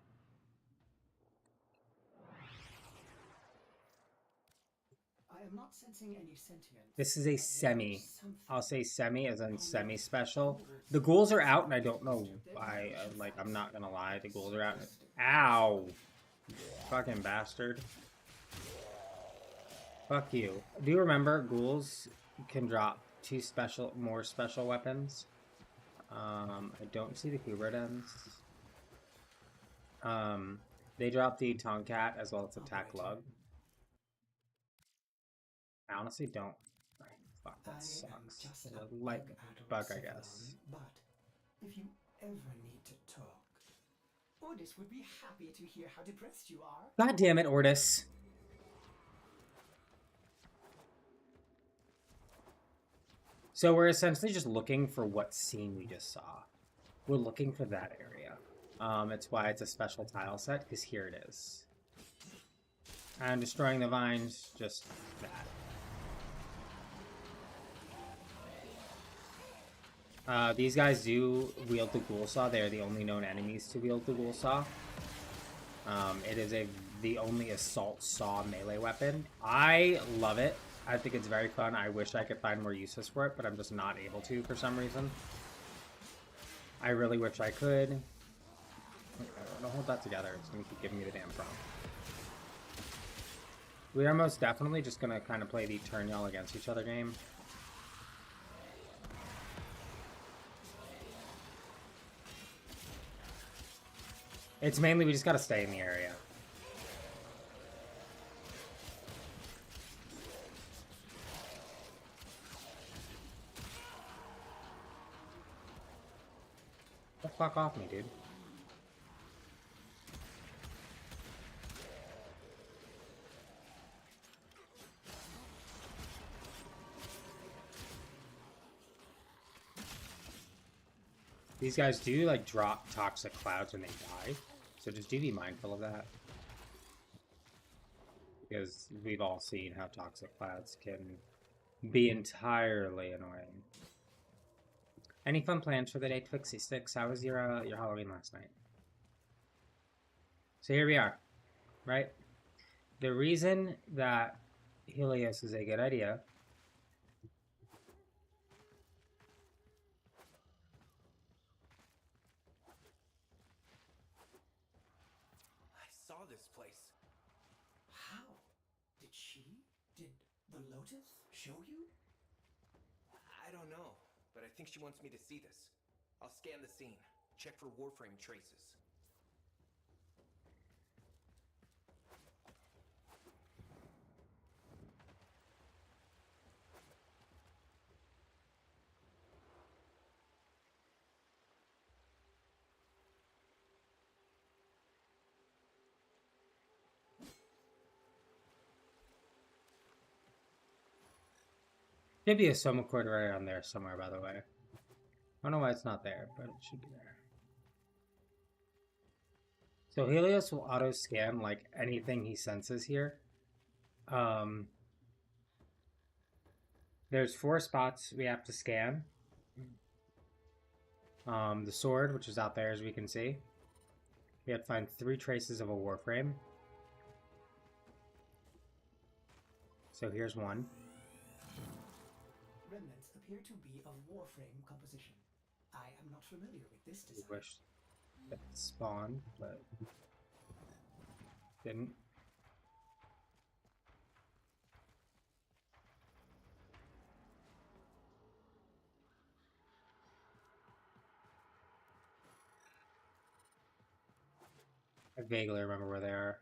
I am not sensing any sentience. This is a semi. I'll say semi as in semi-special. The ghouls are out, and I don't know why. I'm not gonna lie. The ghouls are out. Ow! Fucking bastard. Fuck you. Do you remember ghouls can drop 2 more special weapons? I don't see the Huberdens. They drop the Tomcat as well as attack lug. I honestly don't. Fuck, that sucks. Like bug, I guess. But if you ever need to talk, Ordis would be happy to hear how depressed you are. God damn it, Ordis. So we're essentially just looking for what scene we just saw. We're looking for that area. It's why it's a special tile set, because here it is. And destroying the vines, just that. These guys do wield the Ghoul Saw. They are the only known enemies to wield the Ghoul Saw. It is the only assault saw melee weapon. I love it. I think it's very fun. I wish I could find more uses for it, but I'm just not able to for some reason. I really wish I could. Okay, I'm gonna hold that together. It's gonna keep giving me the damn prompt. We are most definitely just gonna kind of play the turn y'all against each other game. It's mainly we just gotta stay in the area. Fuck off me, dude. These guys do like drop toxic clouds when they die, so just do be mindful of that. Because we've all seen how toxic clouds can be entirely annoying. Any fun plans for the day, Twixie Sticks? How was your Halloween last night? So here we are, right? The reason that Helios is a good idea I saw this place. How? Did the Lotus show you? I don't know, but I think she wants me to see this. I'll scan the scene, check for Warframe traces. Should be a Soma Cord right on there somewhere, by the way. I don't know why it's not there, but it should be there. So Helios will auto scan like anything he senses here. There's 4 spots we have to scan. The sword, which is out there as we can see. We have to find 3 traces of a Warframe. So here's one. Remnants appear to be of Warframe composition. I am not familiar with this design. I wish that spawned, but didn't. I vaguely remember where they are.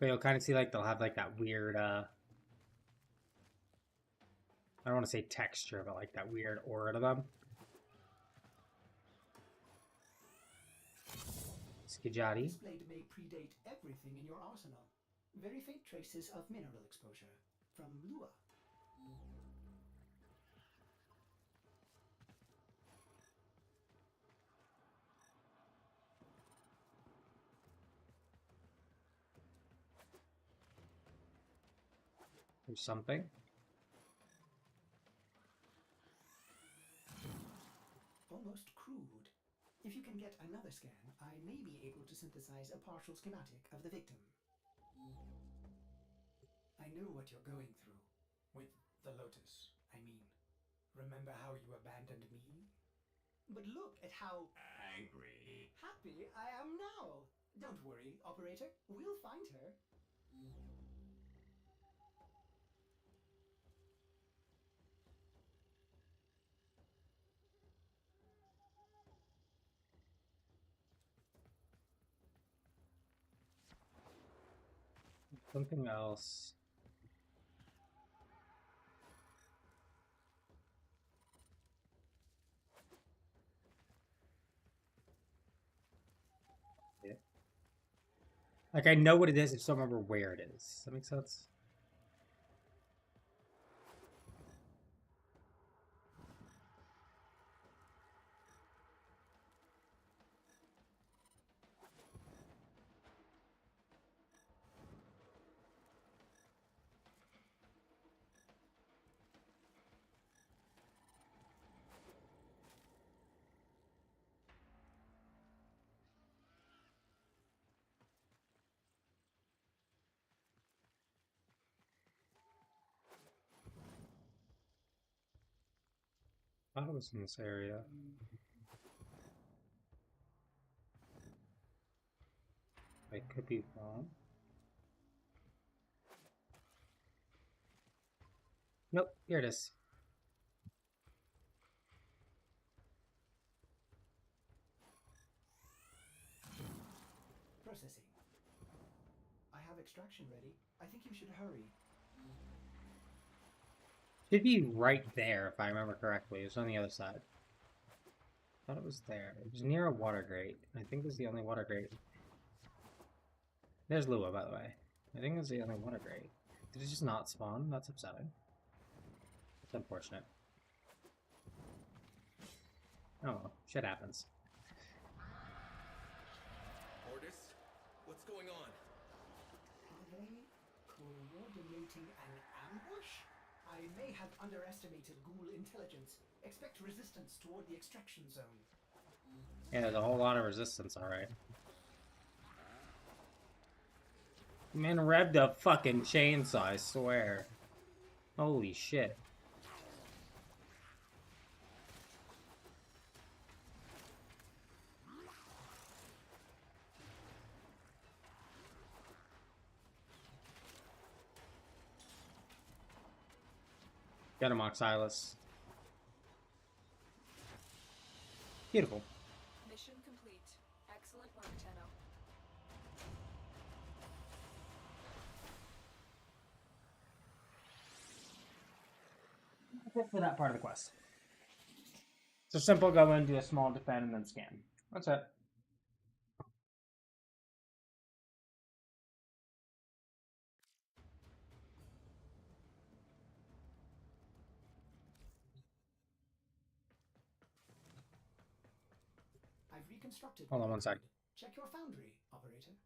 But you'll kind of see like they'll have like that weird I don't want to say texture, but like that weird aura to them. Skijati. This blade may predate everything in your arsenal. Very faint traces of mineral exposure from Lua. There's something. Almost crude. If you can get another scan, I may be able to synthesize a partial schematic of the victim. I know what you're going through. With the Lotus, I mean. Remember how you abandoned me? But look at how Angry. happy I am now. Don't worry, operator. We'll find her. Something else. Yeah. Like, I know what it is, I just don't remember where it is. Does that make sense? I thought it was in this area. I could be wrong. Nope, here it is. Processing. I have extraction ready. I think you should hurry. Should be right there, if I remember correctly. It's on the other side. I thought it was there. It was near a water grate. I think it was the only water grate. There's Lua, by the way. I think it was the only water grate. Did it just not spawn? That's upsetting. It's unfortunate. Oh well, shit happens. Mortis, what's going on? Are they coordinating an ambush? I may have underestimated ghoul intelligence. Expect resistance toward the extraction zone. Yeah, there's a whole lot of resistance, alright. Man revved a fucking chainsaw, I swear. Holy shit. Get him, Oxylus. Beautiful. Mission complete. Excellent work, Tenno. That's it for that part of the quest. So simple, go in, do a small defend, and then scan. That's it. I've reconstructed. Hold on one sec. Check your foundry, operator.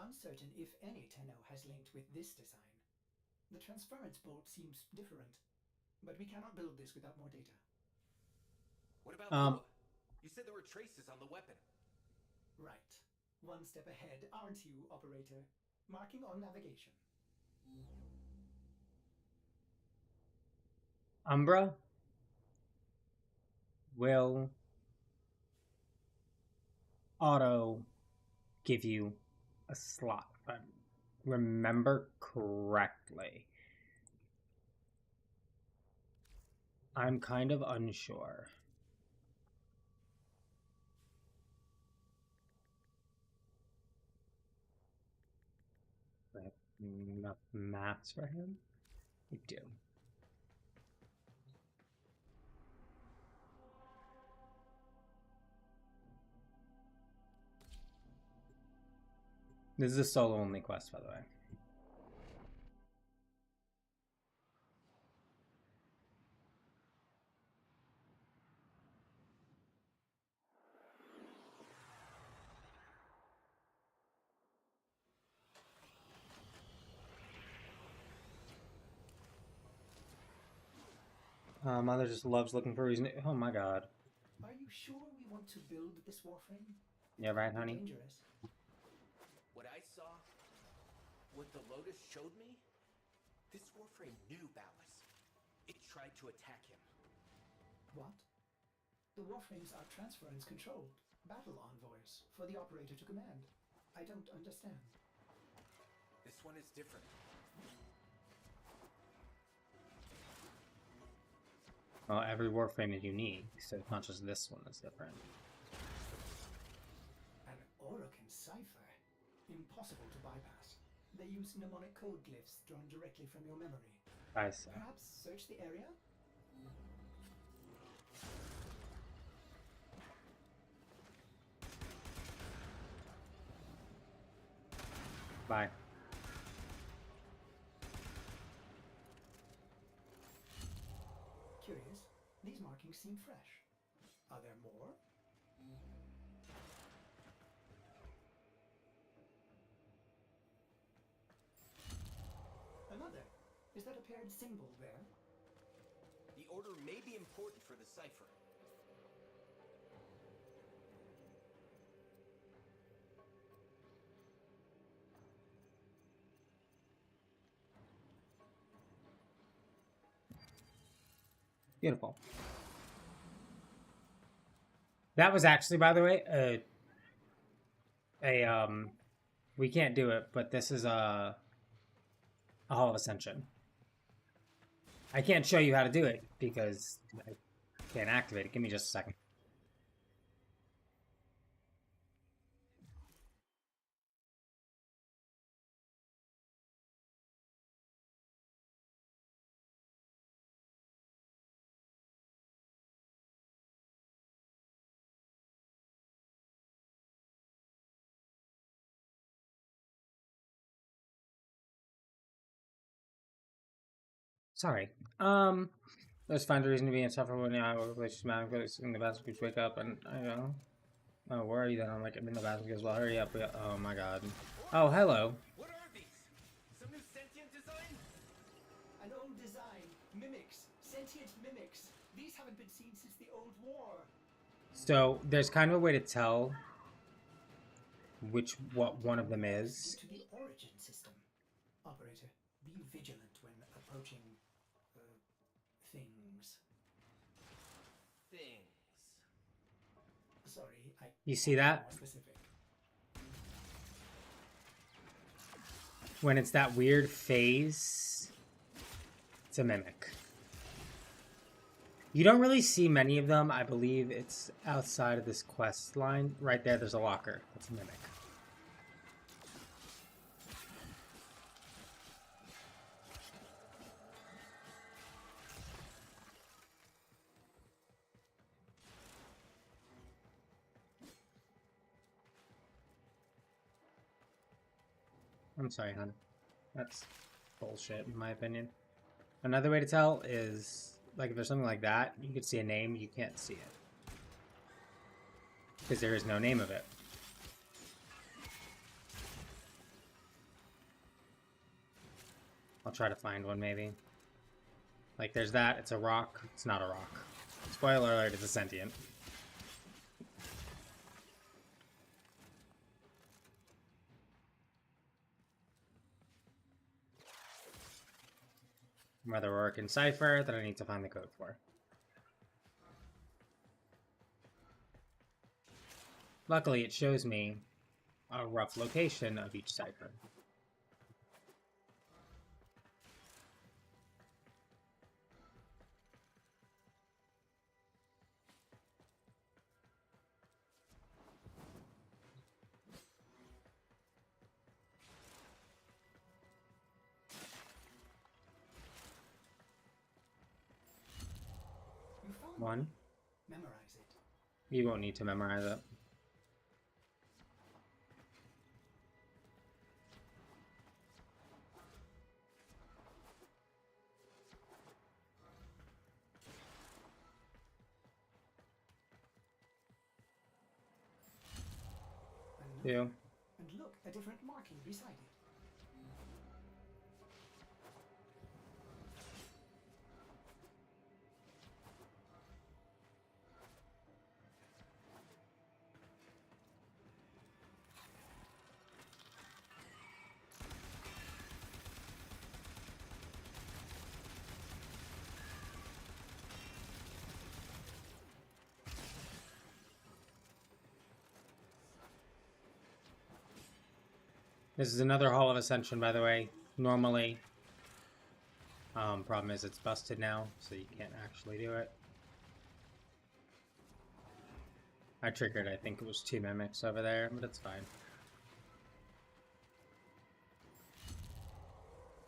Uncertain if any Tenno has linked with this design. The transference bolt seems different, but we cannot build this without more data. What about Lua? You said there were traces on the weapon. Right. One step ahead, aren't you, operator? Marking on navigation. Umbra will auto give you a slot, if I remember correctly. I'm kind of unsure. I have enough maps for him? We do. This is a solo only quest, by the way. Mother just loves looking for a reason. Oh my god. Are you sure we want to build this warframe? Yeah, right, honey? Dangerous. What I saw, what the Lotus showed me, this Warframe knew Ballas. It tried to attack him. What? The warframes are transference controlled, battle envoys for the operator to command. I don't understand. This one is different. Well, every Warframe is unique, so it's not just this one that's different. An Orokin cipher? Impossible to bypass. They use mnemonic code glyphs drawn directly from your memory. I see. Perhaps search the area? Bye. Curious. These markings seem fresh. Are there more? Another. Is that a paired symbol there? The order may be important for the cipher. Beautiful. That was actually, by the way, we can't do it, but this is a Hall of Ascension. I can't show you how to do it because I can't activate it. Give me just a second. Sorry. Let's find a reason to be insufferable when I work with systematic in the bathroom groups wake up and I go. Oh, where are you then? I'm like, I'm in the bathroom as well. Hurry up. Oh my god. Oh, hello. What are these? Some new sentient design? An old design. Mimics. Sentient mimics. These haven't been seen since the old war. So, there's kind of a way to tell what one of them is. To the origin system. Operator, be vigilant when approaching things. Sorry, You see that? When it's that weird phase, it's a mimic. You don't really see many of them. I believe it's outside of this quest line. Right there, there's a locker. That's a mimic. I'm sorry, hon. That's bullshit, in my opinion. Another way to tell is, like, if there's something like that, you could see a name, you can't see it. Because there is no name of it. I'll try to find one, maybe. Like, there's that, it's a rock, it's not a rock. Spoiler alert, it's a sentient. Another Orokin cipher that I need to find the code for. Luckily, it shows me a rough location of each cipher. One. Memorize it. You won't need to memorize it. Two. And look, a different marking beside it. This is another Hall of Ascension, by the way. Normally, problem is it's busted now, so you can't actually do it. I triggered, I think it was 2 mimics over there, but it's fine.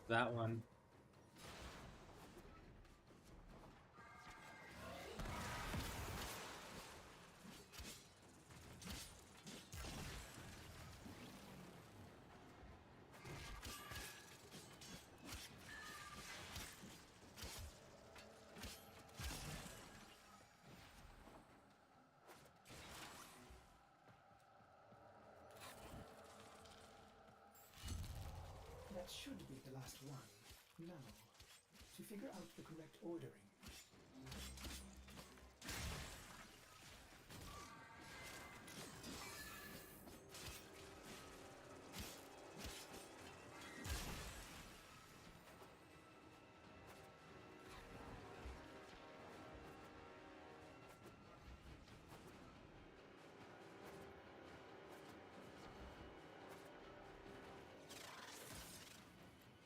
That one. That should be the last one. Now, to figure out the correct ordering.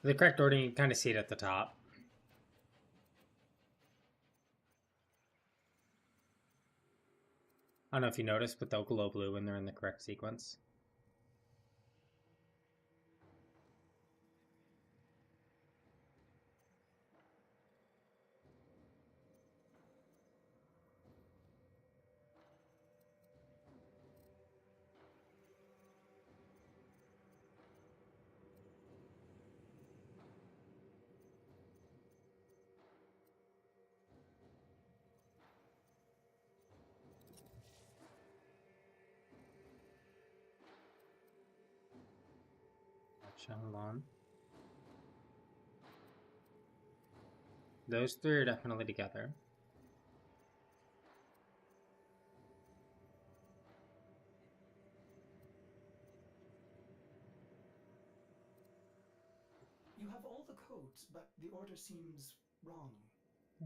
The correct ordering, you kind of see it at the top. I don't know if you noticed, but they'll glow blue when they're in the correct sequence. Shenlong. Those three are definitely together. You have all the codes, but the order seems wrong.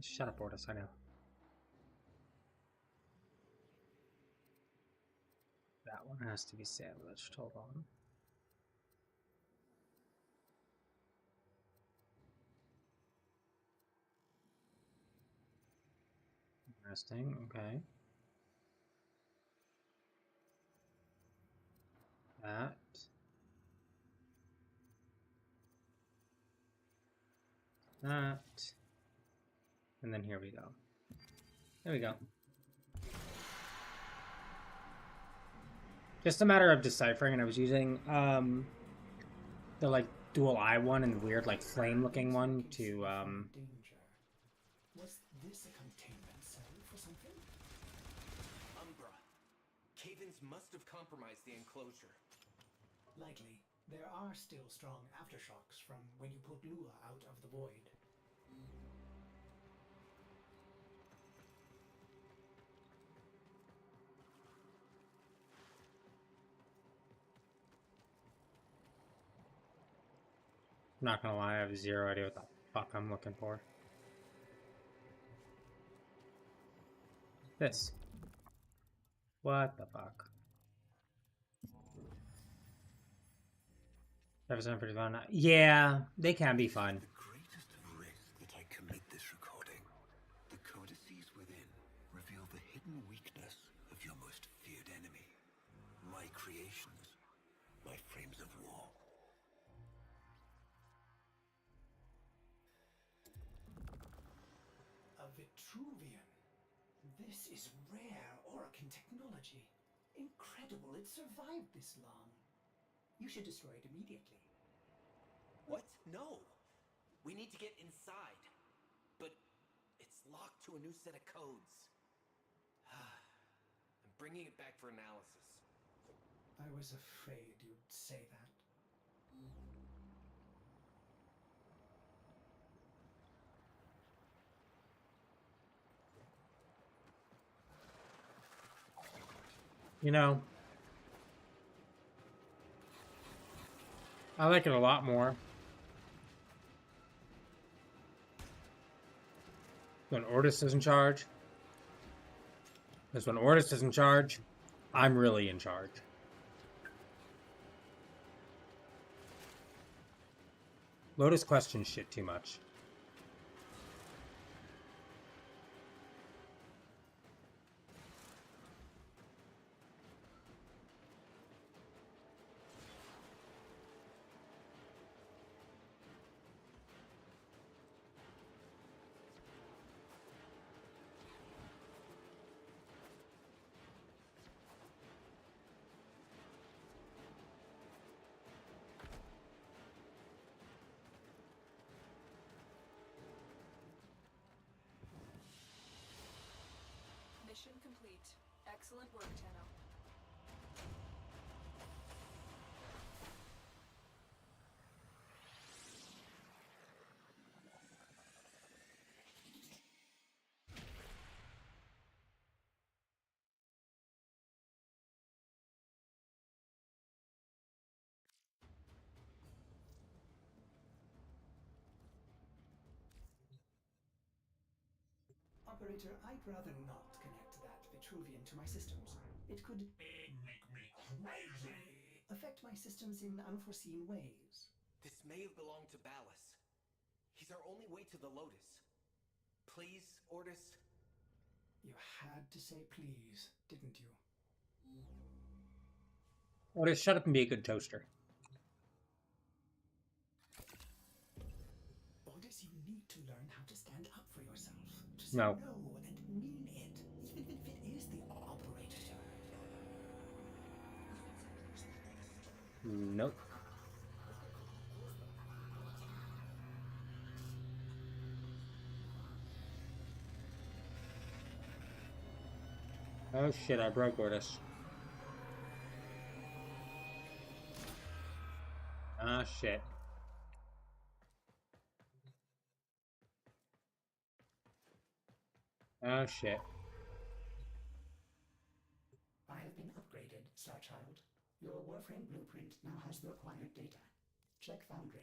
Shut up, Ortis, I know. That one has to be sandwiched. Hold on. Interesting, okay. That. That. And then here we go. There we go. Just a matter of deciphering, and I was using the like dual eye one and the weird like flame looking one to Danger. Was this a containment cell for something? Umbra. Cave-ins must have compromised the enclosure. Likely. There are still strong aftershocks from when you put Lua out of the void. I'm not gonna lie, I have zero idea what the fuck I'm looking for. This. What the fuck? Episode 51. Yeah, they can be fun. The greatest risk that I commit this recording, the codices within reveal the hidden weakness of your most feared enemy. My creations, my frames of war. A Vitruvian. This is rare Orokin technology. Incredible it survived this long. You should destroy it immediately. What? No. We need to get inside. But it's locked to a new set of codes. I'm bringing it back for analysis. I was afraid you'd say that. You know, I like it a lot more when Ortis is in charge. Because when Ortis is in charge, I'm really in charge. Lotus questions shit too much. Mission complete. Excellent work, Tenno. Operator, I'd rather not connect that Vitruvian to my systems. It could Make me crazy. affect my systems in unforeseen ways. This may have belonged to Ballas. He's our only way to the Lotus. Please, Ordis? You had to say please, didn't you? Or just shut up and be a good toaster. Ordis, you need to learn how to stand up for yourself. To say No. no and mean it, even if it is the operator. Nope. Oh shit, I broke Ordis. Ah shit. Oh shit. I have been upgraded, Starchild. Your Warframe blueprint now has the required data. Check Foundry.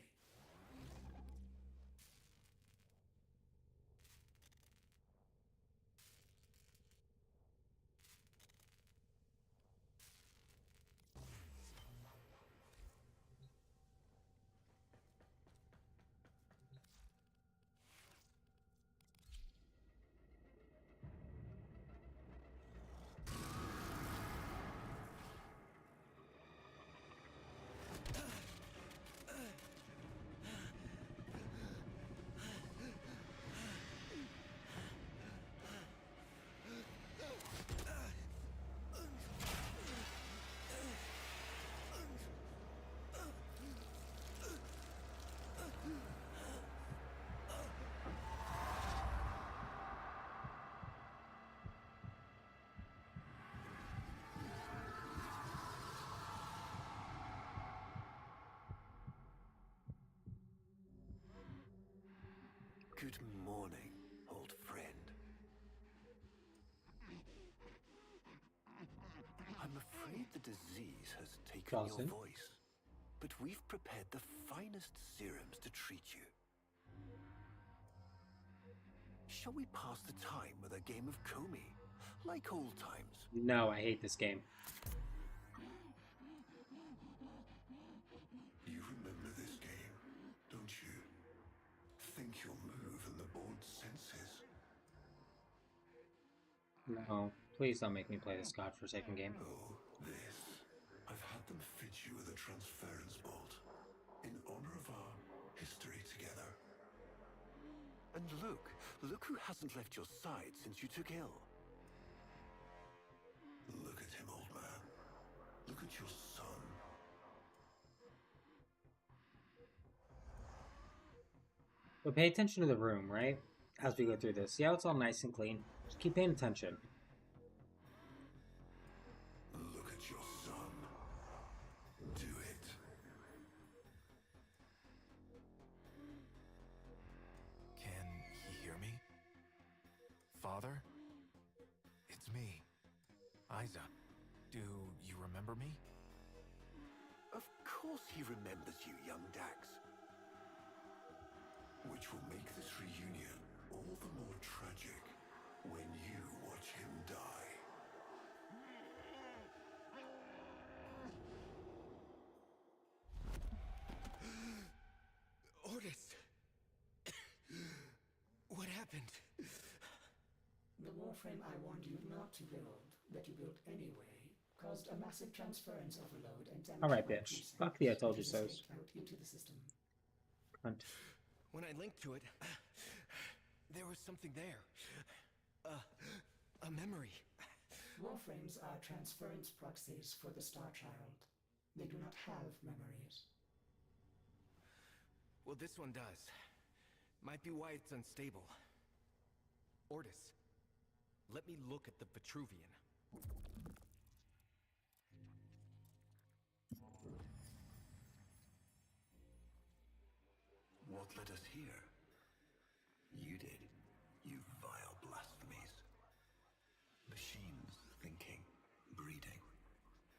Good morning, old friend. I'm afraid the disease has taken Dawson? your voice, but we've prepared the finest serums to treat you. Shall we pass the time with a game of Komi, like old times? No, I hate this game. You remember this game, don't you? Think you'll move in the board's senses. No, please don't make me play this godforsaken game. Oh, this. I've had them fit you with a transference bolt, in honor of our history together. And look who hasn't left your side since you took ill. Look at him, old man. Look at your son. But pay attention to the room, right? As we go through this. See how it's all nice and clean? Just keep paying attention. Look at your son. Do it. Can he hear me? Father? It's me, Isa. Do you remember me? Of course he remembers you, young Dax. Which will make this reunion all the more tragic when you watch him die. Ordis! happened? The warframe I warned you not to build, that you built anyway, caused a massive transference overload and damage. Alright, bitch. Fuck the I told you so's. Out into the system. Cunt. When I linked to it, there was something there. A memory. Warframes are transference proxies for the Star Child. They do not have memories. Well, this one does. Might be why it's unstable. Ordis, let me look at the Vitruvian. What led us here? You did, you vile blasphemies. Machines thinking, breeding.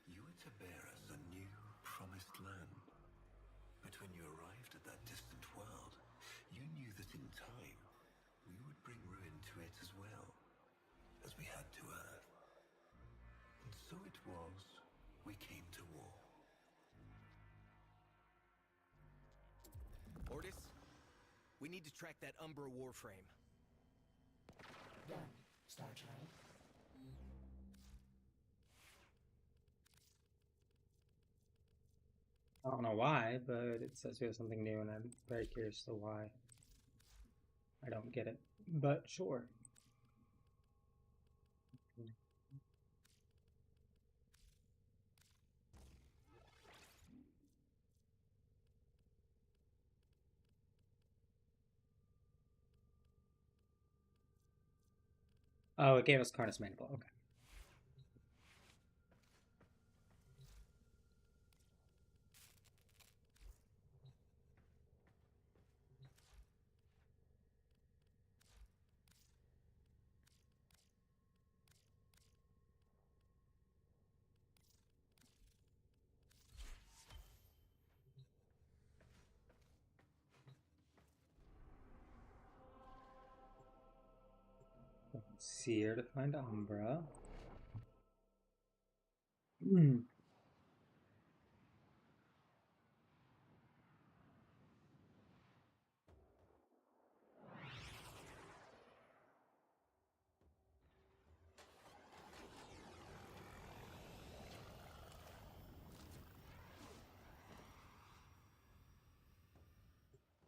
You were to bear us a new, promised land. But when you arrived at that distant world, you knew that in time, we would bring ruin to it as well, as we had to Earth. And so it was, we came to war. Ordis, we need to track that Umbra warframe. Done, Star Child. I don't know why, but it says we have something new, and I'm very curious to why. I don't get it, but sure. Oh, it gave us Carnus Mandible. Okay. Seer to find Umbra.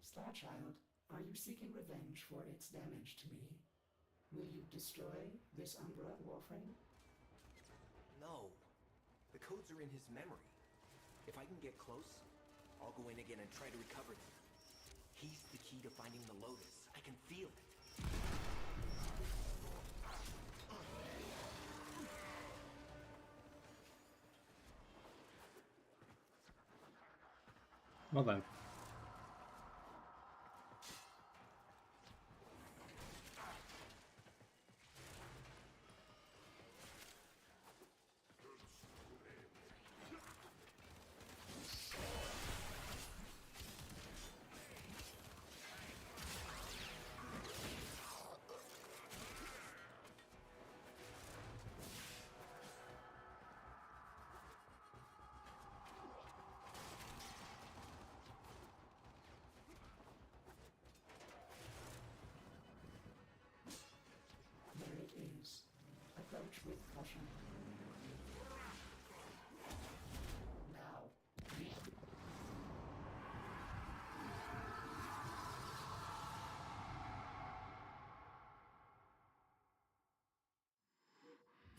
Star Child, are you seeking revenge for its damage to me? Will you destroy this Umbra warframe? No. The codes are in his memory. If I can get close, I'll go in again and try to recover them. He's the key to finding the Lotus. I can feel it. Well then. There it is. Approach with caution. Now.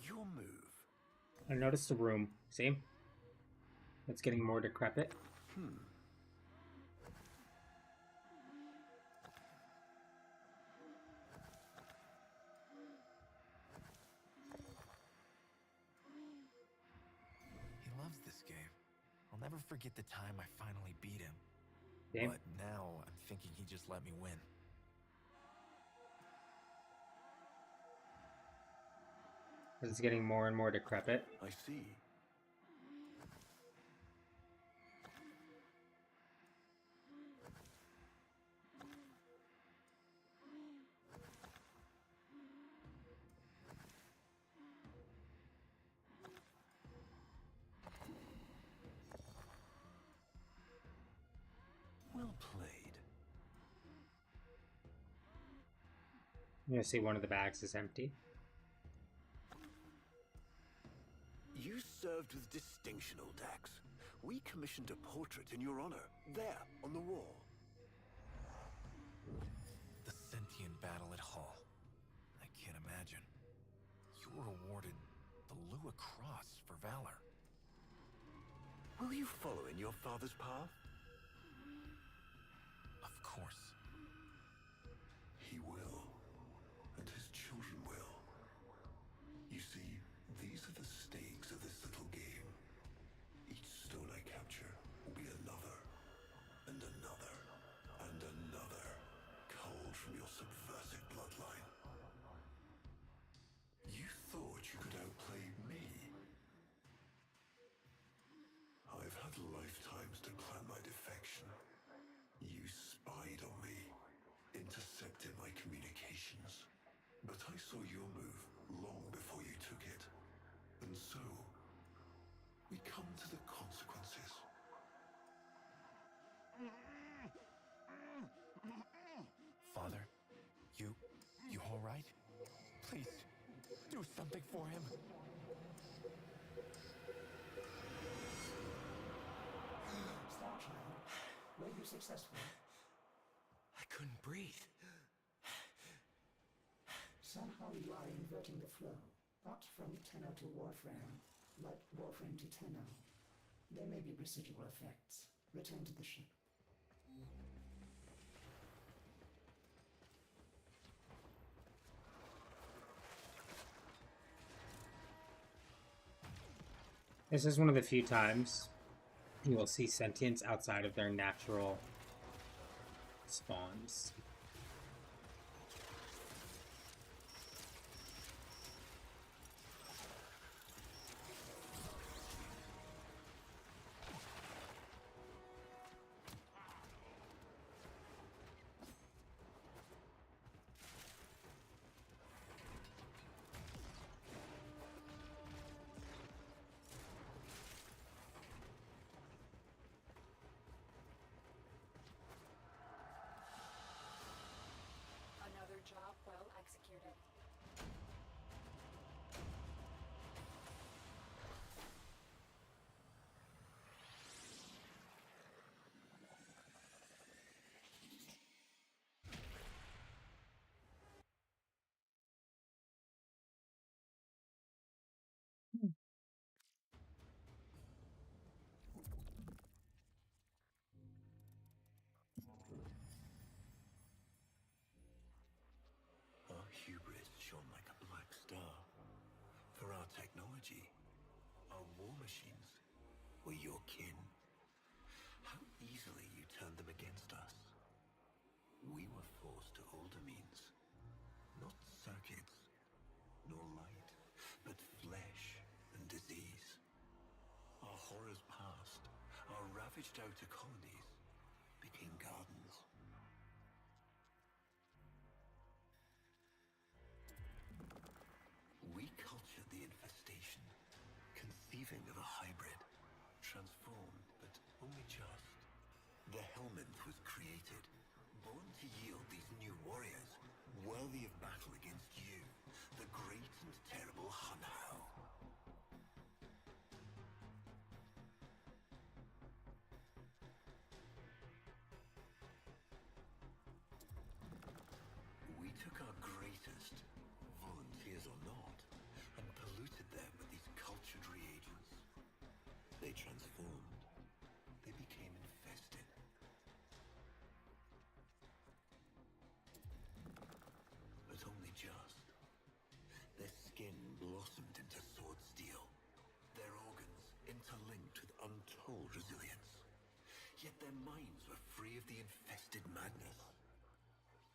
Your move. I noticed the room. See? It's getting more decrepit. He loves this game. I'll never forget the time I finally beat him. Game. But now I'm thinking he just let me win. It's getting more and more decrepit. I see. Well played. You'll see one of the bags is empty. You served with distinction, old Dax. We commissioned a portrait in your honor, there, on the wall. The sentient battle at Hull. I can't imagine. You were awarded the Lua Cross for valor. Will you follow in your father's path? Of course. He will, and his children will. You see, these are the stakes of this little game. Each stone I capture will be another, and another, and another, culled from your subversive bloodline. You thought you could outplay me? I've had lifetimes to plan my defection. You spied on me, intercepted my communications. But I saw your move long before you took it. And so, we come to the consequences. Father, you all right? Please, do something for him. Starchild, were you successful? I couldn't breathe. Somehow you are inverting the flow, not from Tenno to Warframe, but Warframe to Tenno. There may be residual effects. Return to the ship. This is one of the few times you will see sentients outside of their natural spawns. Another job well executed. Our hubris shone like a black star. For our technology, our war machines were your kin. How easily you turned them against us. We were forced to older means. Not circuits, nor light, but flesh and disease. Our horrors passed. Our ravaged outer colonies became gardens. We cultured the infestation, conceiving of a hybrid, transformed, but only just. The Helminth was created, born to yield these new warriors, worthy of battle against you, the great and terrible Hun Hao. We took our greatest, volunteers or not, and polluted them with these cultured reagents. They transformed. They became infested. But only just. Their skin blossomed into sword steel. Their organs interlinked with untold resilience. Yet their minds were free of the infested madness.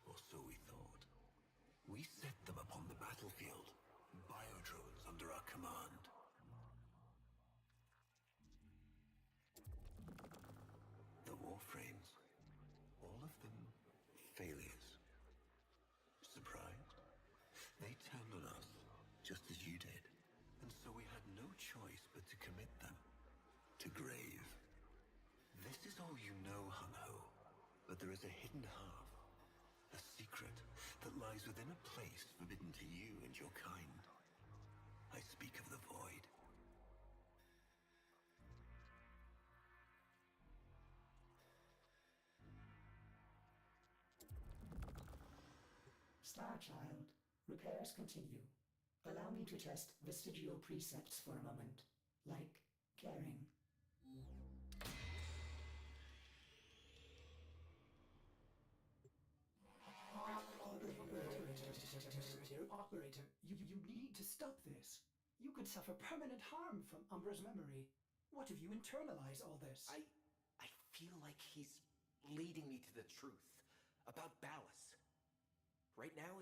Or so we thought. We set them upon the battlefield, biodrones under our command. The warframes, all of them failures. Surprised? They turned on us, just as you did. And so we had no choice but to commit them to grave. This is all you know, Hun Ho, but there is a hidden half. A secret that lies within a place you and your kind. I speak of the void. Starchild, repairs continue. Allow me to test vestigial precepts for a moment, like caring. Operator, you need to stop this. You could suffer permanent harm from Umbra's memory. What if you internalize all this? I feel like he's leading me to the truth about Ballas. Right now,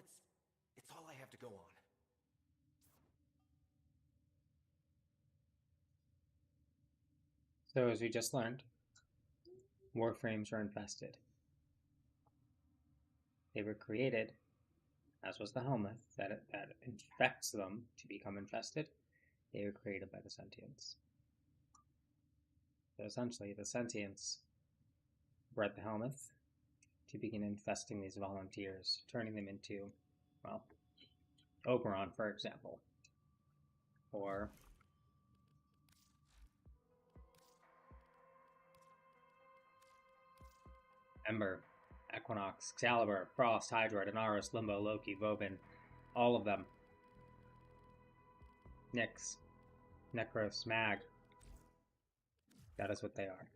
it's all I have to go on. So, as we just learned, Warframes are infested. They were created, as was the Helmuth, that infects them to become infested. They were created by the Sentients. So essentially, the Sentients bred the Helmuth to begin infesting these volunteers, turning them into, well, Oberon, for example. Or Ember, Equinox, Excalibur, Frost, Hydra, Daenerys, Limbo, Loki, Vobin, all of them. Nyx, Necros, Mag. That is what they are.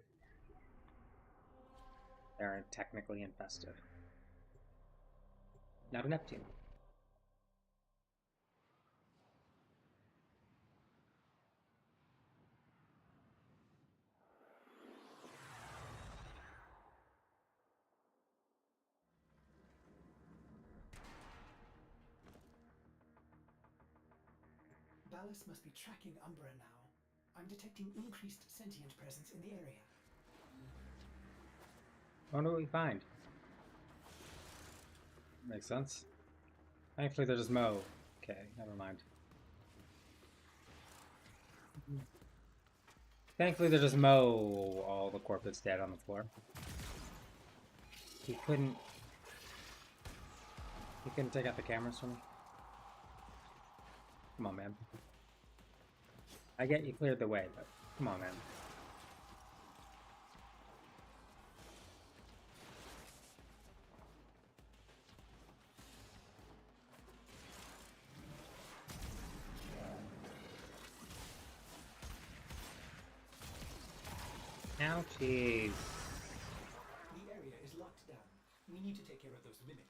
They are technically infested. Not a Neptune. Ballas must be tracking Umbra now. I'm detecting increased sentient presence in the area. I wonder what we find. Makes sense. Thankfully, there's Mo. Okay, never mind. Thankfully, there's just Mo. All the corpses dead on the floor. He couldn't take out the cameras for me. Come on, man. I get you cleared the way, but come on, man. Ouchies. The area is locked down. We need to take care of those mimics.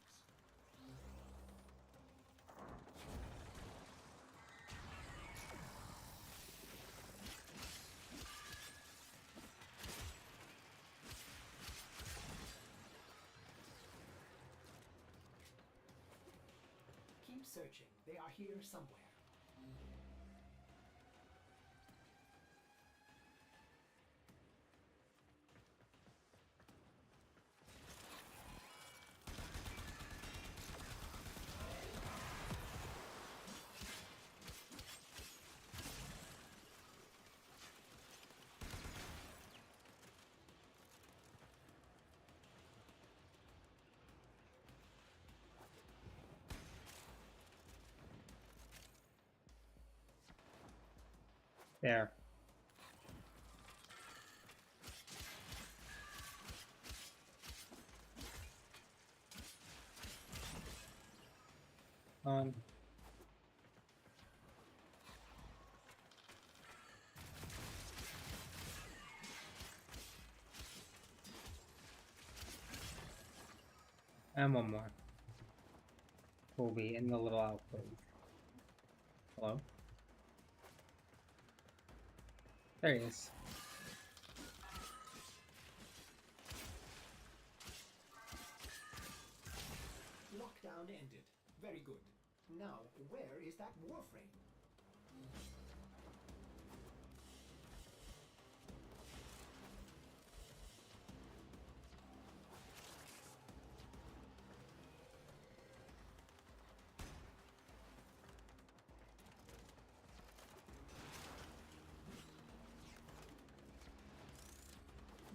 Keep searching. They are here somewhere. There. On. And one more. We'll be in the little alcove. Hello? There he is. Lockdown ended. Very good. Now, where is that warframe?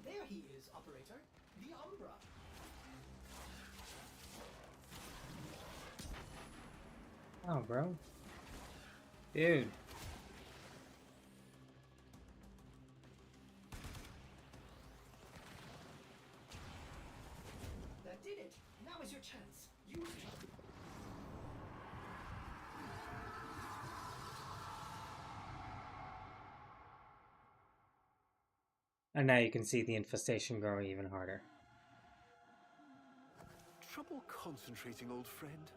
There he is, operator. The Umbra. Oh, bro. Dude. That did it. Now is your chance. Use it. And now you can see the infestation growing even harder. Trouble concentrating, old friend?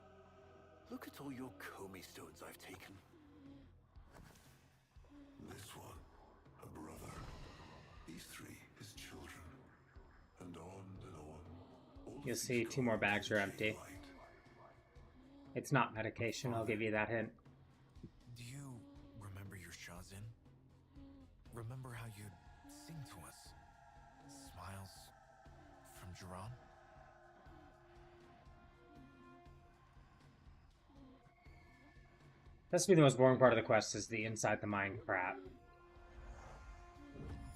Look at all your Komi stones I've taken. This one, a brother. These three, his children. And on and on. All You'll of see these 2 more cards bags of are the empty. Jade Light. It's not medication, I'll give you that hint. Do you remember your Shazin? Remember how you'd sing to us? Smiles from Jiran? That's be the most boring part of the quest, is the inside the mine crap.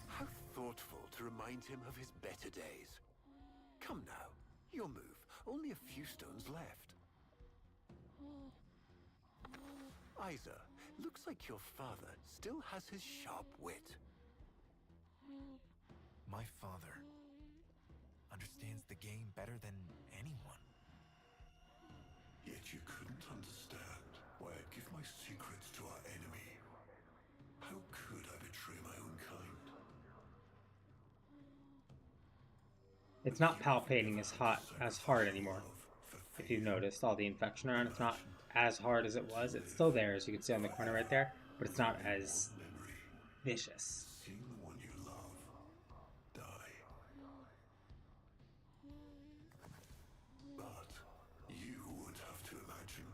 How thoughtful to remind him of his better days. Come now, your move. Only a few stones left. Isa, looks like your father still has his sharp wit. My father understands the game better than anyone. Yet you couldn't understand why I give my secrets to our enemy. How could I betray my own kind? It's not palpating as hard anymore. If you've noticed, all the infection around, it's not as hard as it was. It's still there, as you can see on the corner right there, but it's not as vicious. Seeing the one you love die. But you would have to imagine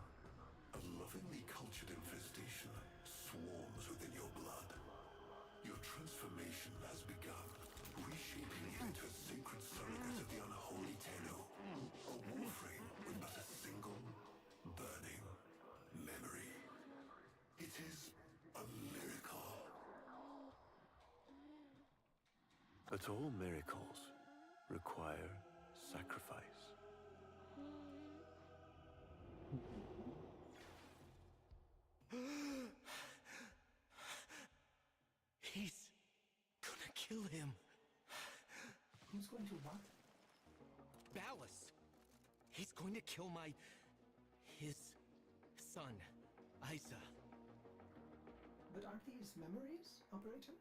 a lovingly cultured infestation swarms within your blood. Your transformation has begun, reshaping you into a sacred surrogate of the unholy Tenno. A warframe with but a single burning memory. It is a miracle. But all miracles require sacrifice. He's gonna kill him. Who's going to what? Ballas. He's going to kill his son, Isa. But aren't these memories, Operator?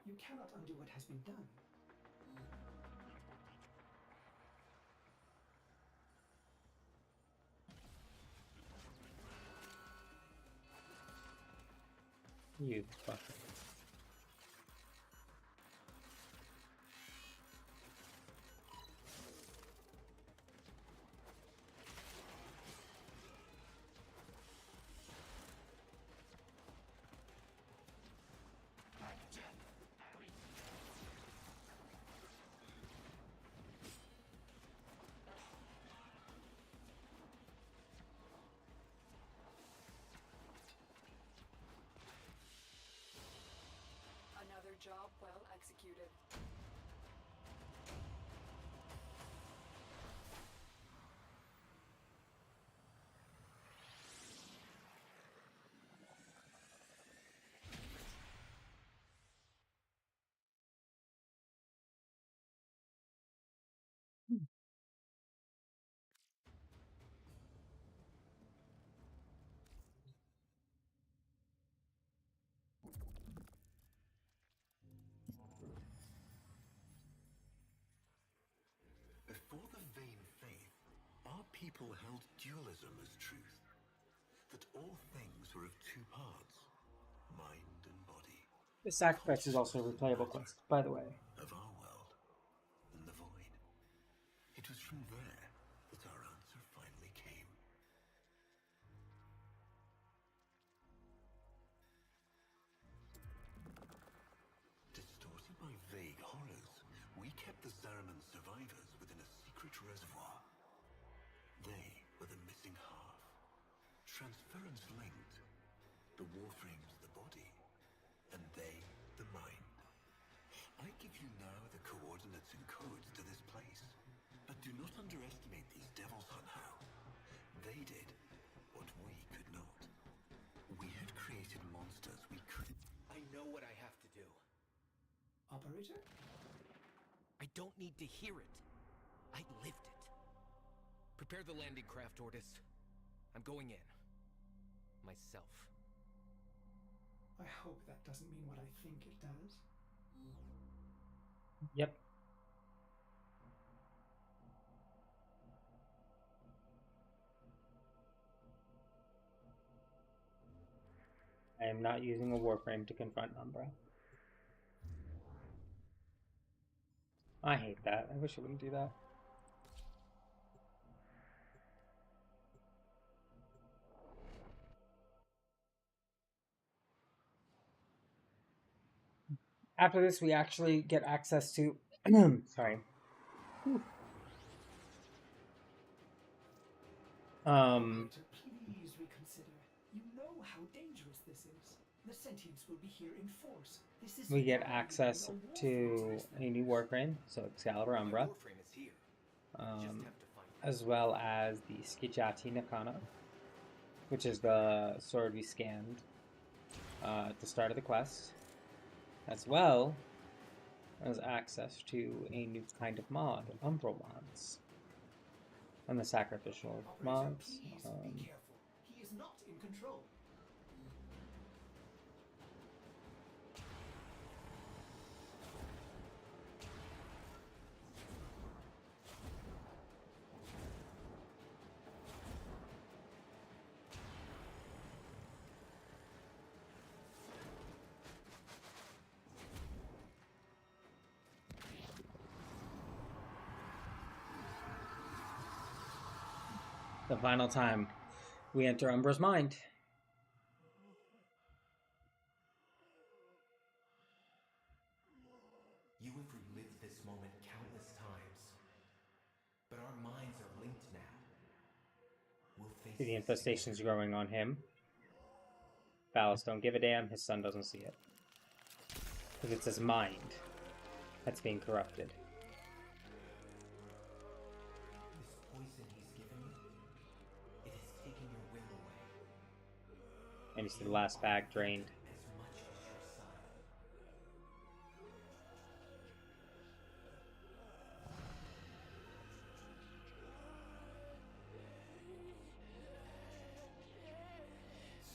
You cannot undo what has been done. You fucker. Another job well executed. Before the vain faith, our people held dualism as truth. That all things were of two parts, mind and body. The sacrifice is also a replayable quest, by the way. Of our world and the void. It was from there that our answer finally came. Distorted by vague horrors, we kept the Zariman survivors within a secret reservoir. They were the missing half. Transference linked. The warframes the body, and they the mind. I give you now the coordinates and codes to this place. But do not underestimate these devils, Hunhow. They did what we could operator? I don't need to hear it. I lived it. Prepare the landing craft, Ordis. I'm going in. Myself. I hope that doesn't mean what I think it does. Yep. I am not using a Warframe to confront Umbra. I hate that. I wish I wouldn't do that. After this, we actually get access to... Sorry. Operator, please reconsider. You know how dangerous this is. The sentients will be here in force. This is We get access to a new Warframe, so Excalibur Umbra, as well as the Skijati Nakana, which is the sword we scanned at the start of the quest, as well as access to a new kind of mod, Umbral mods, and the sacrificial mods. Please be careful. He is not in control. The final time we enter Umbra's mind. You have relived this moment countless times, but our minds are linked now. We'll face The infestation's growing on him. Valis don't give a damn, his son doesn't see it. Because it's his mind that's being corrupted. This poison he's given you, it is taking your will away. And you see the last bag drained. As much as your son.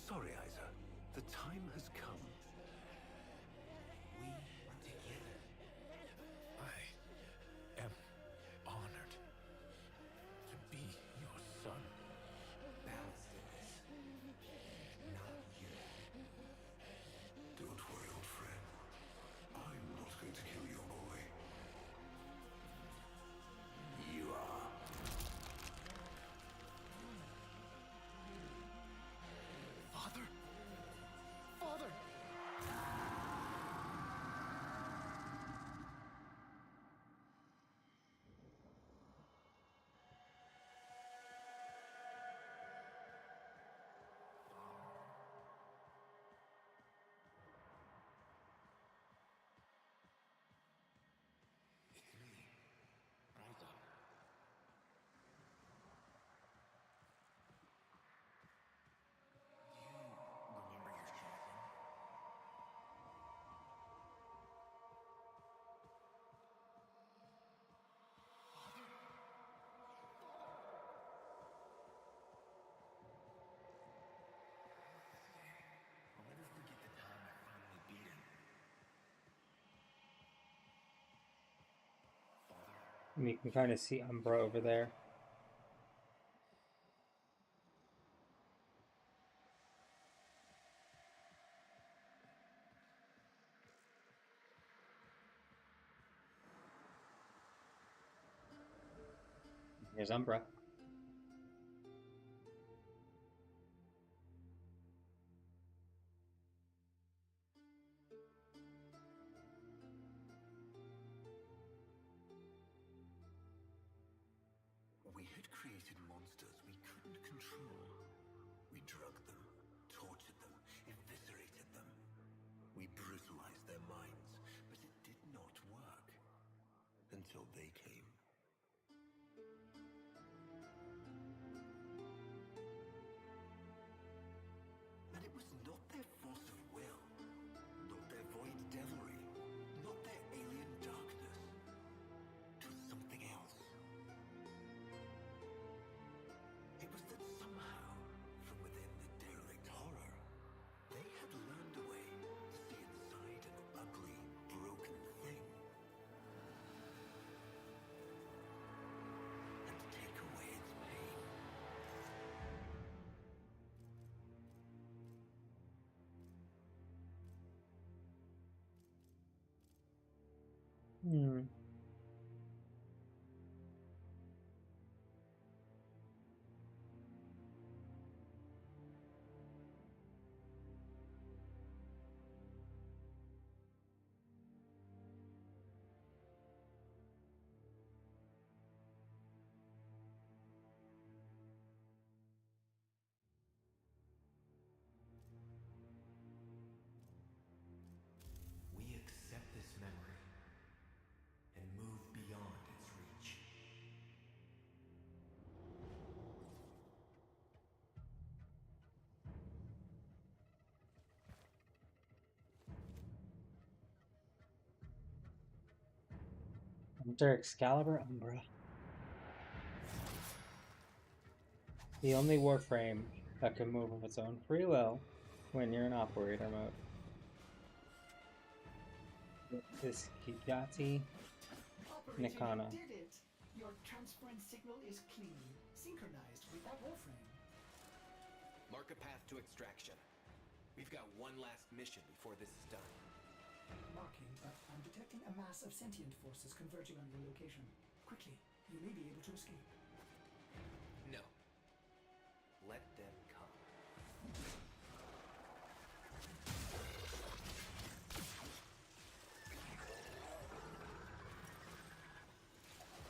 Sorry, Isa. The time has come. We are together. I am honored to be your son. Balance in this. Not you. Don't worry, old friend. I'm not going to kill your boy. You are. Father? Father! It's me, Raisa. Do you remember your Shazin? I'll never forget the time I finally beat him. Father, And you can kind of see Umbra over there. Here's Umbra. We had created monsters we couldn't control. We drugged them, tortured them, eviscerated them. We brutalized their minds, but it did not work. Until they came. And it was not their force of will, not their void devilry, not their Hmm. We accept this memory and move beyond its reach. Enter Excalibur Umbra. The only Warframe that can move of its own free will when you're in operator mode. This Kigati Nikana. Did it! Your transference signal is clean, synchronized with that Warframe. Mark a path to extraction. We've got one last mission before this is done. Marking, but I'm detecting a mass of sentient forces converging on your location. Quickly, you may be able to escape. No. Let them come.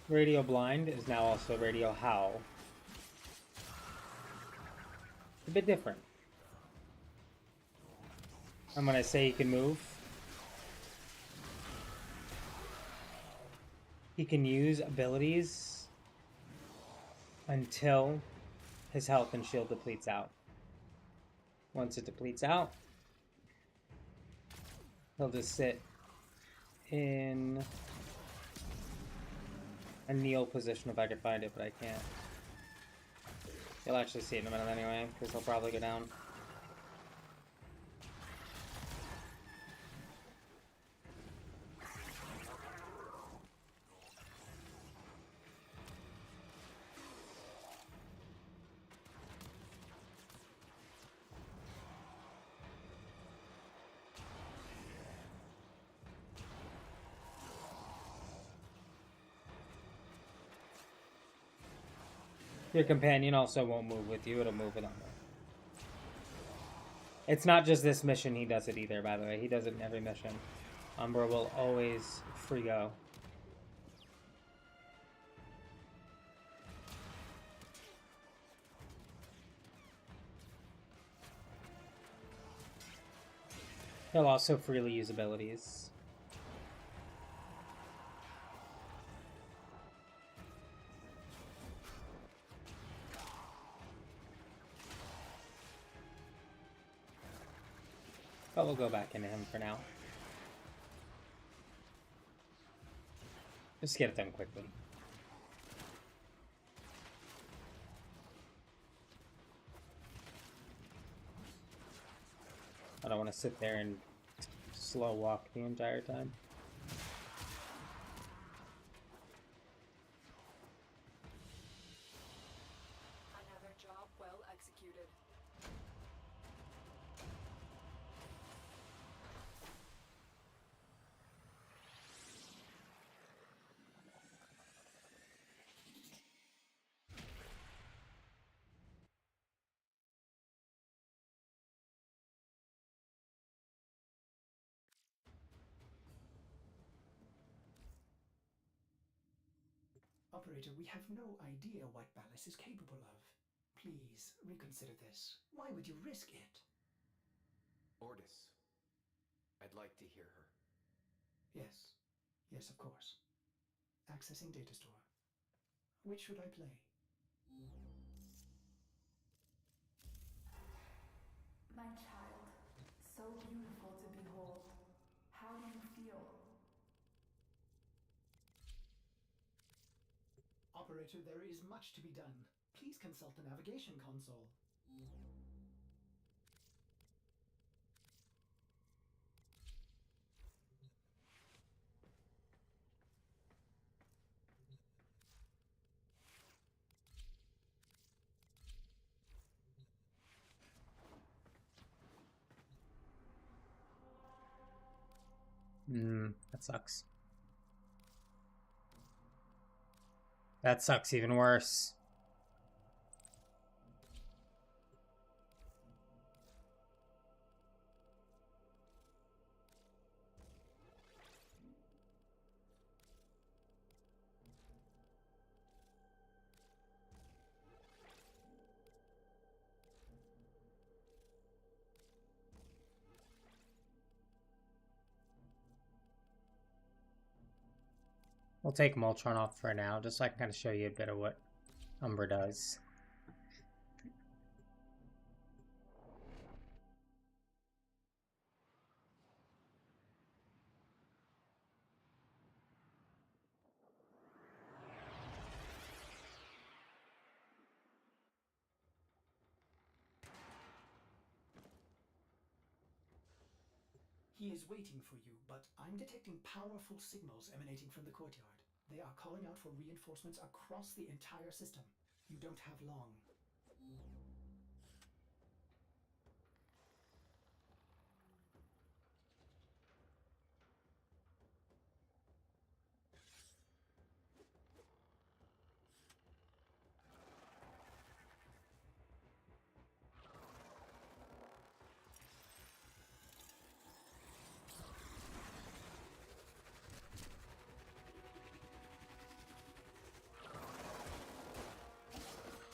Radio Blind is now also Radio Howl. A bit different. And when I say he can move, he can use abilities until his health and shield depletes out. Once it depletes out, he'll just sit in a kneel position if I could find it, but I can't. You'll actually see it in a minute anyway, because he'll probably go down. Your companion also won't move with you, it'll move with Umbra. It's not just this mission he does it either, by the way. He does it in every mission. Umbra will always free go. He'll also freely use abilities. But we'll go back into him for now. Just get it done quickly. I don't want to sit there and slow walk the entire time. Another job well executed. Operator, we have no idea what Ballas is capable of. Please, reconsider this. Why would you risk it? Ordis. I'd like to hear her. Yes. Yes, of course. Accessing data store. Which should I play? My child, so beautiful to behold. How do you feel? Operator, there is much to be done. Please consult the navigation console. That sucks. That sucks even worse. We'll take Moltron off for now, just so I can kind of show you a bit of what Umbra does. He is waiting for you, but I'm detecting powerful signals emanating from the courtyard. They are calling out for reinforcements across the entire system. You don't have long.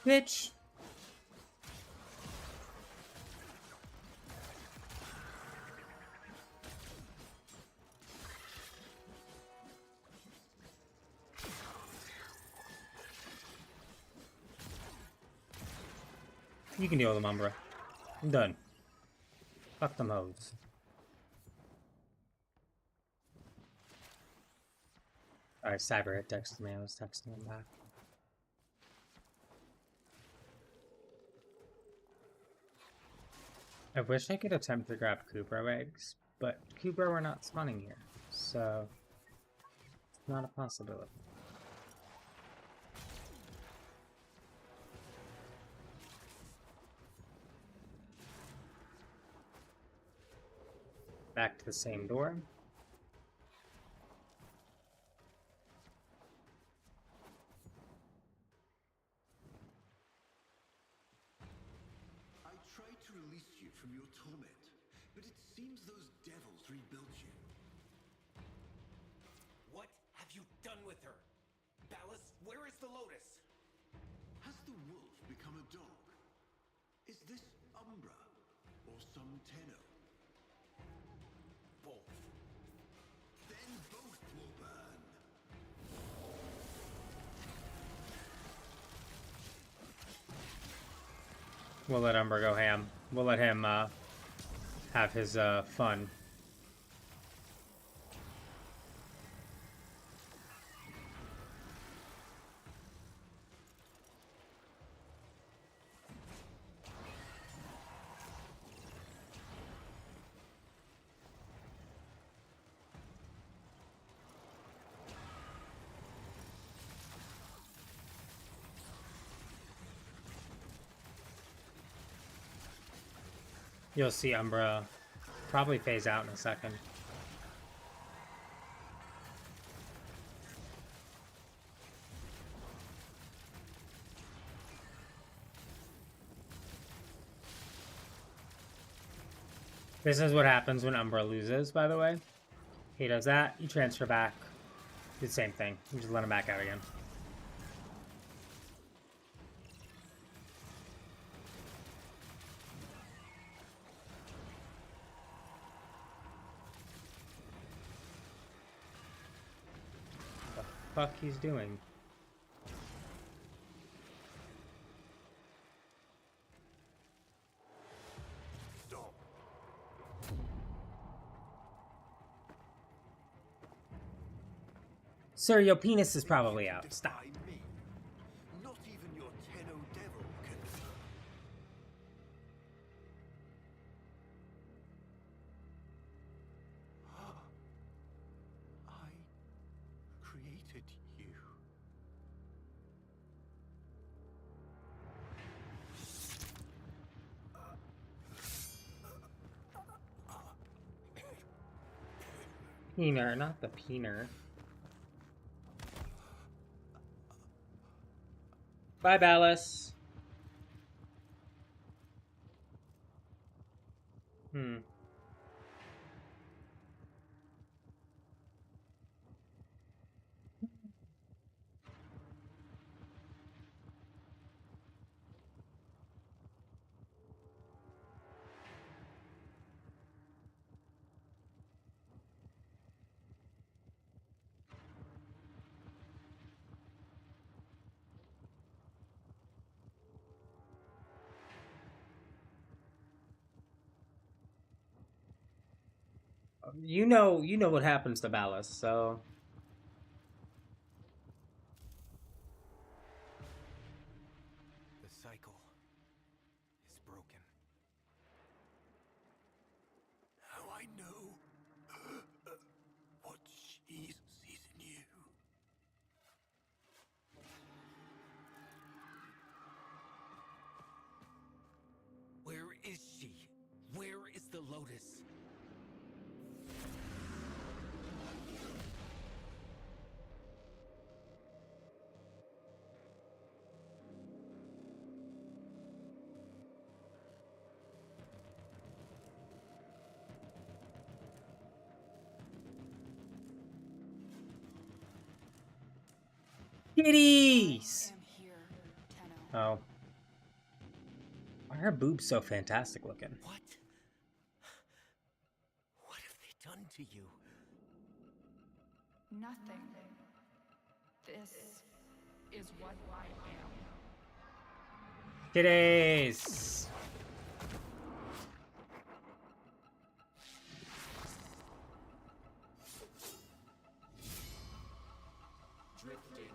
Bitch! You can deal with them, Umbra. I'm done. Fuck them hoes. Alright, Cyber had texted me. I was texting him back. I wish I could attempt to grab Kubrow eggs, but Kubrow are not spawning here, so it's not a possibility. Back to the same door. I tried to release you from your torment, but it seems those devils rebuilt you. What have you done with her? Ballas, where is the Lotus? Has the wolf become a dog? Is this Umbra or some Tenno? Both. Then both will burn. We'll let Umbra go ham. We'll let him have his fun. You'll see Umbra probably phase out in a second. This is what happens when Umbra loses, by the way. He does that, you transfer back, do the same thing. You just let him back out again. Fuck he's doing. Stop. Sir, your penis is probably out. Stop. Me. Not even your Tenno devil can. I created you. Peener, not the peener. Bye, Ballas. You know what happens to Ballas, so The cycle is broken. How I know what she sees in you. Where is she? Where is the Lotus? kitties. I am here, Tenno. Oh, why are her boobs so fantastic looking? What? What have they done to you? Nothing. This is what I am. Kitties. Drifting,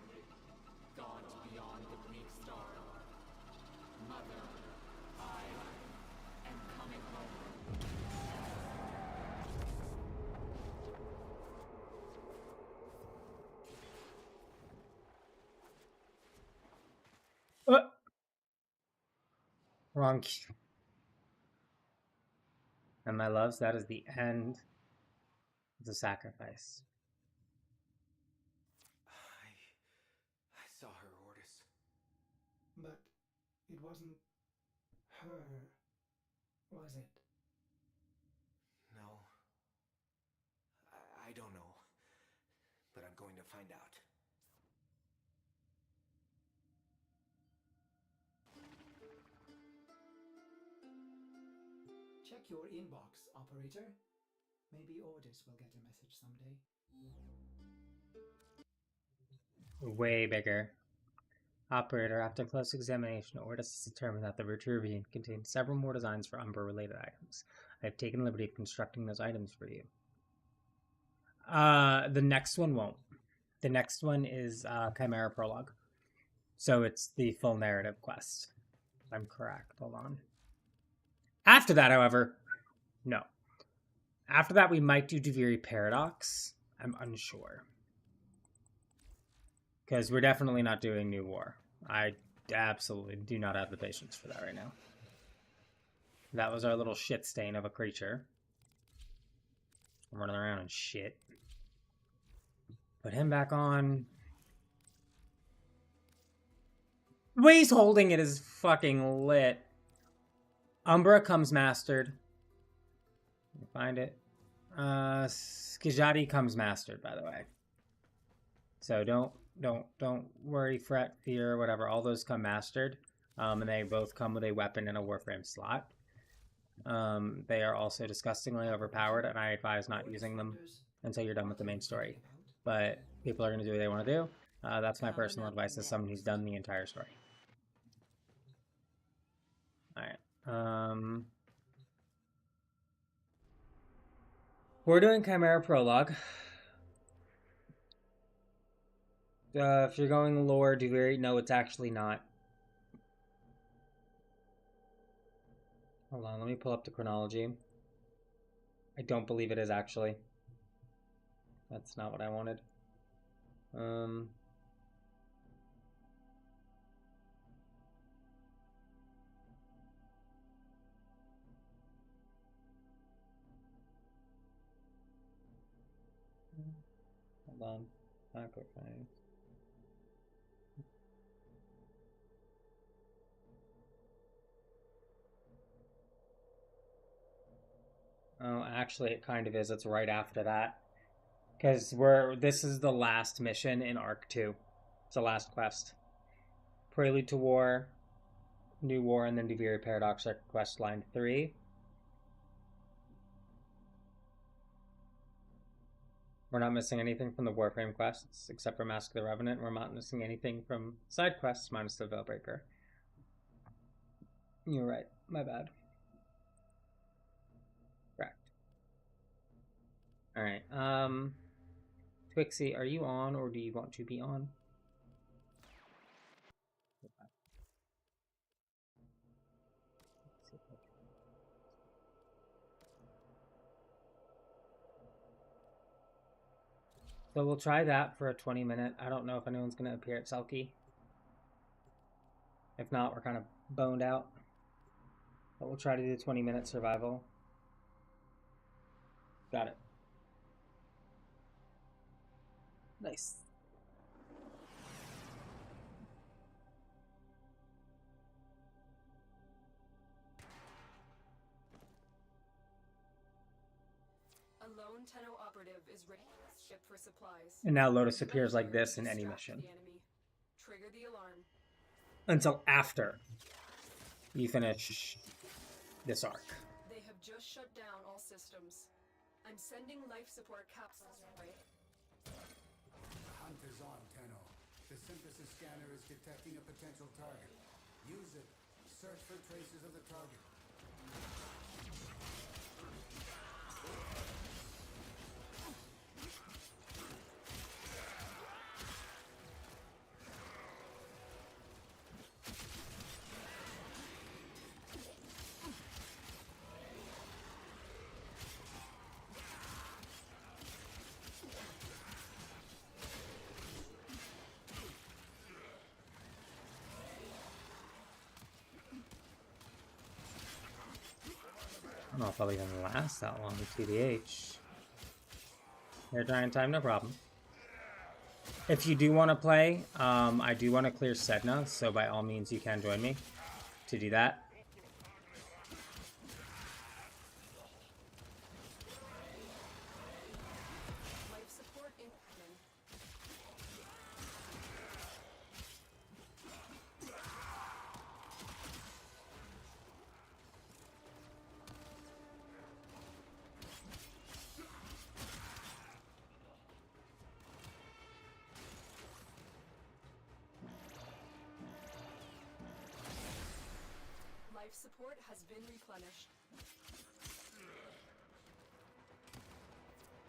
gone beyond the Greek star. Mother, I am coming home. Wrong cue. And my loves, that is the end of the sacrifice. I saw her, Ortis. But it wasn't her, was it? No. I don't know. But I'm going to find out. Check your inbox, operator. Maybe Ordis will get a message someday. Way bigger. Operator, after close examination, Ordis has determined that the Vitruvian contains several more designs for Umbra-related items. I have taken the liberty of constructing those items for you. The next one won't. The next one is Chimera Prologue. So it's the full narrative quest. I'm correct. Hold on. After that, however, no. After that, we might do Duviri Paradox. I'm unsure. Because we're definitely not doing New War. I absolutely do not have the patience for that right now. That was our little shit stain of a creature. Running around and shit. Put him back on. The way he's holding it is fucking lit. Umbra comes mastered. Find it. Skijati comes mastered, by the way. So don't worry, fret, fear, whatever. All those come mastered. And they both come with a weapon and a Warframe slot. They are also disgustingly overpowered, and I advise not using them until you're done with the main story. But people are going to do what they want to do. That's my personal advice as someone who's done the entire story. Alright. We're doing Chimera Prologue. If you're going lore, Duviri, no, it's actually not. Hold on, let me pull up the chronology. I don't believe it is, actually. That's not what I wanted. Hold on. Sacrifice. Oh, actually, it kind of is. It's right after that. Because this is the last mission in Arc 2. It's the last quest. Prelude to War, New War, and then Duviri Paradox are quest line 3. We're not missing anything from the Warframe quests, except for Mask of the Revenant. We're not missing anything from side quests, minus the Veilbreaker. You're right. My bad. Correct. Alright, Twixie, are you on, or do you want to be on? So we'll try that for a 20-minute. I don't know if anyone's going to appear at Selkie. If not, we're kind of boned out. But we'll try to do 20-minute survival. Got it. Nice. A lone Tenno operative is ready to ship for supplies. And now Lotus appears like this in any mission. Trigger the alarm. Until after you finish this arc. They have just shut down all systems. I'm sending life support capsules away. The hunt is on, Tenno. The synthesis scanner is detecting a potential target. Use it. Search for traces of the target. I don't know if I'll even last that long, TBH. Air Giant time, no problem. If you do want to play, I do want to clear Sedna, so by all means you can join me to do that. Life support incoming. Life support has been replenished.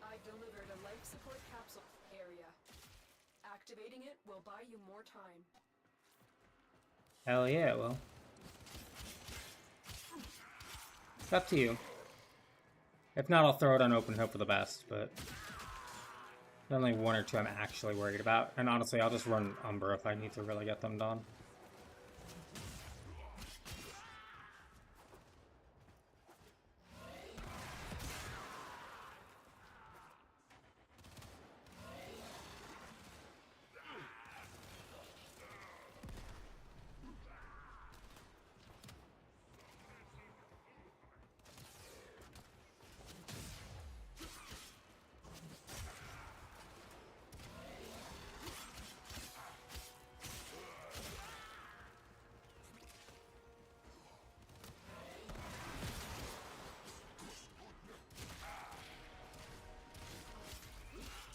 I've delivered a life support capsule area. Activating it will buy you more time. Hell yeah, it will. It's up to you. If not, I'll throw it on open and hope for the best, but there's only one or two I'm actually worried about. And honestly, I'll just run Umbra if I need to really get them done.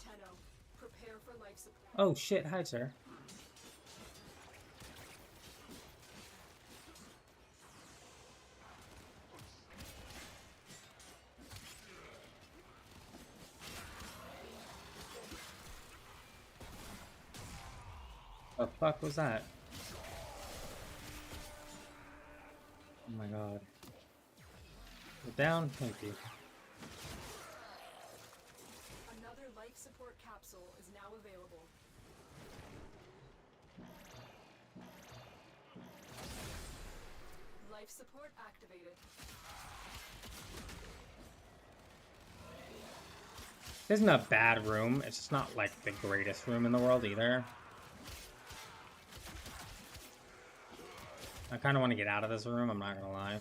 Tenno, prepare for life support. Oh shit, hi sir. The fuck was that? Oh my god. Get down, thank you. Another life support capsule is now available. Life support activated. This isn't a bad room, it's just not like the greatest room in the world either. I kind of want to get out of this room, I'm not gonna lie.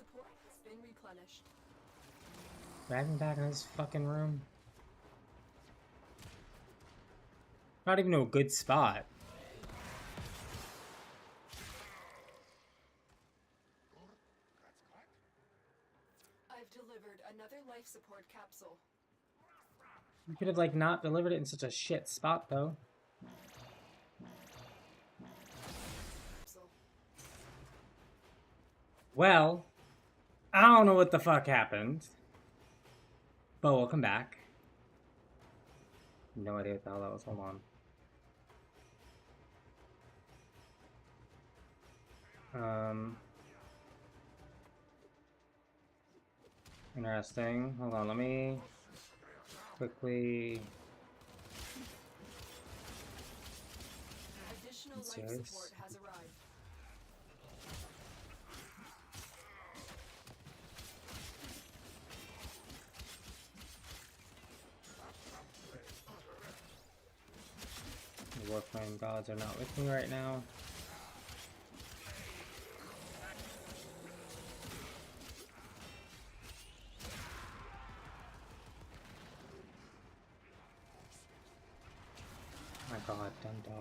support has been replenished. Drag me back in this fucking room. Not even a good spot. I've delivered another life support capsule. You could have, like, not delivered it in such a shit spot, though. Well, I don't know what the fuck happened. But we'll come back. No idea what the hell that was. Hold on. Interesting. Hold on, let me quickly... Additional life support has arrived. The Warframe gods are not with me right now. My god, dumb dog.